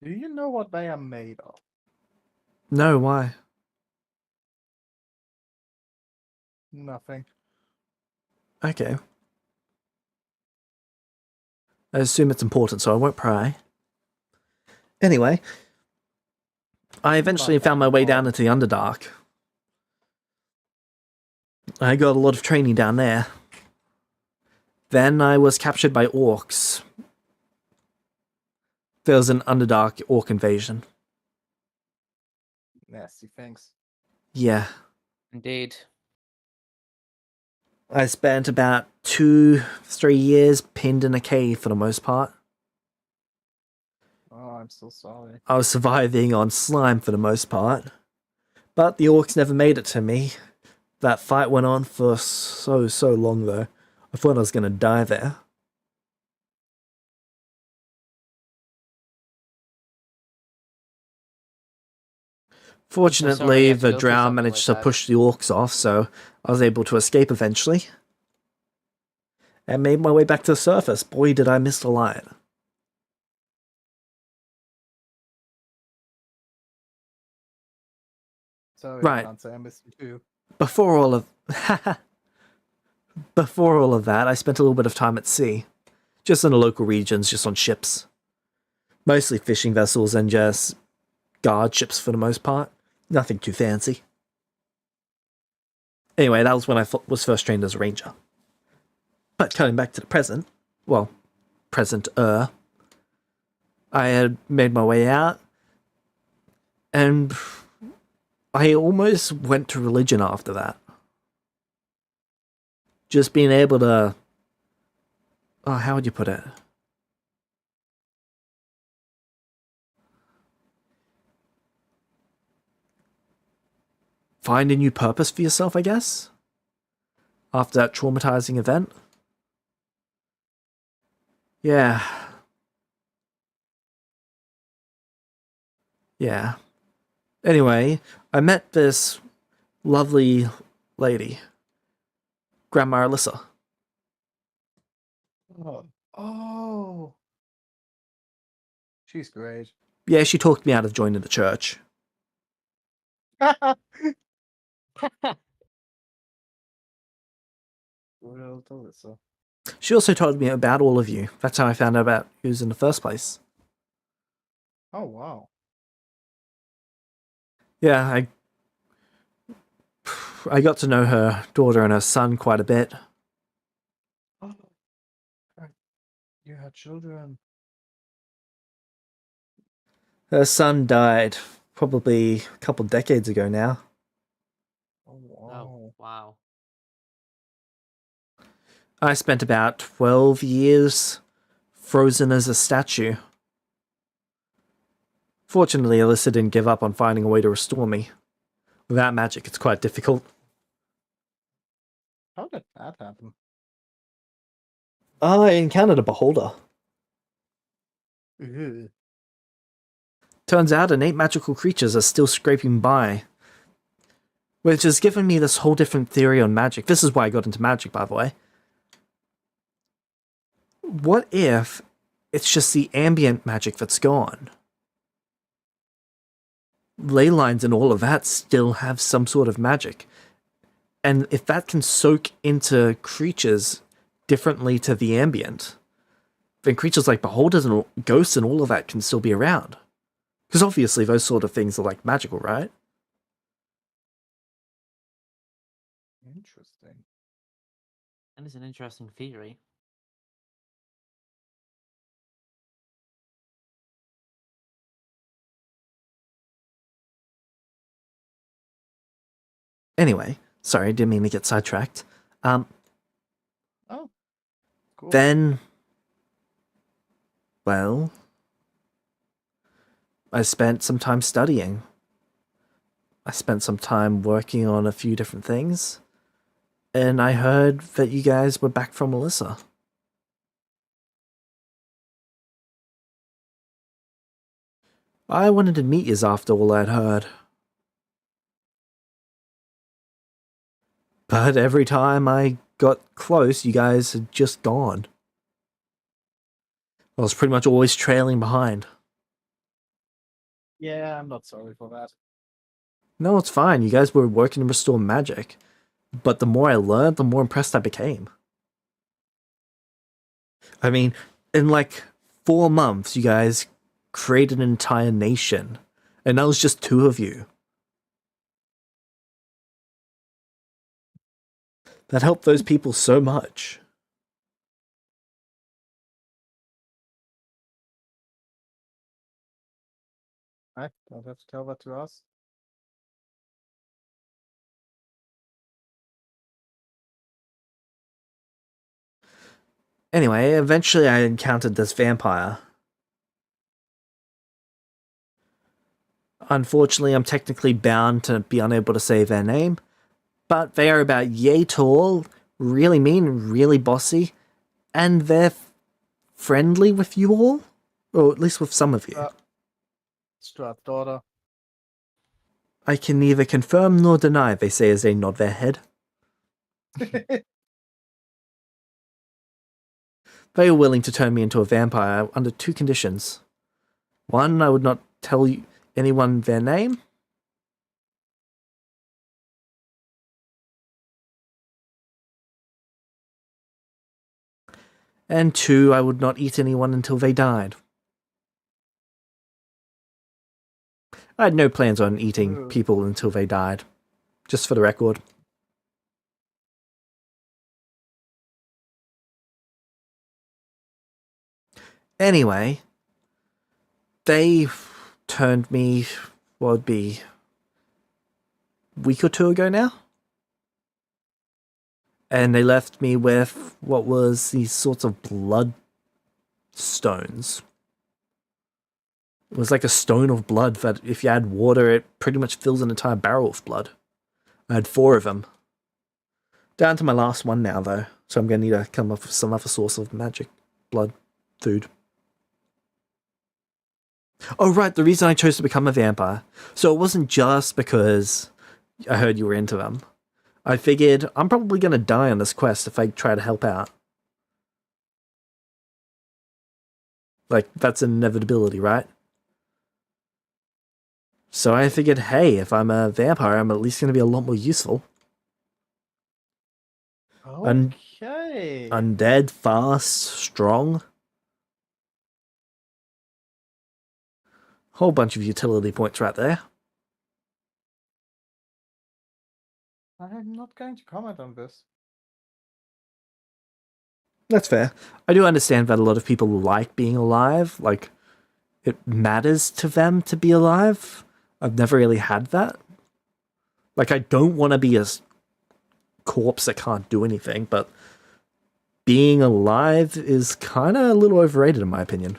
Do you know what they are made of? No, why? Nothing. Okay. I assume it's important, so I won't pry. Anyway, I eventually found my way down into the Underdark. I got a lot of training down there. Then I was captured by orcs. There was an Underdark orc invasion. Nasty things. Yeah. Indeed. I spent about 2-3 years pinned in a cave for the most part. Oh, I'm so sorry. I was surviving on slime for the most part. But the orcs never made it to me. That fight went on for so long though. I thought I was going to die there. Fortunately, you had to the go through drow something managed like to that. push the orcs off, so I was able to escape eventually. And made my way back to the surface. Boy, did I miss the light. Sorry, Right. Dancer, I miss you too. Before all of that, I spent a little bit of time at sea. Just in the local regions, just on ships. Mostly fishing vessels and just guard ships for the most part. Nothing too fancy. Anyway, that was when I was first trained as a ranger. But coming back to the present, well, present-er, I had made my way out, and I almost went to religion after that. Just being able to... Oh, how would you put it? Find a new purpose for yourself, I guess? After that traumatizing event? Yeah. Yeah. Anyway, I met this lovely lady, Grandma Alyssa. Oh. She's great. Yeah, she talked me out of joining the church. Well, Alyssa. She also told me about all of you. That's how I found out about you in the first place. Oh, wow. Yeah, I got to know her daughter and her son quite a bit. Oh, you had children. Her son died probably a couple decades ago now. Oh, Oh, wow. wow. I spent about 12 years frozen as a statue. Fortunately, Alyssa didn't give up on finding a way to restore me. Without magic, it's quite difficult. How did that happen? I encountered a beholder. Ew. Turns out innate magical creatures are still scraping by, which has given me this whole different theory on magic. This is why I got into magic, by the way. What if it's just the ambient magic that's gone? Ley lines and all of that still have some sort of magic. And if that can soak into creatures differently to the ambient, then creatures like beholders and ghosts and all of that can still be around. Because obviously those sort of things are like magical, right? Interesting. That is an interesting theory. Anyway, sorry, didn't mean to get sidetracked. Oh, cool. Then, well, I spent some time studying. I spent some time working on a few different things. And I heard that you guys were back from Melissa. I wanted to meet yous after all I'd heard. But every time I got close, you guys had just gone. I was pretty much always trailing behind. Yeah, I'm not sorry for that. No, it's fine. You guys were working to restore magic. But the more I learned, the more impressed I became. I mean, in like 4 months, you guys created an entire nation. And that was just 2 of you. That helped those people so much. I don't have to tell that to us. Anyway, eventually I encountered this vampire. Unfortunately, I'm technically bound to be unable to say their name, but they are about yay tall, really mean, really bossy, and they're friendly with you all? Or at least with some of you. Strat's daughter. I can neither confirm nor deny, they say as they nod their head. They are willing to turn me into a vampire under 2 conditions. 1, I would not tell anyone their name. And 2, I would not eat anyone until they died. I had no plans on eating people until they died. Just for the record. Anyway, they turned me, what would be, a week or 2 ago now? And they left me with what was these sorts of blood stones. It was like a stone of blood that if you add water, it pretty much fills an entire barrel of blood. I had 4 of them. Down to my last one now, though. So I'm going to need to come up with some other source of magic, blood, food. Oh, right, the reason I chose to become a vampire. So it wasn't just because I heard you were into them. I figured I'm probably going to die on this quest if I try to help out. Like, that's an inevitability, right? So I figured, hey, if I'm a vampire, I'm at least going to be a lot more useful. Okay. Undead, fast, strong. Whole bunch of utility points right there. I'm not going to comment on this. That's fair. I do understand that a lot of people like being alive. Like, it matters to them to be alive. I've never really had that. Like, I don't want to be a corpse that can't do anything, but being alive is kind of a little overrated in my opinion.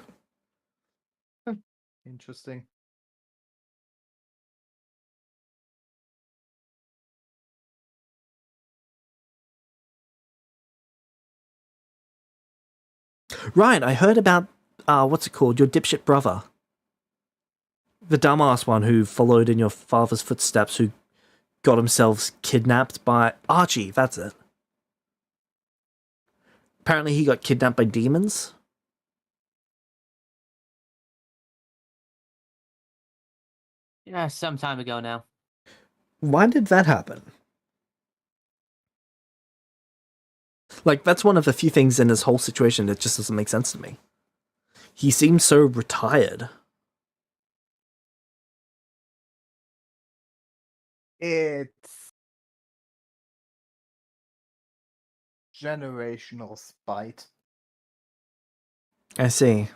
Interesting. Right, I heard about, what's it called, your dipshit brother. The dumbass one who followed in your father's footsteps, who got himself kidnapped by Archie, that's it. Apparently he got kidnapped by demons. Yeah, some time ago now. Why did that happen? Like, that's one of the few things in this whole situation that just doesn't make sense to me. He seems so retired. It's generational spite. I see.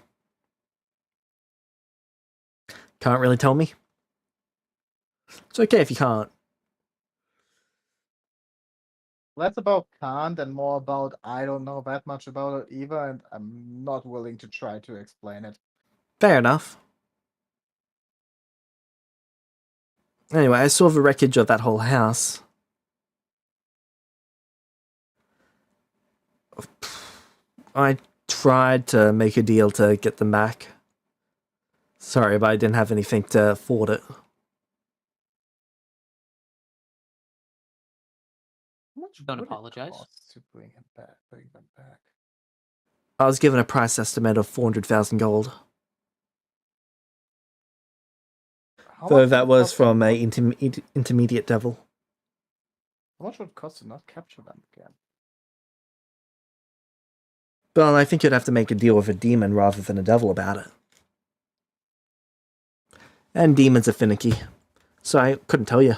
Can't really tell me? It's okay if you can't. Less about can't and more about I don't know that much about it either, and I'm not willing to try to explain it. Fair enough. Anyway, I saw the wreckage of that whole house. I tried to make a deal to get them back. Sorry, but I didn't have anything to afford it. How much Don't would it apologize. cost to bring them back? I was given a price estimate of 400,000 gold. How Though much that would it was cost from to a intermediate devil. How much would it cost to not capture them again? But I think you'd have to make a deal with a demon rather than a devil about it. And demons are finicky. So I couldn't tell you.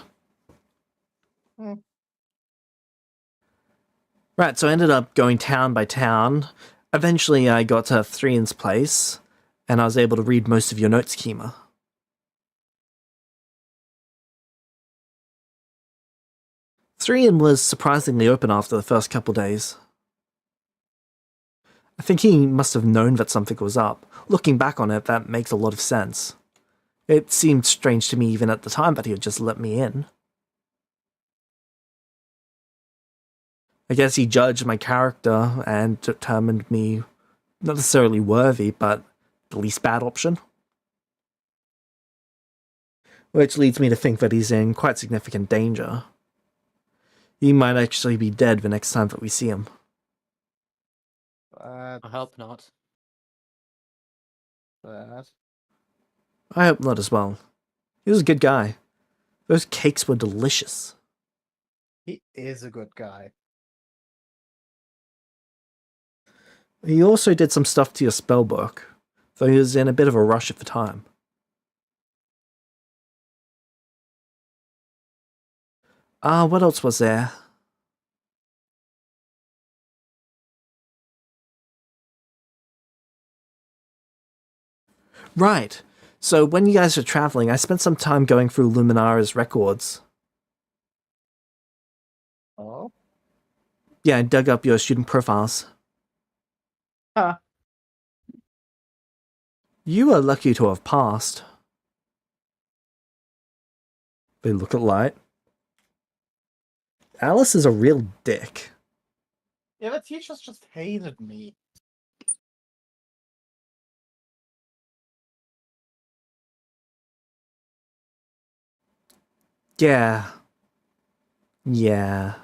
Right, so I ended up going town by town. Eventually I got to Thrian's place, and I was able to read most of your notes, Kima. Thrian was surprisingly open after the first couple days. I think he must have known that something was up. Looking back on it, that makes a lot of sense. It seemed strange to me even at the time that he would just let me in. I guess he judged my character and determined me not necessarily worthy, but the least bad option. Which leads me to think that he's in quite significant danger. He might actually be dead the next time that we see him. I hope not. That. I hope not as well. He was a good guy. Those cakes were delicious. He is a good guy. He also did some stuff to your spellbook, though he was in a bit of a rush at the time. What else was there? Right. So when you guys were traveling, I spent some time going through Luminara's records. Oh? Yeah, I dug up your student profiles. Huh. You are lucky to have passed. They look at light. Alice is a real dick. Yeah, the teachers just hated me. Yeah. Yeah.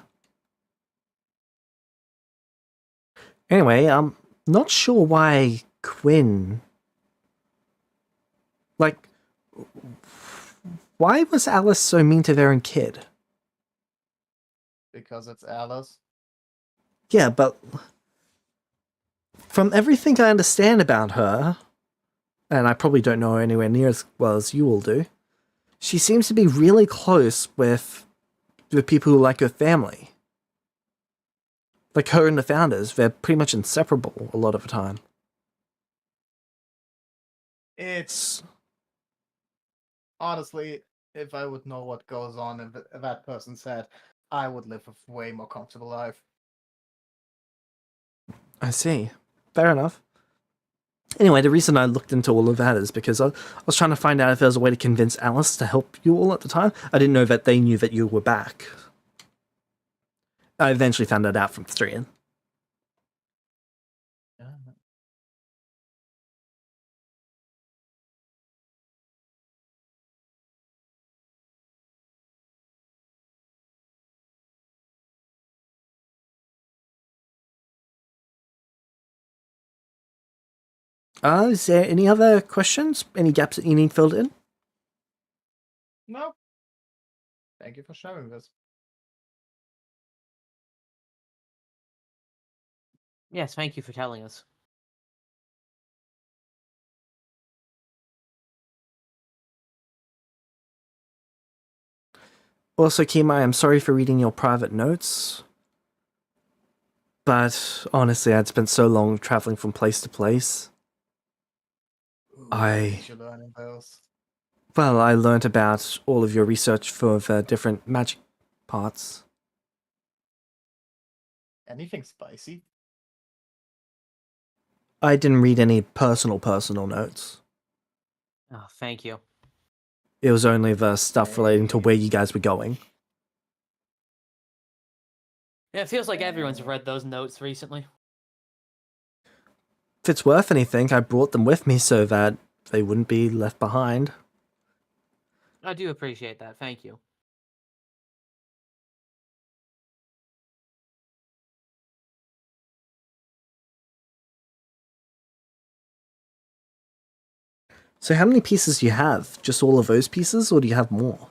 Anyway, I'm not sure why Quinn... Like, why was Alice so mean to their own kid? Because it's Alice. Yeah, but from everything I understand about her, and I probably don't know her anywhere near as well as you all do, she seems to be really close with the people who like her family. Like her and the founders, they're pretty much inseparable a lot of the time. It's honestly, if I would know what goes on in that person's head, I would live a way more comfortable life. I see. Fair enough. Anyway, the reason I looked into all of that is because I was trying to find out if there was a way to convince Alice to help you all at the time. I didn't know that they knew that you were back. I eventually found that out from Thrian. Yeah. Is there any other questions? Any gaps that you need filled in? No. Thank you for sharing this. Yes, thank you for telling us. Also, Kima, I'm sorry for reading your private notes. But honestly, I'd spent so long traveling from place to place. What did you learn in those? Well, I learnt about all of your research for the different magic parts. Anything spicy? I didn't read any personal notes. Oh, thank you. It was only the stuff relating to where you guys were going. Yeah, it feels like everyone's read those notes recently. If it's worth anything, I brought them with me so that they wouldn't be left behind. I do appreciate that, thank you. So how many pieces do you have? Just all of those pieces, or do you have more?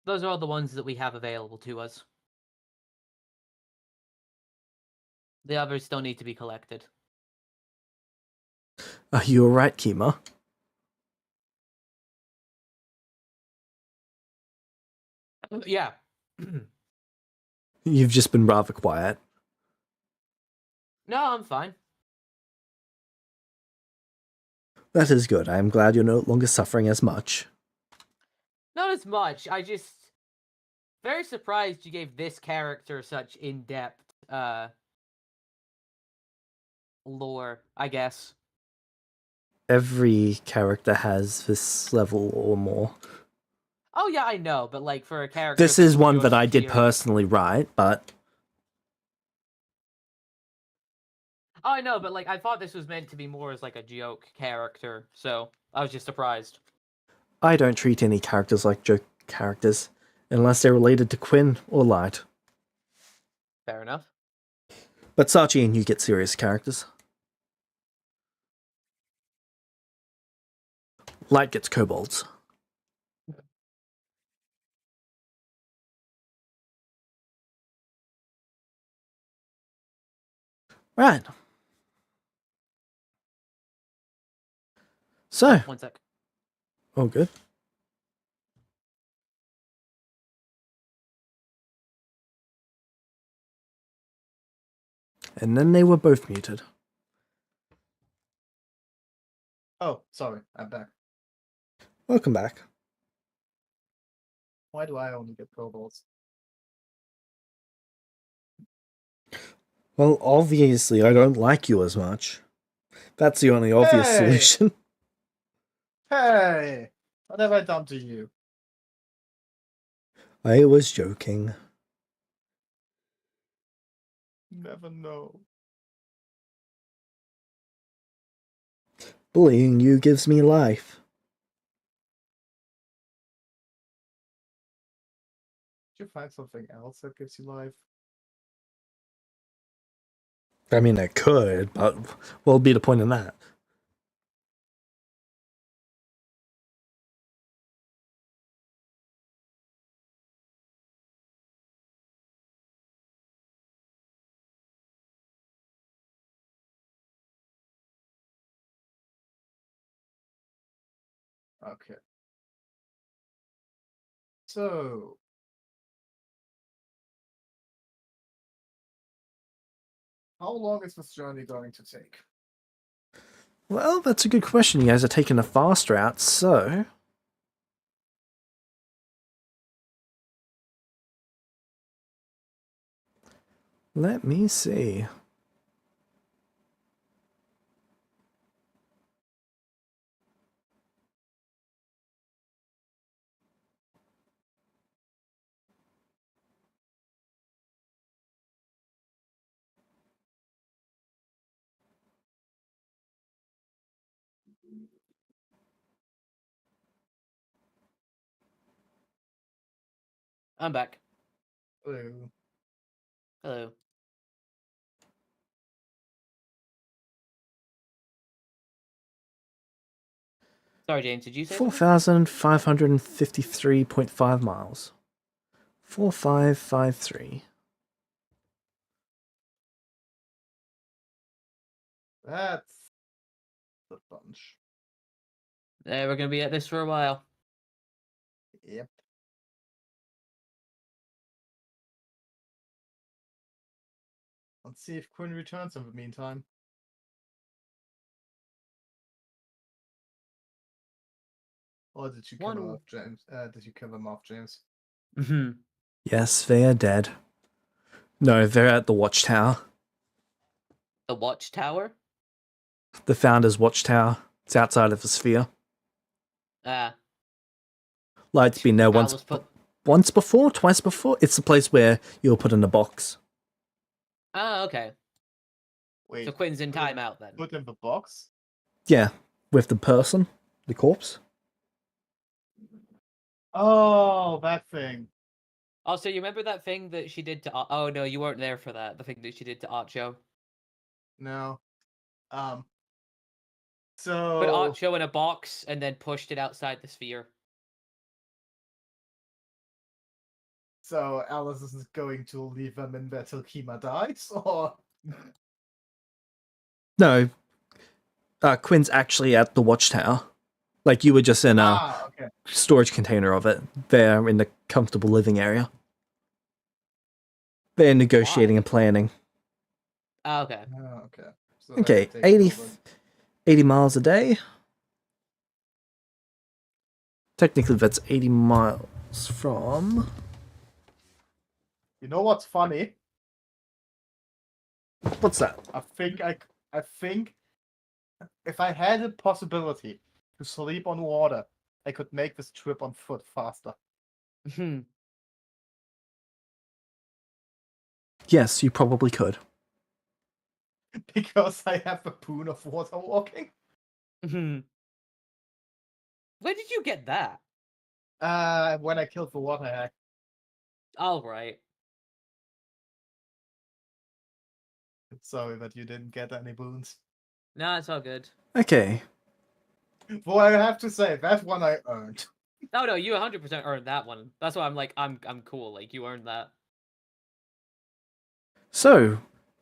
Those are all the ones that we have available to us. The others still need to be collected. Are you alright, Kima? Yeah. You've just been rather quiet. No, I'm fine. That is good. I am glad you're no longer suffering as much. Not as much. I just very surprised you gave this character such in-depth lore, I guess. Every character has this level or more. Oh yeah, I know, but like for a character This is who's one your that I did superior- personally write, but Oh, I know, but like I thought this was meant to be more as like a joke character, so I was just surprised. I don't treat any characters like joke characters, unless they're related to Quinn or Light. Fair enough. But Sachi and you get serious characters. Light gets kobolds. Right. So, 1 sec. all good. And then they were both muted. Oh, sorry, I'm back. Welcome back. Why do I only get kobolds? Well, obviously, I don't like you as much. That's the only obvious Hey! solution. Hey! What have I done to you? I was joking. Never know. Bullying you gives me life. Did you find something else that gives you life? I mean, I could, but what would be the point in that? Okay. So, How long is this journey going to take? Well, that's a good question. You guys are taking a fast route, so let me see. I'm back. Hello. Hello. Sorry, James, did you say something? 4,553.5 miles. 4553. That's a bunch. We're gonna be at this for a while. Yep. Let's see if Quinn returns in the meantime. Or did you kill him off, James? Did you kill him off, James? Mm-hmm. Yes, they are dead. No, they're at the watchtower. The watchtower? The Founder's Watchtower. It's outside of the sphere. Light's been there once before, twice before. It's the place where you'll put in a box. Ah, okay. Wait. So Quinn's in timeout then. Put in the box? Yeah, with the person, the corpse. Oh, that thing. Also, you remember that thing that she did to... Oh, no, you weren't there for that. The thing that she did to Archo. No. Put So Archo in a box and then pushed it outside the sphere. So Alice isn't going to leave them in there till Kima dies, or No, Quinn's actually at the watchtower. Like, you were just in a okay. storage container of it. There in the comfortable living area. They're negotiating and planning. Ah, okay. Oh, okay. So Okay, they're taking 80 miles a day. Technically, that's 80 miles from... You know what's funny? What's that? I think if I had a possibility to sleep on water, I could make this trip on foot faster. Yes, you probably could. Because I have a boon of water walking. Where did you get that? When I killed the water hack. All right. Sorry that you didn't get any boons. No, it's all good. Okay. Well, I have to say, that one I earned. Oh no, you 100% earned that one. That's why I'm like, I'm cool. Like, you earned that. So,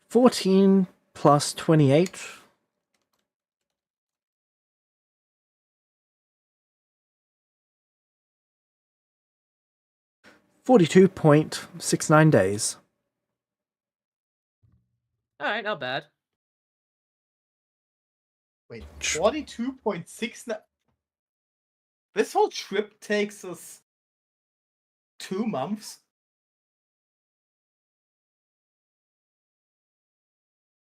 14 plus 28. .69 days. All right, not bad. Wait, 42.69. This whole trip takes us 2 months.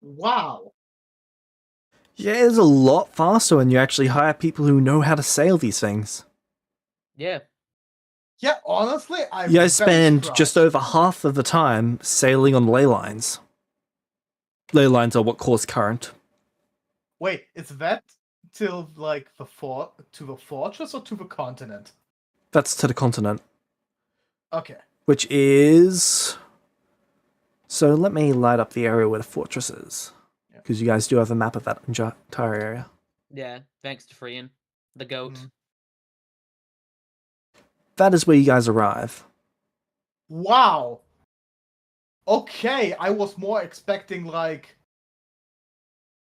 Wow. Yeah, it's a lot faster when you actually hire people who know how to sail these things. Yeah. Yeah, honestly, I'm You guys spend surprised. just over half of the time sailing on ley lines. Ley lines are what cause current. Wait, is that till like to the fortress or to the continent? That's to the continent. Okay. Which is... So let me light up the area where the fortress is. Because you guys do have a map of that entire area. Yeah, thanks to Freean, the goat. That is where you guys arrive. Wow. Okay, I was more expecting like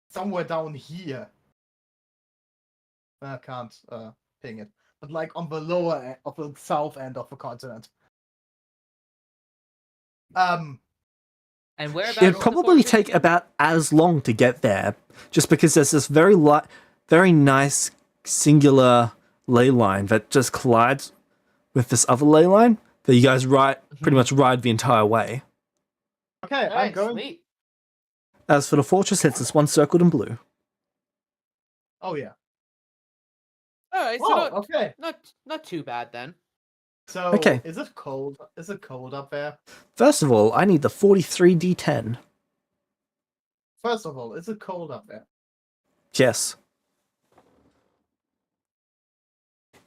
somewhere down here. I can't ping it, but like on the lower of the south end of the continent. And whereabouts It'd is the probably fortress take again? about as long to get there, just because there's this very nice singular ley line that just collides with this other ley line that you guys pretty much ride the entire way. Okay, I'm Alright, going. sweet. As for the fortress, it's this one circled in blue. Oh yeah. Alright, so Oh, okay. not too bad then. So, Okay. is it cold? Is it cold up there? First of all, I need the 43d10. First of all, is it cold up there? Yes.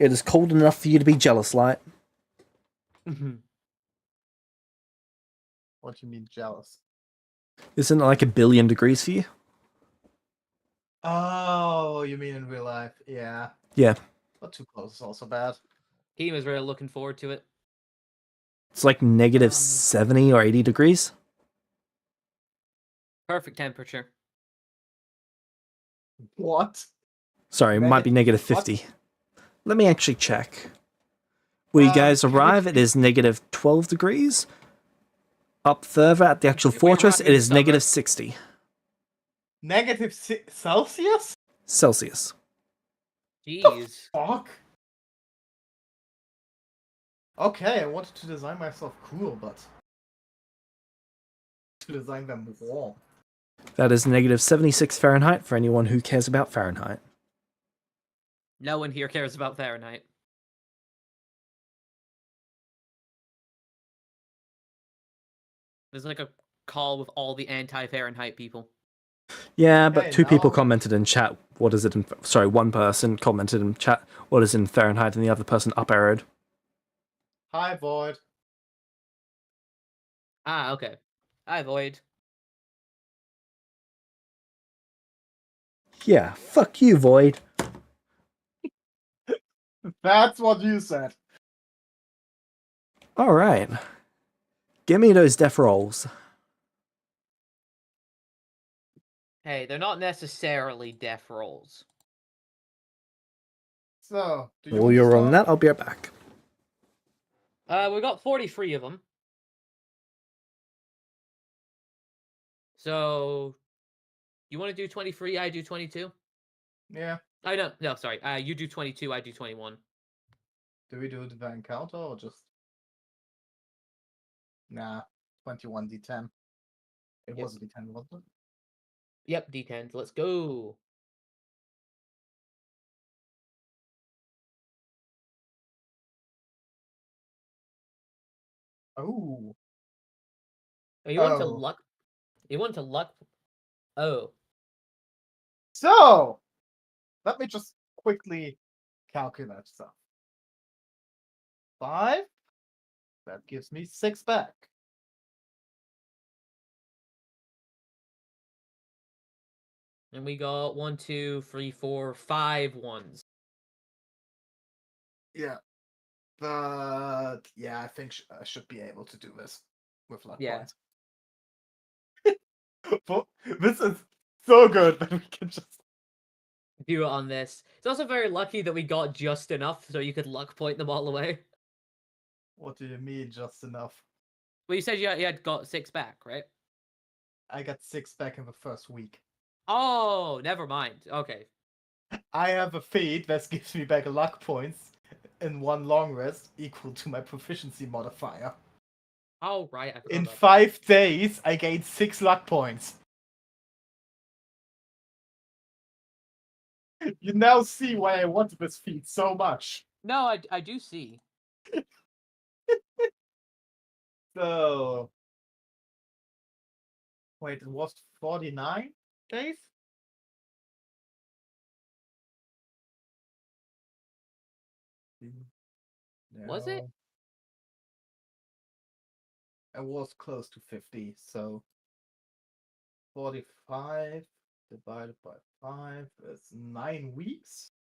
It is cold enough for you to be jealous, Light. What do you mean jealous? Isn't it like 1,000,000,000 degrees for you? Oh, you mean in real life? Yeah. Yeah. Not too close is also bad. He was really looking forward to it. It's like negative 70 or 80 degrees. Perfect temperature. What? Sorry, it might be negative What? 50. Let me actually check. Where you guys Can you arrive, it please- is negative 12 degrees. Up further at the actual We fortress, arrive it in is summer. negative 60 Negative Celsius? Celsius. Jeez. Fuck. Okay, I wanted to design myself cool, but to design them warm. That is negative 76 Fahrenheit for anyone who cares about Fahrenheit. No one here cares about Fahrenheit. There's like a call with all the anti-Fahrenheit people. Yeah, but Okay, two people now- commented in chat, what is it in... Sorry, one person commented in chat, what is in Fahrenheit, and the other person up arrowed. Hi, Void. Ah, okay. Hi, Void. Yeah, fuck you, Void. That's what you said. Alright. Give me those death rolls. Hey, they're not necessarily death rolls. So, do you While want to you're rolling start? that, I'll be right back. We got 43 of them. So, you want to do 23? I do 22. Yeah. I don't. No, sorry. You do 22. I do 21. Do we do the encounter or just? Nah, 21 D10. It Yep. was a D10, wasn't it? Yep, D10s. Let's go. Oh. Oh, you want to Oh. luck? You want to luck? Oh, So, let me just quickly calculate stuff. 5. That gives me 6 back. and we got 1, 2, 3, 4, 5 ones. Yeah. But yeah, I think I should be able to do this with luck Yeah. points. But this is so good that we can just. Do it on this. It's also very lucky that we got just enough so you could luck point them all away. What do you mean, just enough? Well, you said you had got 6 back, right? I got 6 back in the first week. Oh, never mind. Okay. I have a feat that gives me back luck points in one long rest equal to my proficiency modifier. Oh, right. I forgot In about 5 days, I gained 6 luck points. You now see why I wanted this feat so much. that. No, I do see. So. Wait, it was 49 days? Was it? I was close to 50, so 45 divided by 5 is 9 weeks.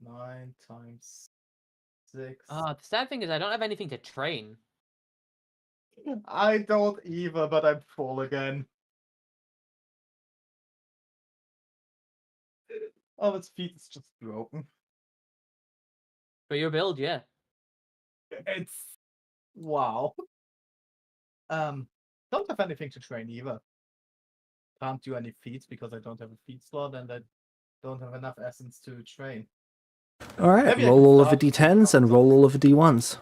9 times 6. The sad thing is I don't have anything to train. I don't either, but I'm full again. Oh, its feet is just broken. For your build, yeah. It's wow. Don't have anything to train either. Can't do any feats because I don't have a feat slot and I don't have enough essence to train. Alright, Maybe I roll could all of the start with d10s and roll all of the d1s.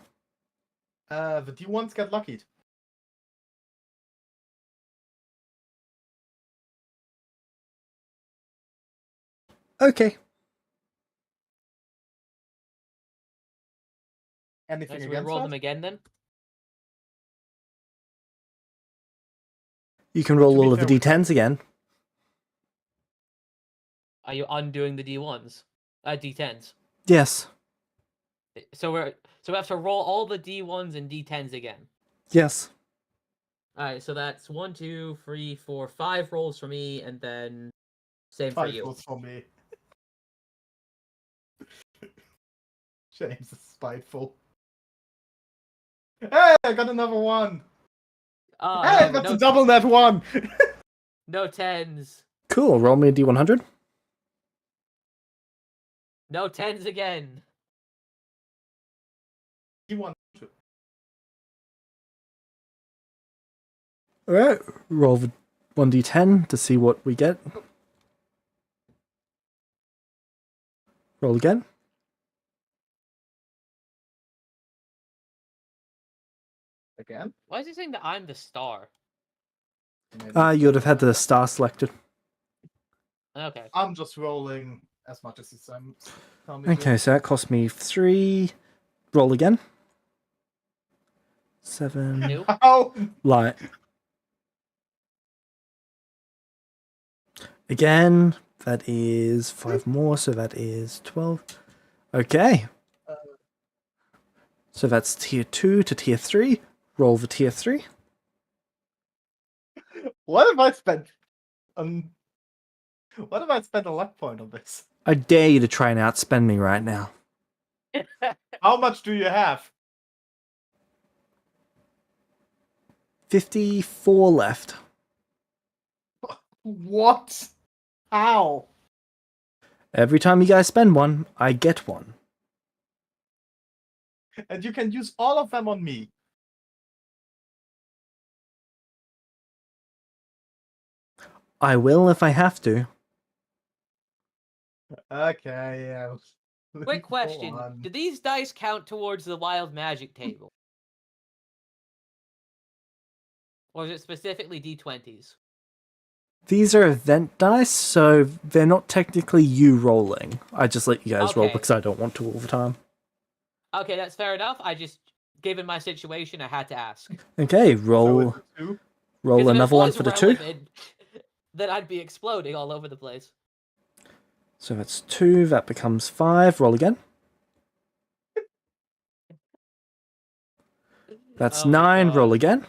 The D1s get luckied. Okay. Anything So we against roll that? them again then. You can To roll be all of the fair, we d10s again. Are you undoing the D1s? D10s. Yes. So we have to roll all the D1s and D10s again. Yes. All right, so that's 1, 2, 3, 4, 5 rolls for me, and then same for 5 you. rolls for me. James is spiteful. Hey, I got another one. Oh, Hey, no, that's no, a double net one. no 10s. Cool, roll me a d100. No 10s again. D1. Alright, roll the 1d10 to see what we get. Roll again. Again? Why is he saying that I'm the star? Maybe You would have had the star selected. Okay. I'm just rolling as much as it's tell me Okay, to. so that cost me 3. Roll again. 7. Two. How? Light. Again, that is 5 more, so that is 12. Okay. So that's tier 2 to tier 3. Roll the tier 3. What if I spent what if I spent a luck point on this? I dare you to try and outspend me right now. How much do you have? 54 left. What? How? Every time you guys spend one, I get one. And you can use all of them on me. I will if I have to. Okay, yeah. Quick Go question: on. do these dice count towards the wild magic table, or is it specifically D20s? These are event dice, so they're not technically you rolling. I just let you guys roll Okay. because I don't want to all the time. Okay, that's fair enough. I just, given my situation, I had to ask. Okay, So roll it's a 2? roll Because if it another one was for the 2. relevant, then I'd be exploding all over the place. So that's 2, that becomes 5. Roll again. That's Oh my 9, God. roll again.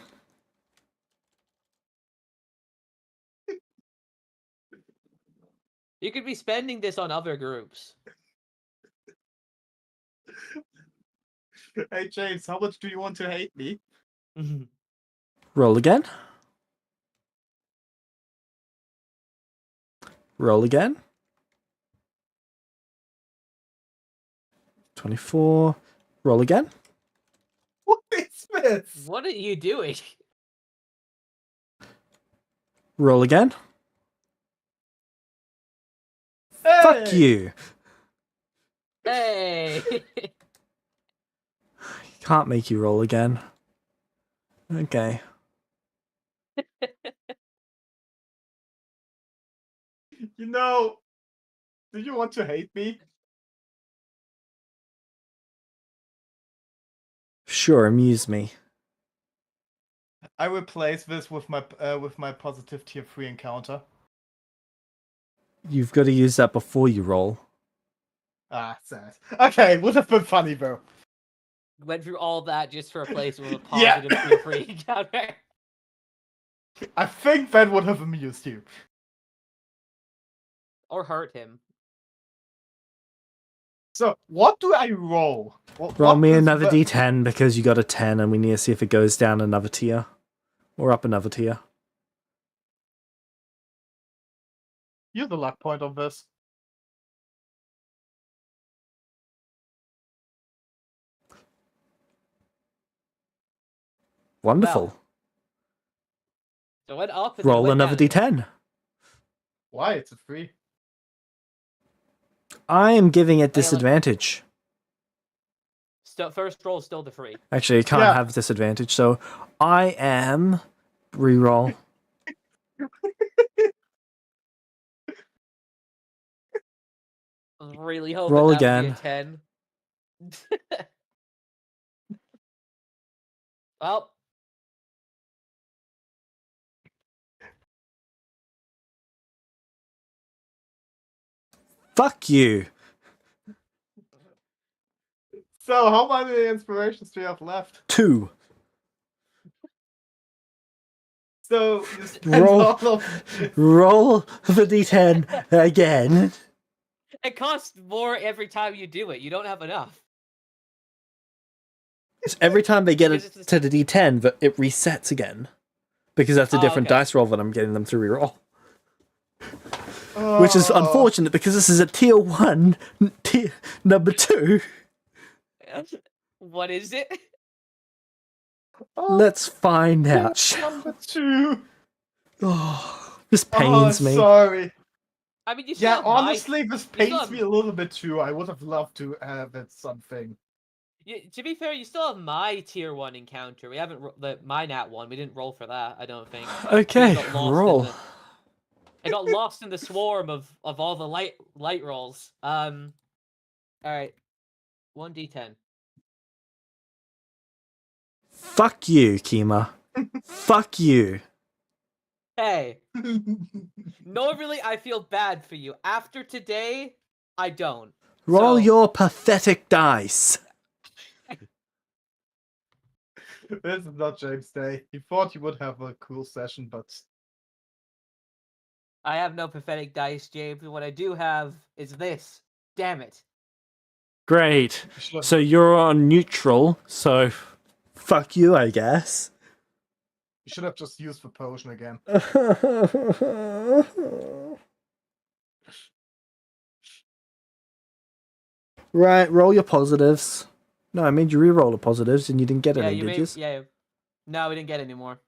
You could be spending this on other groups. Hey James, how much do you want to hate me? Roll again. Roll again. 24. Roll again. What is this? What are you doing? Roll again. Fuck Hey! you. Hey! Can't make you roll again. Okay. You know, do you want to hate me? Sure, amuse me. I replace this with my positive tier 3 encounter. You've got to use that before you roll. Ah, sad. Okay, would have been funny though. Went through all that just to replace it with a Yeah. positive tier 3 encounter. I think that would have amused you. Or hurt him. So, what do I roll? Roll me does another the- d10 because you got a 10 and we need to see if it goes down another tier. Or up another tier. Use the luck point on this. Wonderful. Well, So it went up and then it Roll went another down again. d10. Why? It's a 3. I am giving it Oh, yeah, look. disadvantage. First roll is still the 3. Actually, you can't Yeah. have disadvantage, so I am reroll. I was really hoping Roll that again. would be a 10. Well, Fuck you. So, how many inspirations do you have left? 2. So, you spend Roll. all of Roll the d10 again. it costs more every time you do it. You don't have enough. So every time they get Because it it's to the d10, it resets again. Because that's a Oh, different okay. dice roll that I'm getting them to reroll. Which is unfortunate because this is a tier 1, tier number 2. What is it? Let's find out. Number 2. Oh, this pains me. Sorry. I mean, you still Yeah, have honestly, this still pains have- me a little bit too. I would have loved to have it something. to be fair, you still have my tier 1 encounter. We haven't my nat 1. We didn't roll for that. I don't think. Okay, It got lost in roll. It got lost in the swarm of all the light rolls. All right, 1d10. Fuck you, Kima. Fuck you. Hey, normally I feel bad for you. After today, I don't. Roll So- your pathetic dice. This is not James' day. He thought he would have a cool session, but I have no pathetic dice, James. What I do have is this. Damn it. Great. Sure. So you're on neutral, so fuck you, I guess. you should have just used the potion again. Right, roll your positives. No, I made you re-roll the positives and you didn't get any, did you? Yeah. No, we didn't get any more.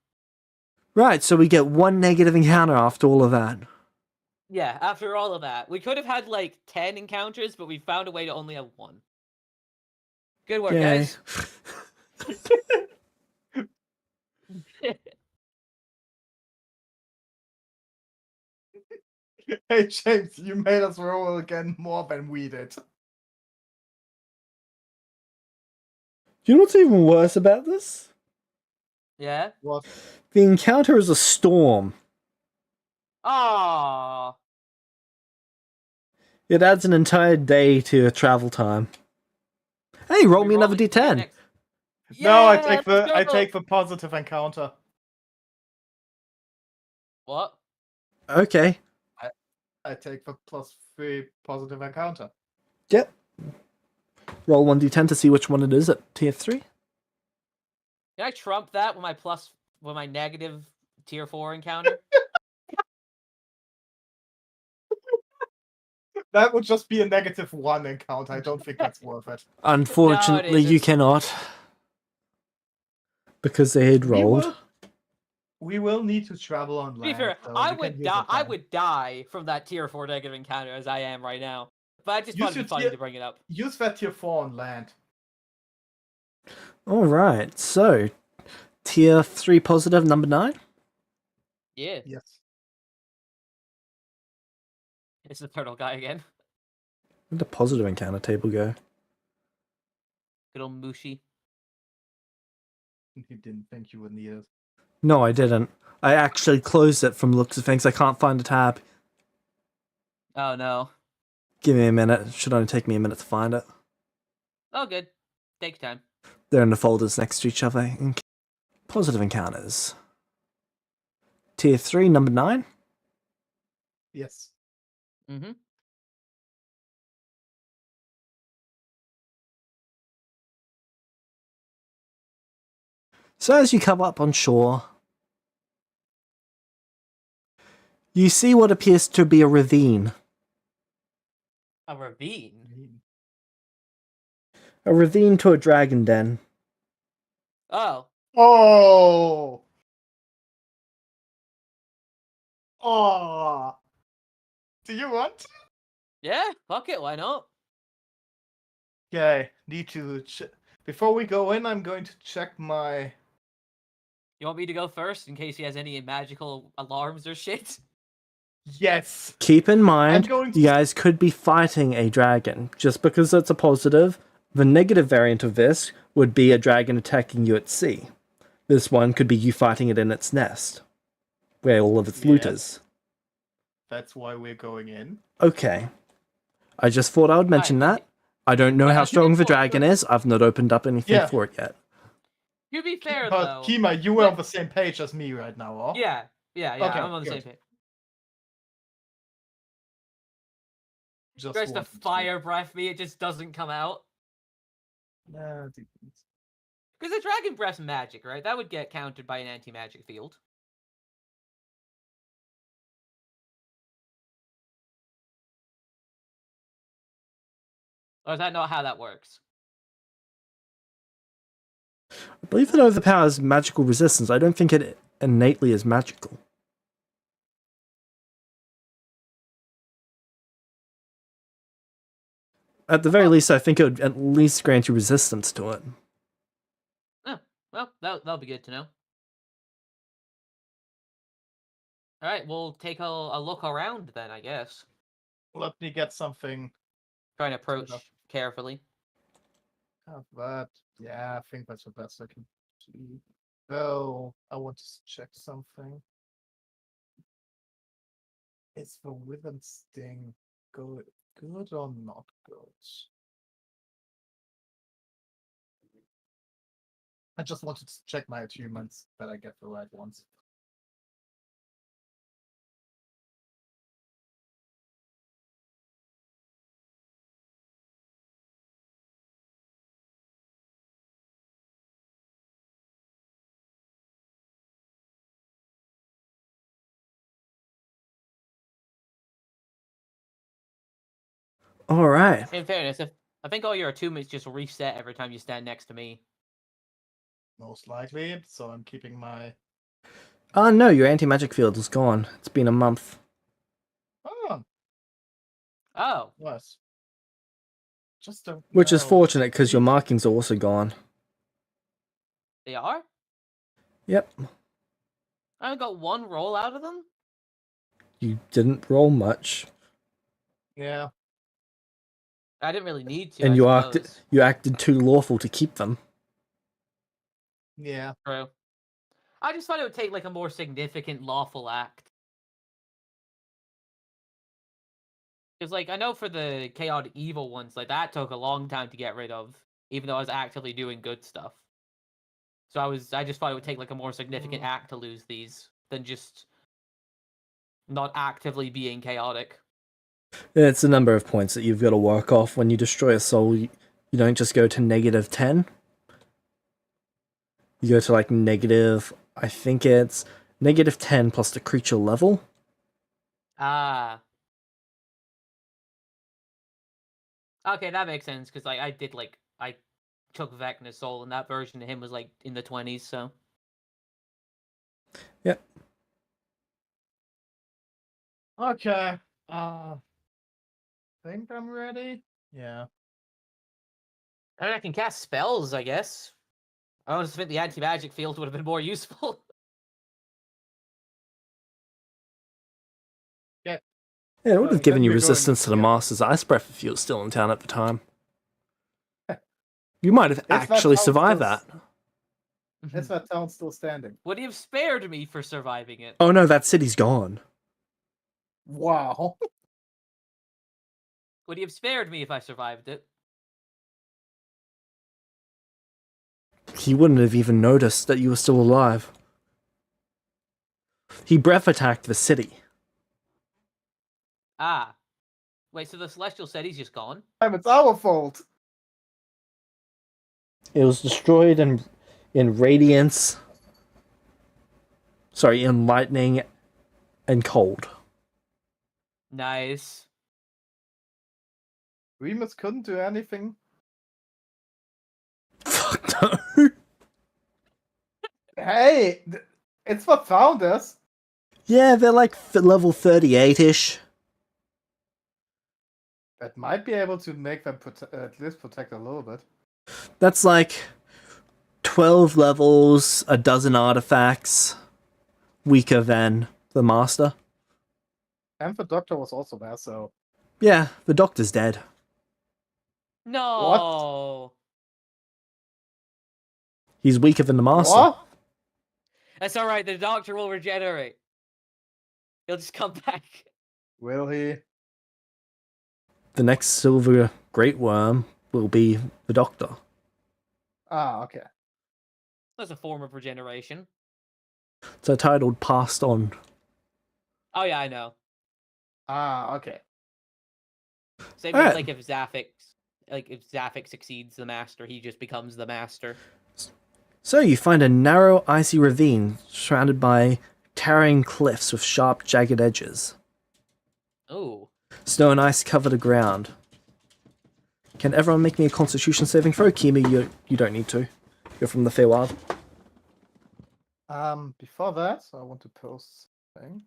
Right, so we get 1 negative encounter after all of that. Yeah, after all of that. We could have had like 10 encounters, but we found a way to only have 1. Good work, Yay. guys. Hey James, you made us roll again more than we did. You know what's even worse about this? Yeah? What? The encounter is a storm. Aww. It adds an entire day to your travel time. Hey, roll me another d10. No, I Yeah, take let's I go. take the positive encounter. What? Okay. I take the +3 positive encounter. Yep. Roll 1d10 to see which one it is at tier 3. Can I trump that with my negative tier 4 encounter? That would just be a -1 encounter. I don't think that's worth it. Unfortunately, you isn't. cannot. Because they had rolled. We will need to travel on To be land. fair, so I we can would use die. it I then. would die from that tier 4 negative encounter as I am right now. But I just Use thought it'd your be funny tier- to bring it up. Use that tier 4 on land. Alright, so tier 3 positive number 9. Yeah, Yes. it's the turtle guy again. Where'd the positive encounter table go? Good old Mushi. He didn't think you would need it. No, I didn't. I actually closed it from the looks of things. I can't find the tab. Oh no. Give me a minute. It should only take me a minute to find it. Oh good. Take your time. They're in the folders next to each other. Positive encounters. Tier 3, number 9. Yes. Mm-hmm. So as you come up on shore, you see what appears to be a ravine. A ravine. A ravine to a dragon den. Oh. Oh! Oh, do you want to? Yeah, fuck it, why not? Okay, need to. Before we go in, I'm going to check my. You want me to go first in case he has any magical alarms or shit? Yes. Keep in mind, going to- you guys could be fighting a dragon. Just because it's a positive, the negative variant of this would be a dragon attacking you at sea. This one could be you fighting it in its nest, where all of its loot Yes. is. That's why we're going in. Okay. I just thought I would mention Fine, that. I don't know Yeah, how to be strong the fair- dragon is. I've not opened up anything Yeah. for it yet. To be fair, But though. Kima, you were on the same page as me right now, oh? Yeah, Okay, I'm on the same good. page. Just Tries to wanted to- fire breath me, it just doesn't come out. Nah, Because the dragon breath's magic, right? That would get countered by an anti-magic field. Or is that not how that works? I believe it overpowers magical resistance. I don't think it innately is magical. At the very least, I think it would at least grant you resistance to it. Oh, well, that'll be good to know. Alright, we'll take a look around then, I guess. let me get something. Trying to approach enough. carefully. Have that. Yeah, I think that's the best I can do. Though, I want to check something. Is the Wither Sting good or not good? I just wanted to check my achievements that I get the right ones. Alright. In fairness, I think all your attunements just reset every time you stand next to me. Most likely, so I'm keeping my. Oh no, your anti-magic field is gone. It's been a month. Oh, Oh, nice. Just don't. Which is know. fortunate because your markings are also gone. they are? Yep. I only got one roll out of them? You didn't roll much. Yeah. I didn't really need to, And I suppose. you acted too lawful to keep them. Yeah. True. I just thought it would take like a more significant lawful act. Because like I know for the chaotic evil ones, like that took a long time to get rid of, even though I was actively doing good stuff. So I just thought it would take like a more significant act to lose these than just not actively being chaotic. It's a number of points that you've got to work off. When you destroy a soul, you don't just go to negative 10. You go to like negative, I think it's negative 10 plus the creature level. Ah. Okay, that makes sense, because like I took Vecna's soul and that version of him was like in the 20s, so. Yep. Okay. Think I'm ready. Yeah. I mean, I can cast spells, I guess. I honestly think the anti-magic field would have been more useful. Yeah. Yeah, it would have given then you we're going resistance to the together. Master's Ice Breath if you were still in town at the time. You might have that actually sounds survived so- that. Is that town still standing? Would he have spared me for surviving it? Oh no, that city's gone. Wow. Would he have spared me if I survived it? He wouldn't have even noticed that you were still alive. He breath attacked the city. Ah. Wait, so the Celestial City's just gone? It's our fault. It was destroyed in radiance. Sorry, in lightning and cold. Nice. Remus couldn't do anything. Fuck no. Hey, it's what found us. Yeah, they're like level 38-ish. That might be able to make them at least protect a little bit. That's like 12 levels, a dozen artifacts, weaker than the Master. And the doctor was also there, so Yeah, the Doctor's dead. No. He's weaker than the Master. what? That's all right. The doctor will regenerate. He'll just come back. Will he? The next Silver Great Worm will be the Doctor. Ah, okay. That's a form of regeneration. It's a titled Passed On. Oh yeah, I know. Ah, okay. Same All with right. like if Zaphix succeeds the master, he just becomes the master. So you find a narrow, icy ravine surrounded by towering cliffs with sharp, jagged edges. Ooh. Snow and ice cover the ground. Can everyone make me a Constitution saving throw? Kimi, you don't need to. You're from the Feywild. Before that, I want to post something.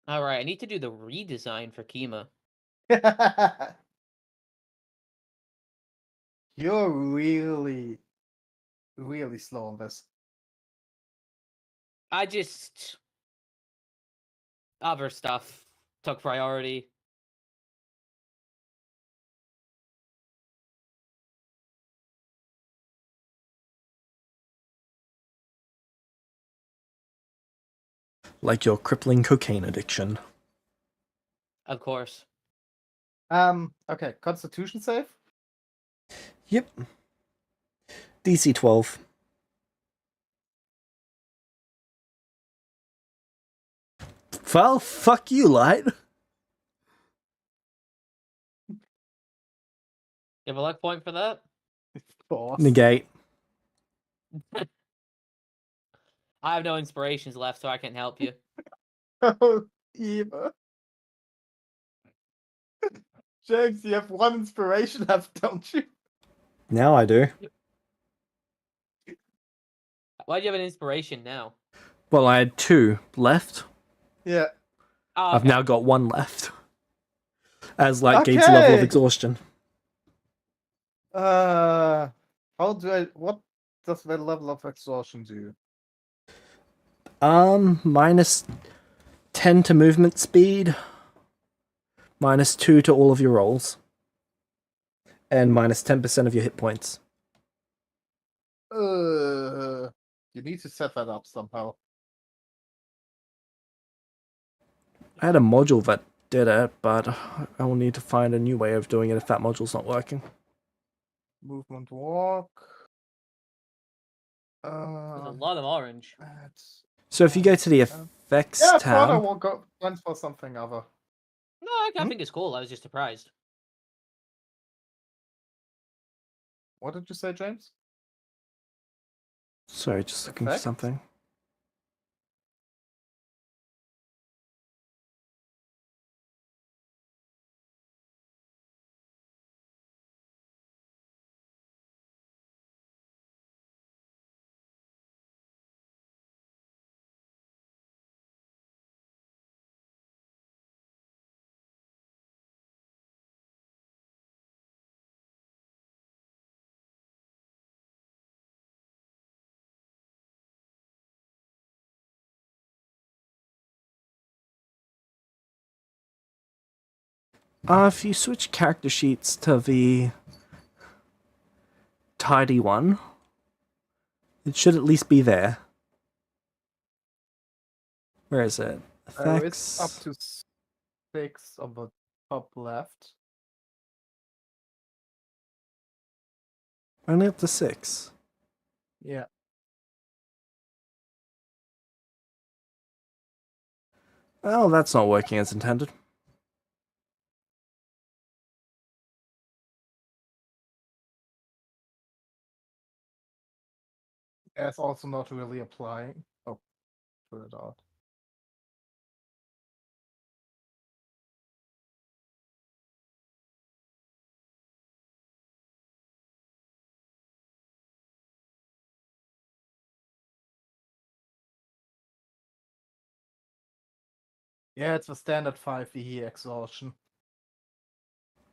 All right, I need to do the redesign for Kima. You're really, really slow on this. I just other stuff took priority. Like your crippling cocaine addiction. Of course. Okay, Constitution save. Yep. DC 12. Well, fuck you, Light. You have a luck point for that? Force. Negate. I have no inspirations left, so I can't help you. Oh, Eva. James, you have one inspiration left, don't you? Now I do. Why do you have an inspiration now? Well, I had 2 left. Yeah. Oh, I've okay. now got 1 left. As Light gains a level of Okay. exhaustion. What does that level of exhaustion do? Minus 10 to movement speed. Minus 2 to all of your rolls. And minus 10% of your hit points. You need to set that up somehow. I had a module that did it, but I will need to find a new way of doing it if that module's not working. Movement walk. There's a lot of orange. So if you go to the effects Yeah, I thought I tab, went for something other. No, I think it's cool. I was just surprised. What did you say, James? sorry, just looking for Effects? something. If you switch character sheets to the tidy one, it should at least be there. Where is it? It's up Effects. to 6 on the top left. Only up to 6. Yeah. Well, that's not working as intended. It's also not really applying. Oh, put it out. Yeah, it's a standard 5e exhaustion.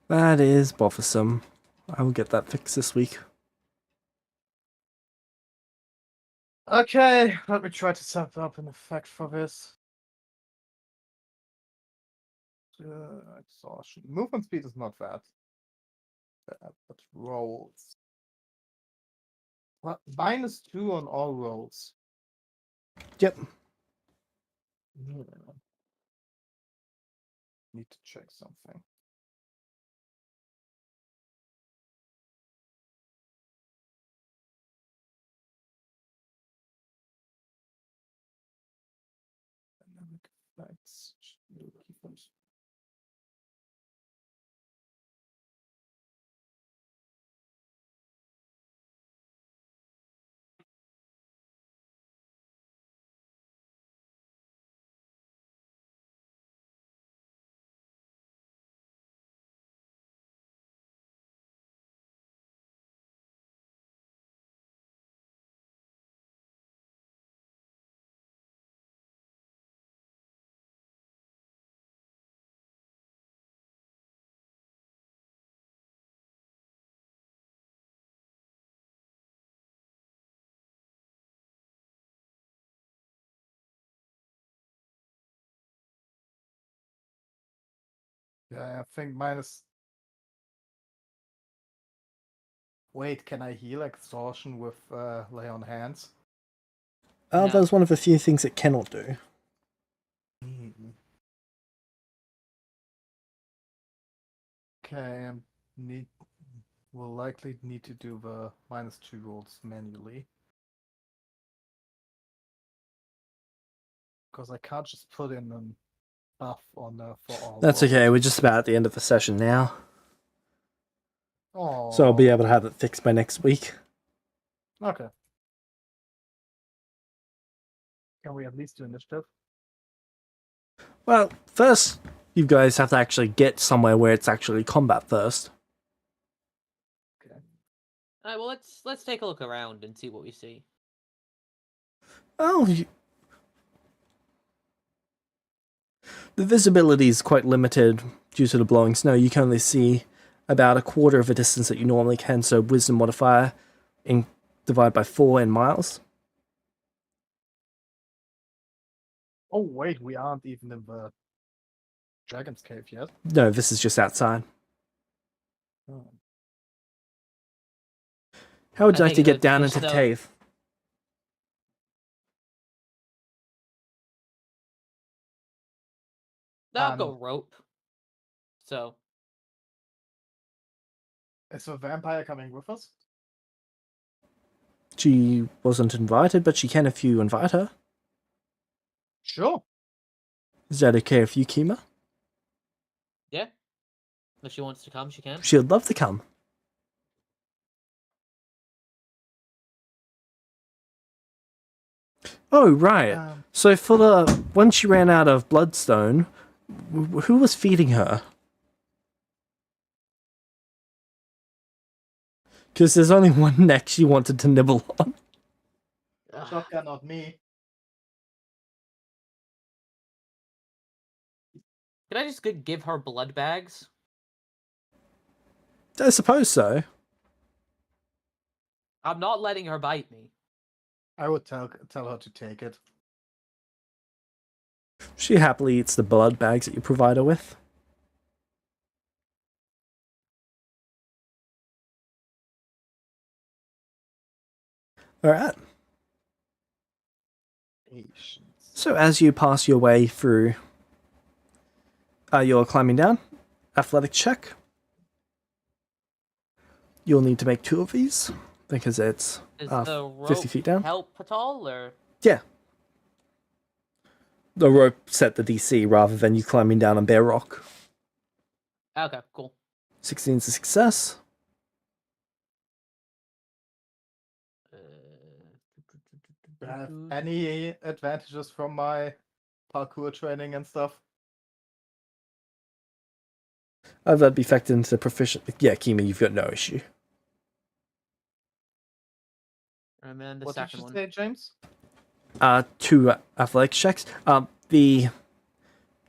That is bothersome. I will get that fixed this week. Okay, let me try to set up an effect for this. Exhaustion. Movement speed is not that bad, but rolls. Well, -2 on all rolls. Yep. Yeah. Need to check something. Dynamic effects. Keyframes. Yeah, I think minus. Wait, can I heal exhaustion with lay on hands? No. That was one of the few things it cannot do. Okay, will likely need to do the -2 rolls manually. Because I can't just put in a buff on for all That's okay, rolls. we're just about at the end of the session now. Oh. So I'll be able to have it fixed by next week. Okay. Can we at least do initiative? Well, first, you guys have to actually get somewhere where it's actually combat first. Okay. Alright, well let's take a look around and see what we see. Oh, the visibility is quite limited due to the blowing snow. You can only see about a quarter of the distance that you normally can, so wisdom modifier divide by 4 in miles. Oh wait, we aren't even in the Dragon's Cave yet. No, this is just outside. Oh. How would you I like to think get down the into the snow- cave? I'll go rope. So Is the vampire coming with us? She wasn't invited, but she can if you invite her. Sure. Is that okay if you, Kima? yeah. If she wants to come, she can. She would love to come. Oh, right. So for when she ran out of bloodstone, who was feeding her? Because there's only one neck she wanted to nibble on. Shotgun, not me. Can I just give her blood bags? I suppose so. I'm not letting her bite me. I would tell her to take it. She happily eats the blood bags that you provide her with. Alright. So as you pass your way through, you're climbing down. Athletic check. You'll need to make 2 of these because it's Does the rope 50 feet down. help at all, or? Yeah. The rope set the DC rather than you climbing down on bare rock. Okay, cool. 16 is a success. Do I have any advantages from my parkour training and stuff? That'd be factored into the proficient. Yeah, Kima, you've got no issue. And then the What did second you one. say, James? 2 athletics checks. The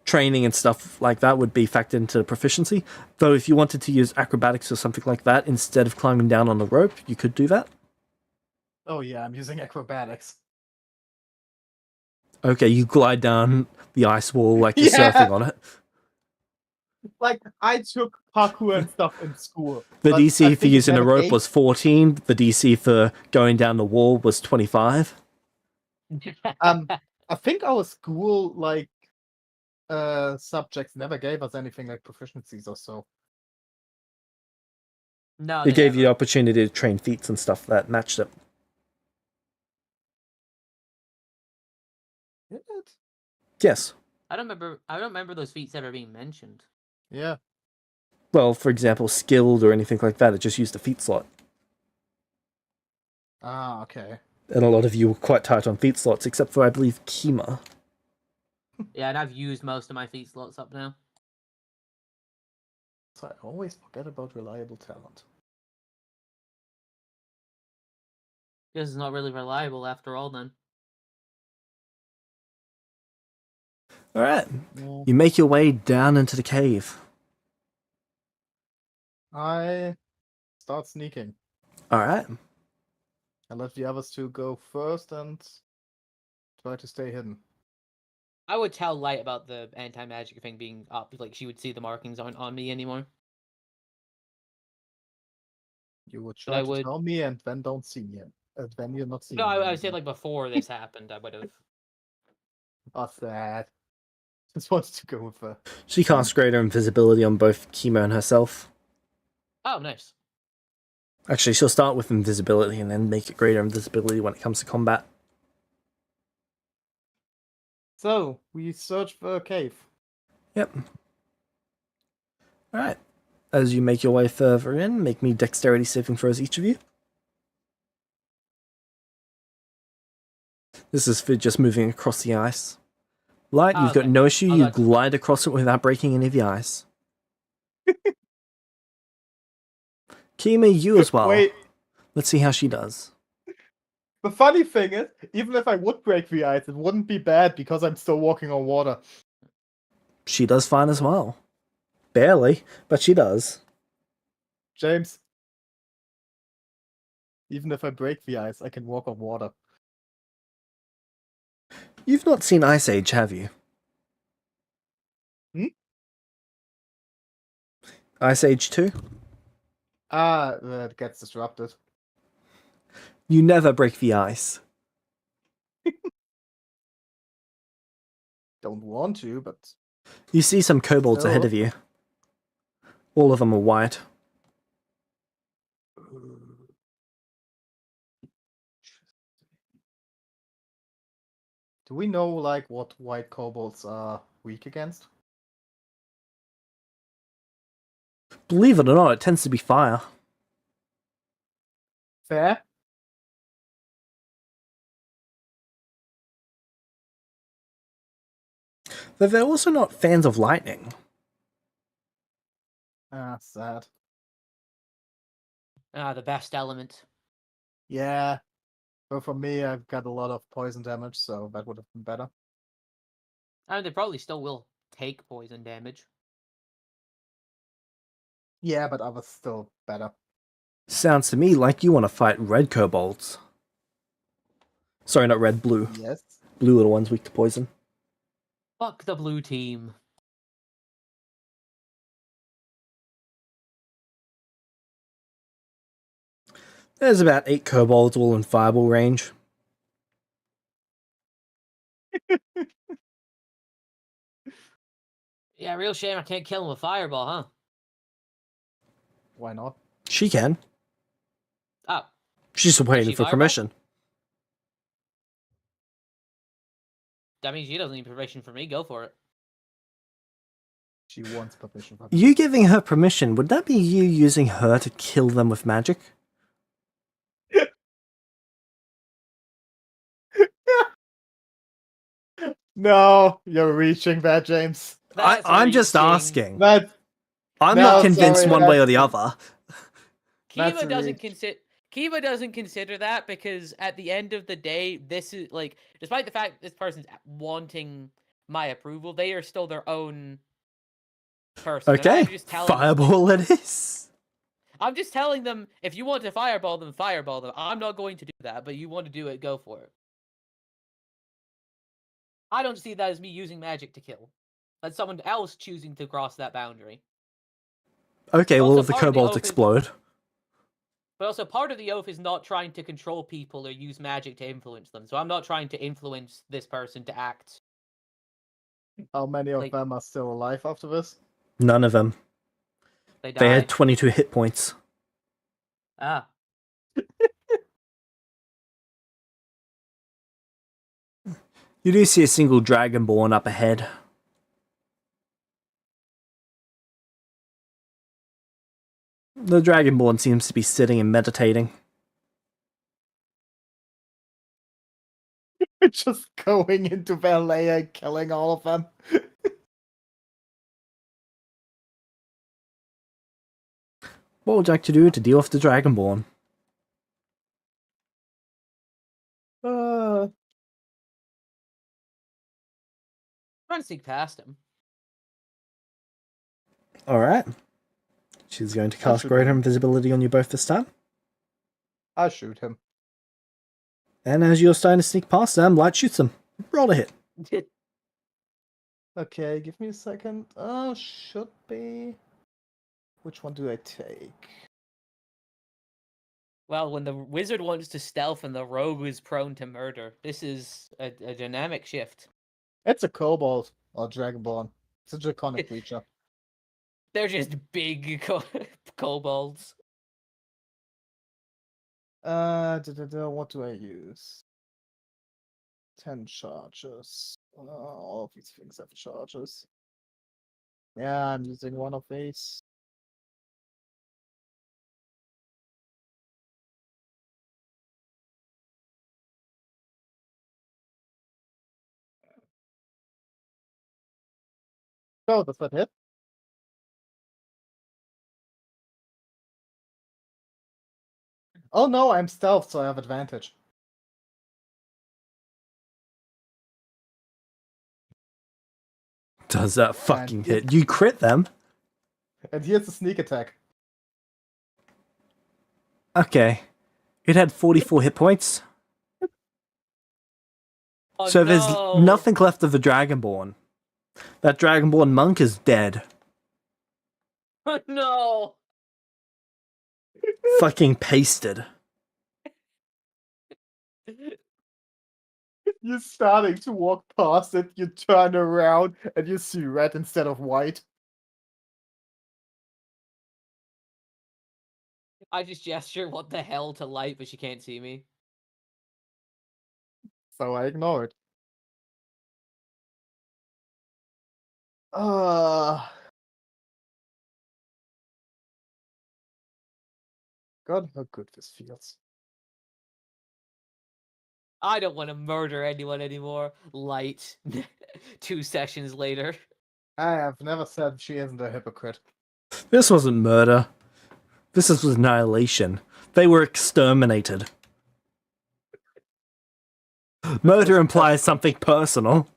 training and stuff like that would be factored into proficiency. Though if you wanted to use acrobatics or something like that instead of climbing down on the rope, you could do that. Oh yeah, I'm using acrobatics. Okay, you glide down the ice wall like you're Yeah. surfing on it. Like, I took parkour and stuff in school. The but I DC for think it using a never rope came- was 14. The DC for going down the wall was 25. I think our school, like, subjects never gave us anything like proficiencies or so. No, It gave you the opportunity to train feats and stuff that matched it. Did it? Yes. I don't remember those feats ever being mentioned. Yeah. Well, for example, skilled or anything like that, it just used a feat slot. Ah, okay. And a lot of you were quite tight on feat slots, except for, I believe, Kima. Yeah, and I've used most of my feat slots up now. So I always forget about reliable talent. This is not really reliable after all, then. Alright, Yeah. you make your way down into the cave. I start sneaking. Alright. I let the others two go first and try to stay hidden. I would tell Light about the anti-magic thing being up. Like, she would see the markings on me anymore. You would But I try to would... tell me and then don't see me. Then you're not seeing No, me. I would say, like, before this happened, I would have... What's that? Just wanted to go with the... She casts greater invisibility on both Kima and herself. Oh, nice. Actually, she'll start with invisibility and then make it greater invisibility when it comes to combat. So, we search for a cave. Yep. Alright. As you make your way further in, make me dexterity saving throws, each of you. This is for just moving across the ice. Light, you've got Okay. no issue. Oh, You that's- glide across it without breaking any of the ice. Kima, you as well. Wait, Let's see how she does. the funny thing is, even if I would break the ice, it wouldn't be bad because I'm still walking on water. She does fine as well. Barely, but she does. James, even if I break the ice, I can walk on water. You've not seen Ice Age, have you? Hmm? Ice Age 2? Ah, that gets disrupted. You never break the ice. Don't want to, but... You see some kobolds ahead Oh. of you. All of them are white. Do we know, like, what white kobolds are weak against? Believe it or not, it tends to be fire. Fair? Though they're also not fans of lightning. Ah, sad. Ah, the best element. Yeah. But for me, I've got a lot of poison damage, so that would have been better. I mean, they probably still will take poison damage. Yeah, but others still better. Sounds to me like you want to fight red kobolds. Sorry, not red, blue. Yes. Blue are the ones weak to poison. Fuck the blue team. There's about 8 kobolds all in fireball range. Yeah, real shame I can't kill him with fireball, huh? Why not? She can. Oh, She's just waiting she for fireball? permission. that means she doesn't need permission from me. Go for it. She wants permission from You giving her permission, would that be you using her to kill them with magic? No, you're reaching that, James. I'm just reaching. asking. That I'm No, not convinced sorry, one way or the that's- other. That's Kiva a doesn't reach. consider. Kiva doesn't consider that because at the end of the day, this is like, despite the fact this person's wanting my approval. They are still their own person. And Okay, I'm just telling fireball it is. I'm just telling them, if you want to fireball them, fireball them. I'm not going to do that, but you want to do it, go for it. I don't see that as me using magic to kill. That's someone else choosing to cross that boundary. Okay, But well, also the part of the kobolds oath is- explode. But also, part of the oath is not trying to control people or use magic to influence them. So I'm not trying to influence this person to act. How many of Like- them are still alive after this? None of them. They They had die. 22 hit points. Ah. You do see a single dragonborn up ahead. The dragonborn seems to be sitting and meditating. Just going into their lair and killing all of them. What would you like to do to deal with the dragonborn? Trying to sneak past him. Alright. She's going to cast should Greater be. Invisibility on you both this time. I shoot him. And as you're starting to sneak past them, Light shoots them. Roll a hit. Okay, give me a second. Should be. Which one do I take? Well, when the wizard wants to stealth and the rogue is prone to murder, this is a dynamic shift. It's a kobold or dragonborn. It's a draconic creature. They're just big kobolds. What do I use? 10 charges. All of these things have charges. Yeah, I'm using one of these. Oh, does that hit? Oh no, I'm stealth, so I have advantage. Does that fucking hit? You crit them? And here's the sneak attack. Okay. It had 44 hit points. Oh, So there's no. nothing left of the dragonborn. That dragonborn monk is dead. Oh, no. Fucking pasted. You're starting to walk past it, you turn around, and you see red instead of white. I just gesture what the hell to Light, but she can't see me. So I ignore it. God, how good this feels. I don't want to murder anyone anymore. Light. 2 sessions later. I have never said she isn't a hypocrite. This wasn't murder. This was annihilation. They were exterminated. Murder implies something personal.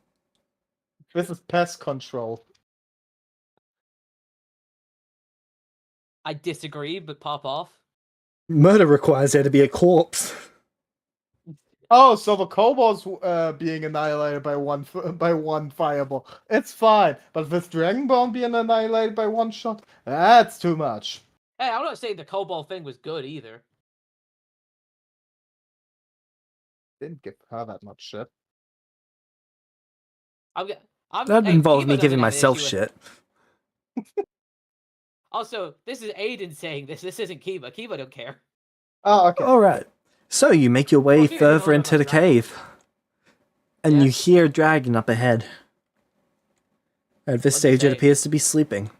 This is pest control. I disagree, but pop off. Murder requires there to be a corpse. Oh, so the kobolds being annihilated by one fireball. It's fine, but this dragonborn being annihilated by one shot, that's too much. Hey, I'm not saying the kobold thing was good either. Didn't give her that much shit. That hey, involved Kiva me doesn't giving have an myself issue with- shit. Also, this is Aiden saying this. This isn't Kiva. Kiva don't care. Oh, okay. Alright. So you make your way Well, here, you know further what into I'm the trying- cave. And you Yes. hear a dragon up ahead. At this What's it stage, it say? appears to be sleeping.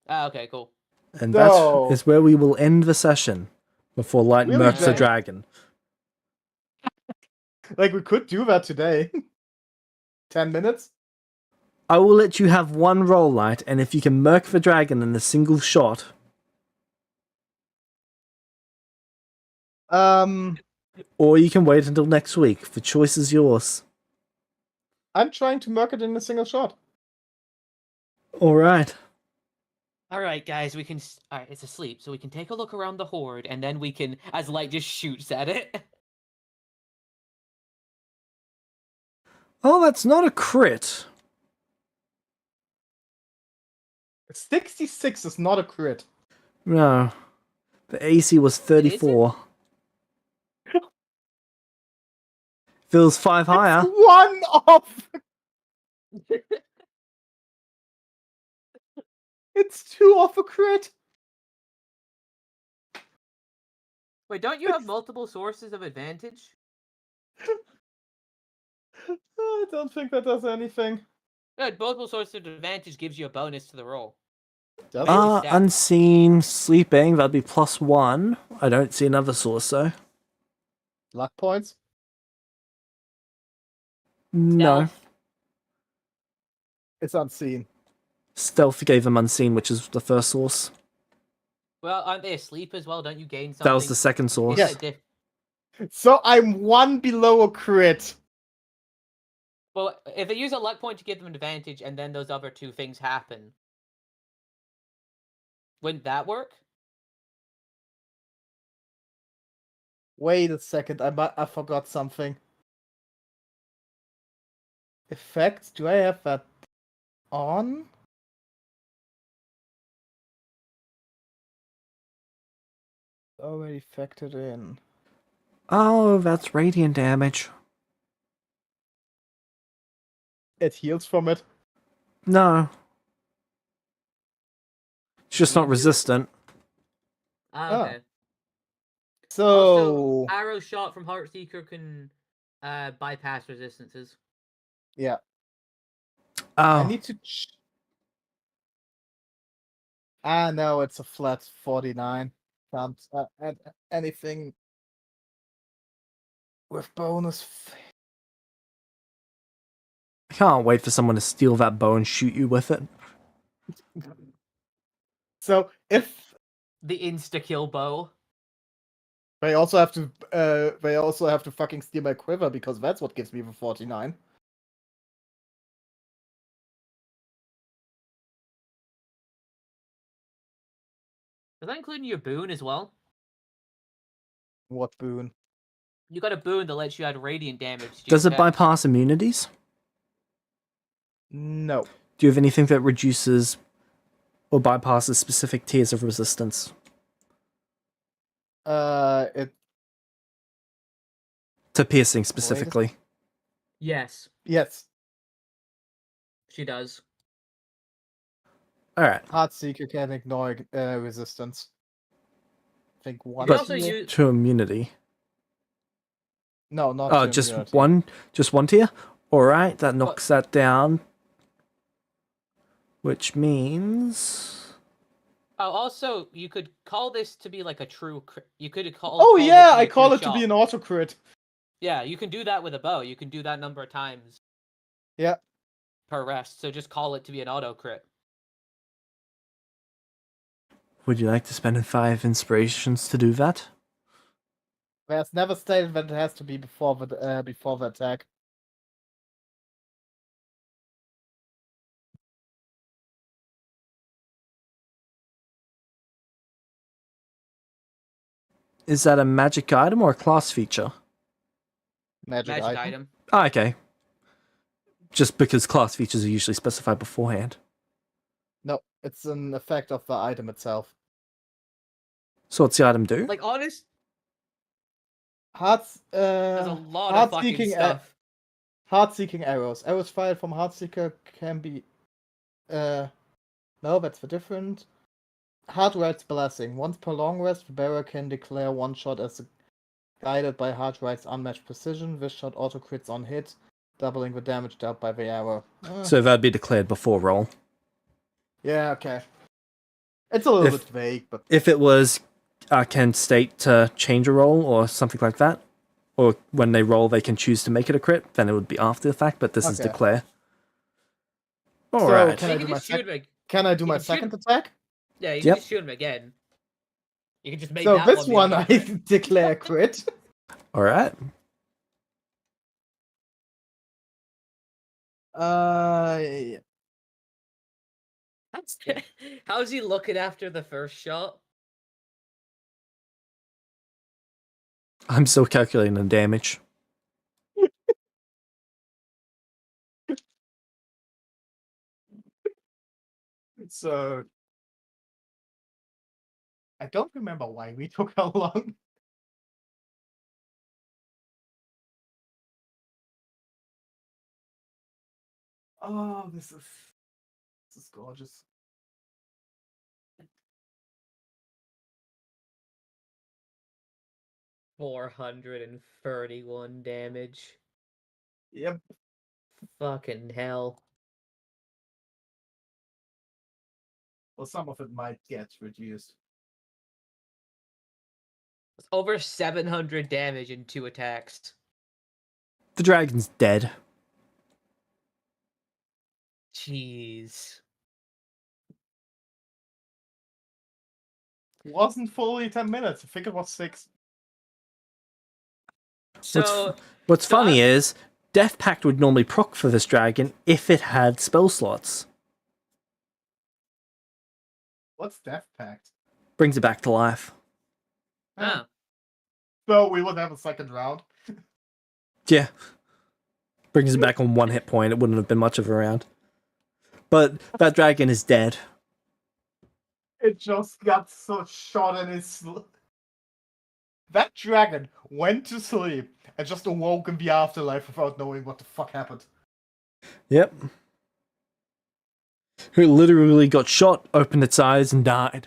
Ah, okay, cool. And No. that is where we will end the session. Before Light Really, murks the Jay? dragon. Like, we could do that today. 10 minutes? I will let you have one roll, Light, and if you can murk the dragon in a single shot, Um, or you can wait until next week. The choice is yours. I'm trying to mark it in a single shot. All right. All right, guys, we can. All right, it's asleep, so we can take a look around the horde, and then we can, as light just shoots at it. Oh, that's not a crit. 66 is not a crit. No. The AC was 34. Feels 5 higher. It's 1 off. It's 2 off a crit. Wait, don't you have multiple sources of advantage? I don't think that does anything. Yeah, multiple sources of advantage gives you a bonus to the roll. Does Mainly it? stat. Unseen sleeping, that'd be +1. I don't see another source though. Luck points? No. Stealth. It's unseen. Stealth gave them unseen, which is the first source. Well, aren't they asleep as well? Don't you gain something? That was the second source. Isn't it So I'm 1 below a crit. well, if they use a luck point to give them an advantage, and then those other two things happen, wouldn't that work? Wait a second, I forgot something. Effects? Do I have that on? Already factored in. Oh, that's radiant damage. It heals from it. No. It's just not resistant. Ah, okay. So Also, arrow shot from Heartseeker can bypass resistances. yeah, Oh. I need to. No, it's a flat 49. Can't add anything with bonus. I can't wait for someone to steal that bow and shoot you with it. So if The insta-kill bow. they also have to fucking steal my quiver because that's what gives me the 49. Is that including your boon as well? What boon? You got a boon that lets you add radiant damage to Does your it attacks. bypass immunities? No. Do you have anything that reduces or bypasses specific tiers of resistance? It To piercing specifically. Yes, yes. she does. Alright. Heartseeker can ignore resistance. I think one. can But also use- to immunity. No, not. Oh, to just immunity. one? Just one tier? Alright, that knocks that down. Which means... Oh, also, you could call this to be like a true. You could call. Oh call yeah, this I a call true it to be shot. an auto crit. Yeah, you can do that with a bow. You can do that number of times. Yeah. Per rest, so just call it to be an auto crit. Would you like to spend 5 inspirations to do that? There's never stated that it has to be before the attack. Is that a magic item or a class feature? Magic item. Ah, okay. Just because class features are usually specified beforehand. No, it's an effect of the item itself. So what's the item do? Like honest, Hearts. there's a lot of fucking stuff. Heart-seeking arrows. Arrows fired from Heartseeker can be. No, that's for different. Heartright's Blessing. Once per long rest, the bearer can declare one shot as guided by Heartright's unmatched precision. This shot auto crits on hit, doubling the damage dealt by the arrow. So that'd be declared before roll. Yeah, okay. It's a little bit vague, but If it was can state to change a roll or something like that, or when they roll they can choose to make it a crit, then it would be after the fact, but this is Okay. declare. So, Alright. Can I You do can my just shoot him. can I do my can shoot second him. attack? Yeah, you Yep. can just shoot him again. You can just make So that this one one the I auto crit. declare crit. Alright. Yeah. How's he looking after the first shot? I'm still calculating the damage. So I don't remember why we took how long. Oh, this is gorgeous. $431 damage. Yep. Fucking hell. Well, some of it might get reduced. It's over 700 damage in 2 attacks. The dragon's dead. Jeez. Wasn't fully 10 minutes. I think it was 6. So, What's so funny is Death Pact would normally proc for this dragon if it had spell slots. What's Death Pact? Brings it back to life. oh. So we would have a second round. Yeah. Brings it back on 1 hit point. It wouldn't have been much of a round. But that dragon is dead. It just got so shot in his. That dragon went to sleep and just awoke in the afterlife without knowing what the fuck happened. Yep. Who literally got shot, opened its eyes, and died.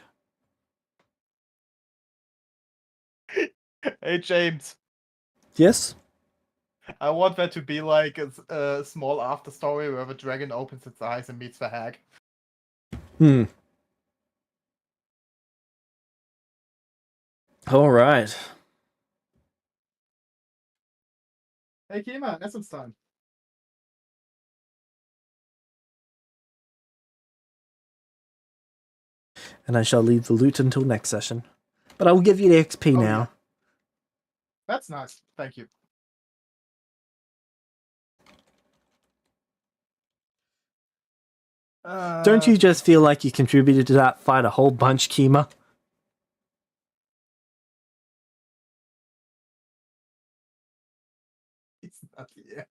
Hey James, Yes? I want that to be like a small after story where the dragon opens its eyes and meets the hag. Hmm. Alright. Hey Kima, essence time. And I shall leave the loot until next session. But I will give you the XP now. Yeah. That's nice. Thank you. Don't you just feel like you contributed to that fight a whole bunch, Kima? It's not, yeah.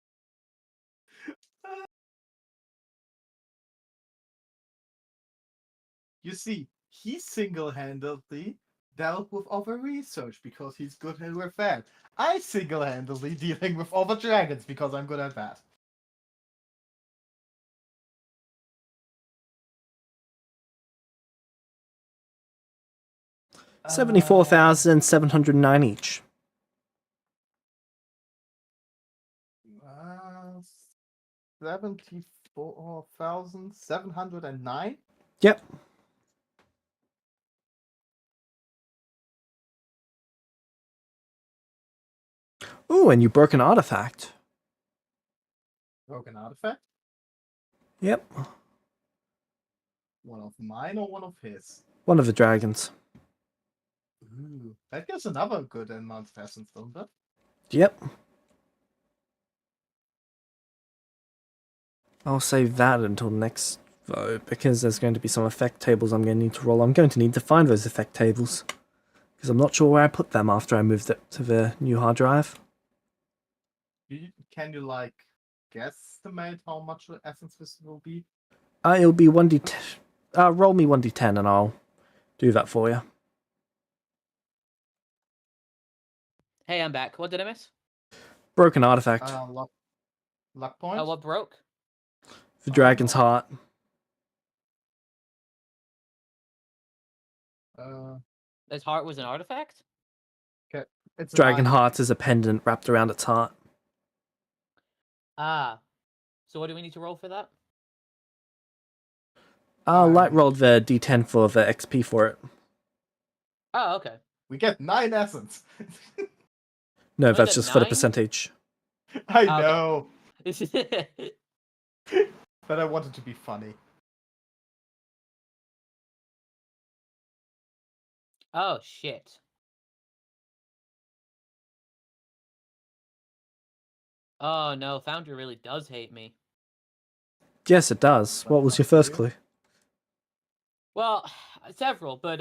You see, he single-handedly dealt with other research because he's good with that. I single-handedly dealing with other dragons because I'm good at that. Uh, 74,709 each. 74,709? Yep. Ooh, and you broke an artifact. Broken artifact? Yep. One of mine or one of his? One of the dragons. Ooh, that gives another good amount of essence, doesn't it? Yep. I'll save that until next vote because there's going to be some effect tables I'm going to need to roll. I'm going to need to find those effect tables because I'm not sure where I put them after I moved it to the new hard drive. Can you, like, guesstimate how much essence this will be? It'll be 1d10. Roll me 1d10 and I'll do that for you. Hey, I'm back. What did I miss? Broken artifact. Luck point? Oh, what broke? The dragon's heart. His heart was an artifact? Okay. It's Dragon heart is a pendant wrapped around its heart. Ah. So what do we need to roll for that? Light rolled the d10 for the XP for it. Oh, okay. We get 9 essence. No, Only that's got just for the 9? percentage. I Okay. know, but I wanted to be funny. Oh, shit. Oh, no. Foundry really does hate me. Yes, it does. What was your first clue? Well, several, but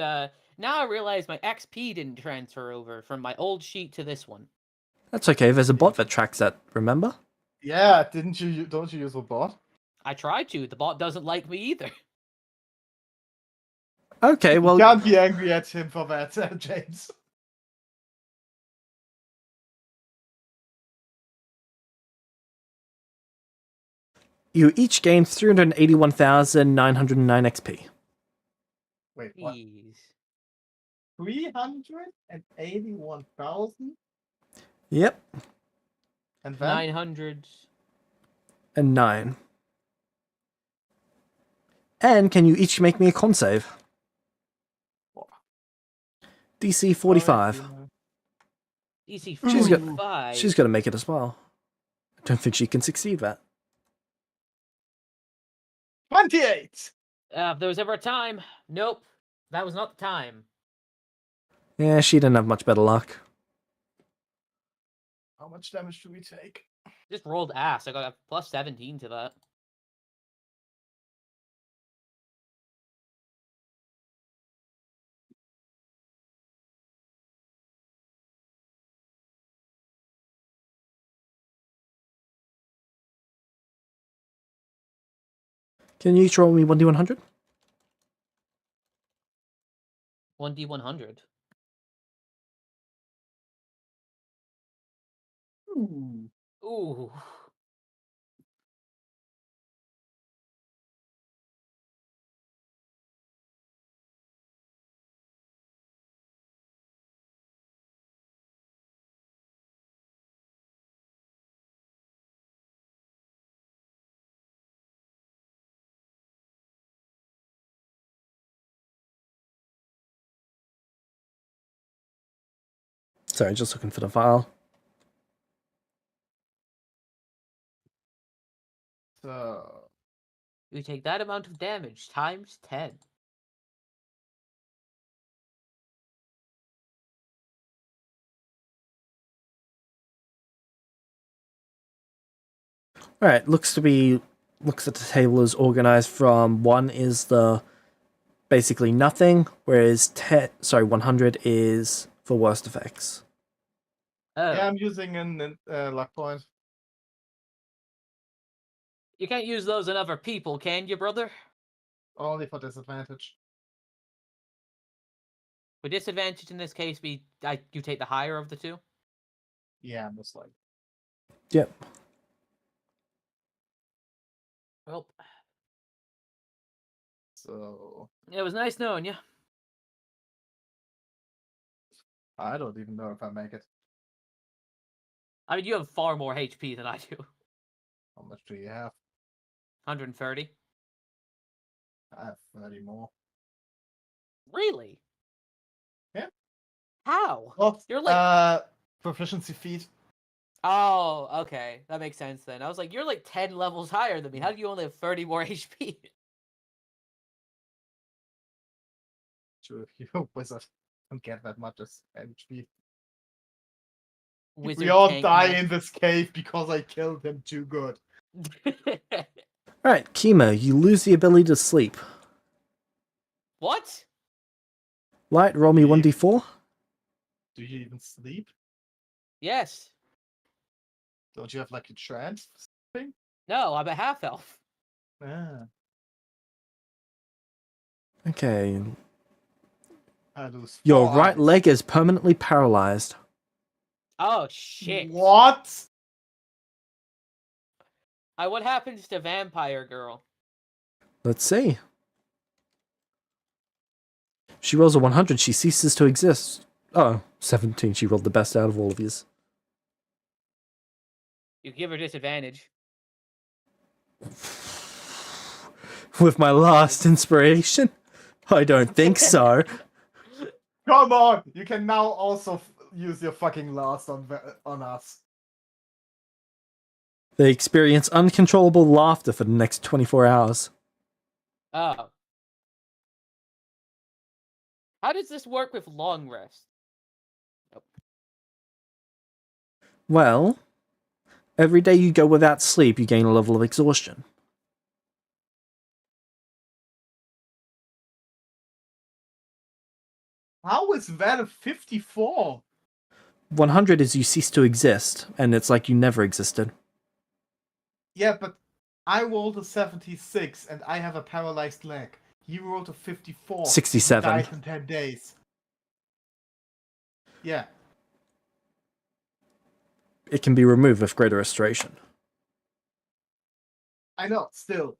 now I realize my XP didn't transfer over from my old sheet to this one. That's okay. There's a bot that tracks that. Remember? Yeah, didn't you? Don't you use a bot? I tried to. The bot doesn't like me either. Okay. You Well, can't be angry at him for that, James. you each gained 381,909 XP. Wait, what? Jeez. 381,000? Yep. And then? 900. And 9. And can you each make me a con save? DC 45. DC She's got- 45. She's going to make it as well. I don't think she can succeed that. 28! If there was ever a time. Nope. That was not the time. Yeah, she didn't have much better luck. How much damage do we take? Just rolled ass. I got a plus 17 to that. Can you each roll me 1d100? 1d100. Ooh. Ooh. Sorry, just looking for the file. So, You take that amount of damage times 10. Alright, looks at the table is organized from 1 is the basically nothing, whereas 100 is for worst effects. Oh. yeah, I'm using an luck point. You can't use those on other people, can you, brother? Only for disadvantage. Would disadvantage in this case be you take the higher of the two? Yeah, most likely. Yep. Well, So, it was nice knowing you. I don't even know if I make it. I mean, you have far more HP than I do. How much do you have? 130. I have 30 more. Really? Yeah. How? Well, You're like... proficiency feat. Oh, okay. That makes sense then. I was like, you're like 10 levels higher than me. How do you only have 30 more HP? Sure, you wizard don't get that much as HP. Wizard We all tank die mech. in this cave because I killed him too good. Alright, Chemo, you lose the ability to sleep. What? Light, roll me 1d4. Do you even sleep? Yes. Don't you have like a trance thing? No, I'm a half elf. Ah, Okay. I lose Your 4 right eyes. leg is permanently paralyzed. Oh, shit. What? What happens to Vampire Girl? Let's see. She rolls a 100, she ceases to exist. Oh, 17, she rolled the best out of all of yous. You give her disadvantage. With my last inspiration? I don't think so. Come on! You can now also use your fucking last on us. They experience uncontrollable laughter for the next 24 hours. Oh. How does this work with long rest? Nope. Well, every day you go without sleep, you gain a level of exhaustion. How is that a 54? 100 is you cease to exist, and it's like you never existed. Yeah, but I rolled a 76 and I have a paralyzed leg. He rolled a 54. 67. He died in 10 days. Yeah. It can be removed with greater restoration. I know, still.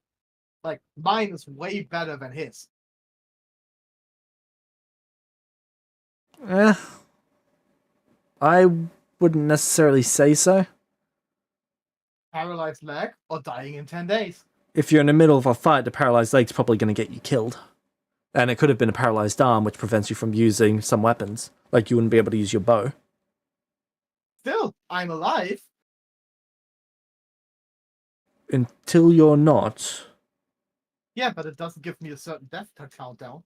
Like, mine is way better than his. I wouldn't necessarily say so. Paralyzed leg or dying in 10 days. If you're in the middle of a fight, the paralyzed leg's probably going to get you killed. And it could have been a paralyzed arm, which prevents you from using some weapons. Like, you wouldn't be able to use your bow. Still, I'm alive. Until you're not. Yeah, but it doesn't give me a certain death countdown.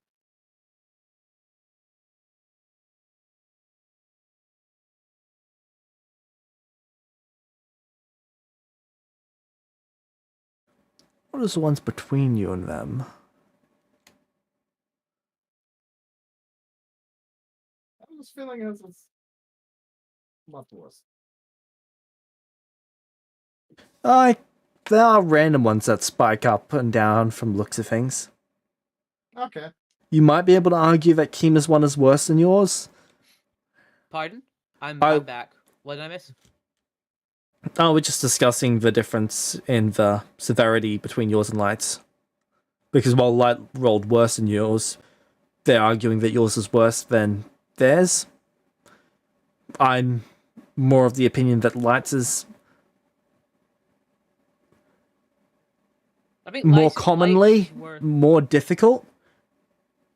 What is the ones between you and them? I'm just feeling as it's much worse. There are random ones that spike up and down from looks of things. Okay. You might be able to argue that Kima's one is worse than yours. Pardon? I'm back. What did I miss? Oh, we're just discussing the difference in the severity between yours and Light's. Because while Light rolled worse than yours, they're arguing that yours is worse than theirs. I'm more of the opinion that Light's is I think more lights commonly were... more difficult.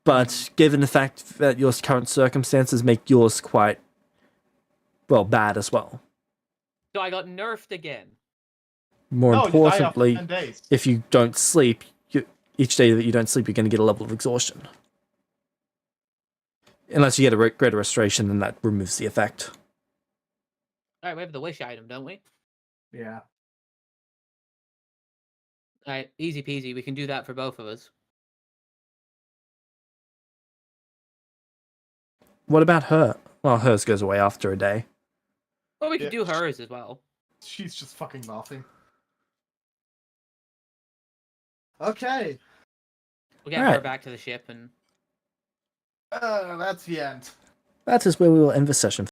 But given the fact that your current circumstances make yours quite, well, bad as well. So I got nerfed again. More No, importantly, you die after 10 days. if you don't sleep, each day that you don't sleep, you're going to get a level of exhaustion. Unless you get a greater restoration, then that removes the effect. Alright, we have the wish item, don't we? Yeah. Alright, easy peasy. We can do that for both of us. What about her? Well, hers goes away after a day. Or we could do hers as well. She's just fucking laughing. Okay. We'll get her back to the ship and... That's the end. That is where we will end the session.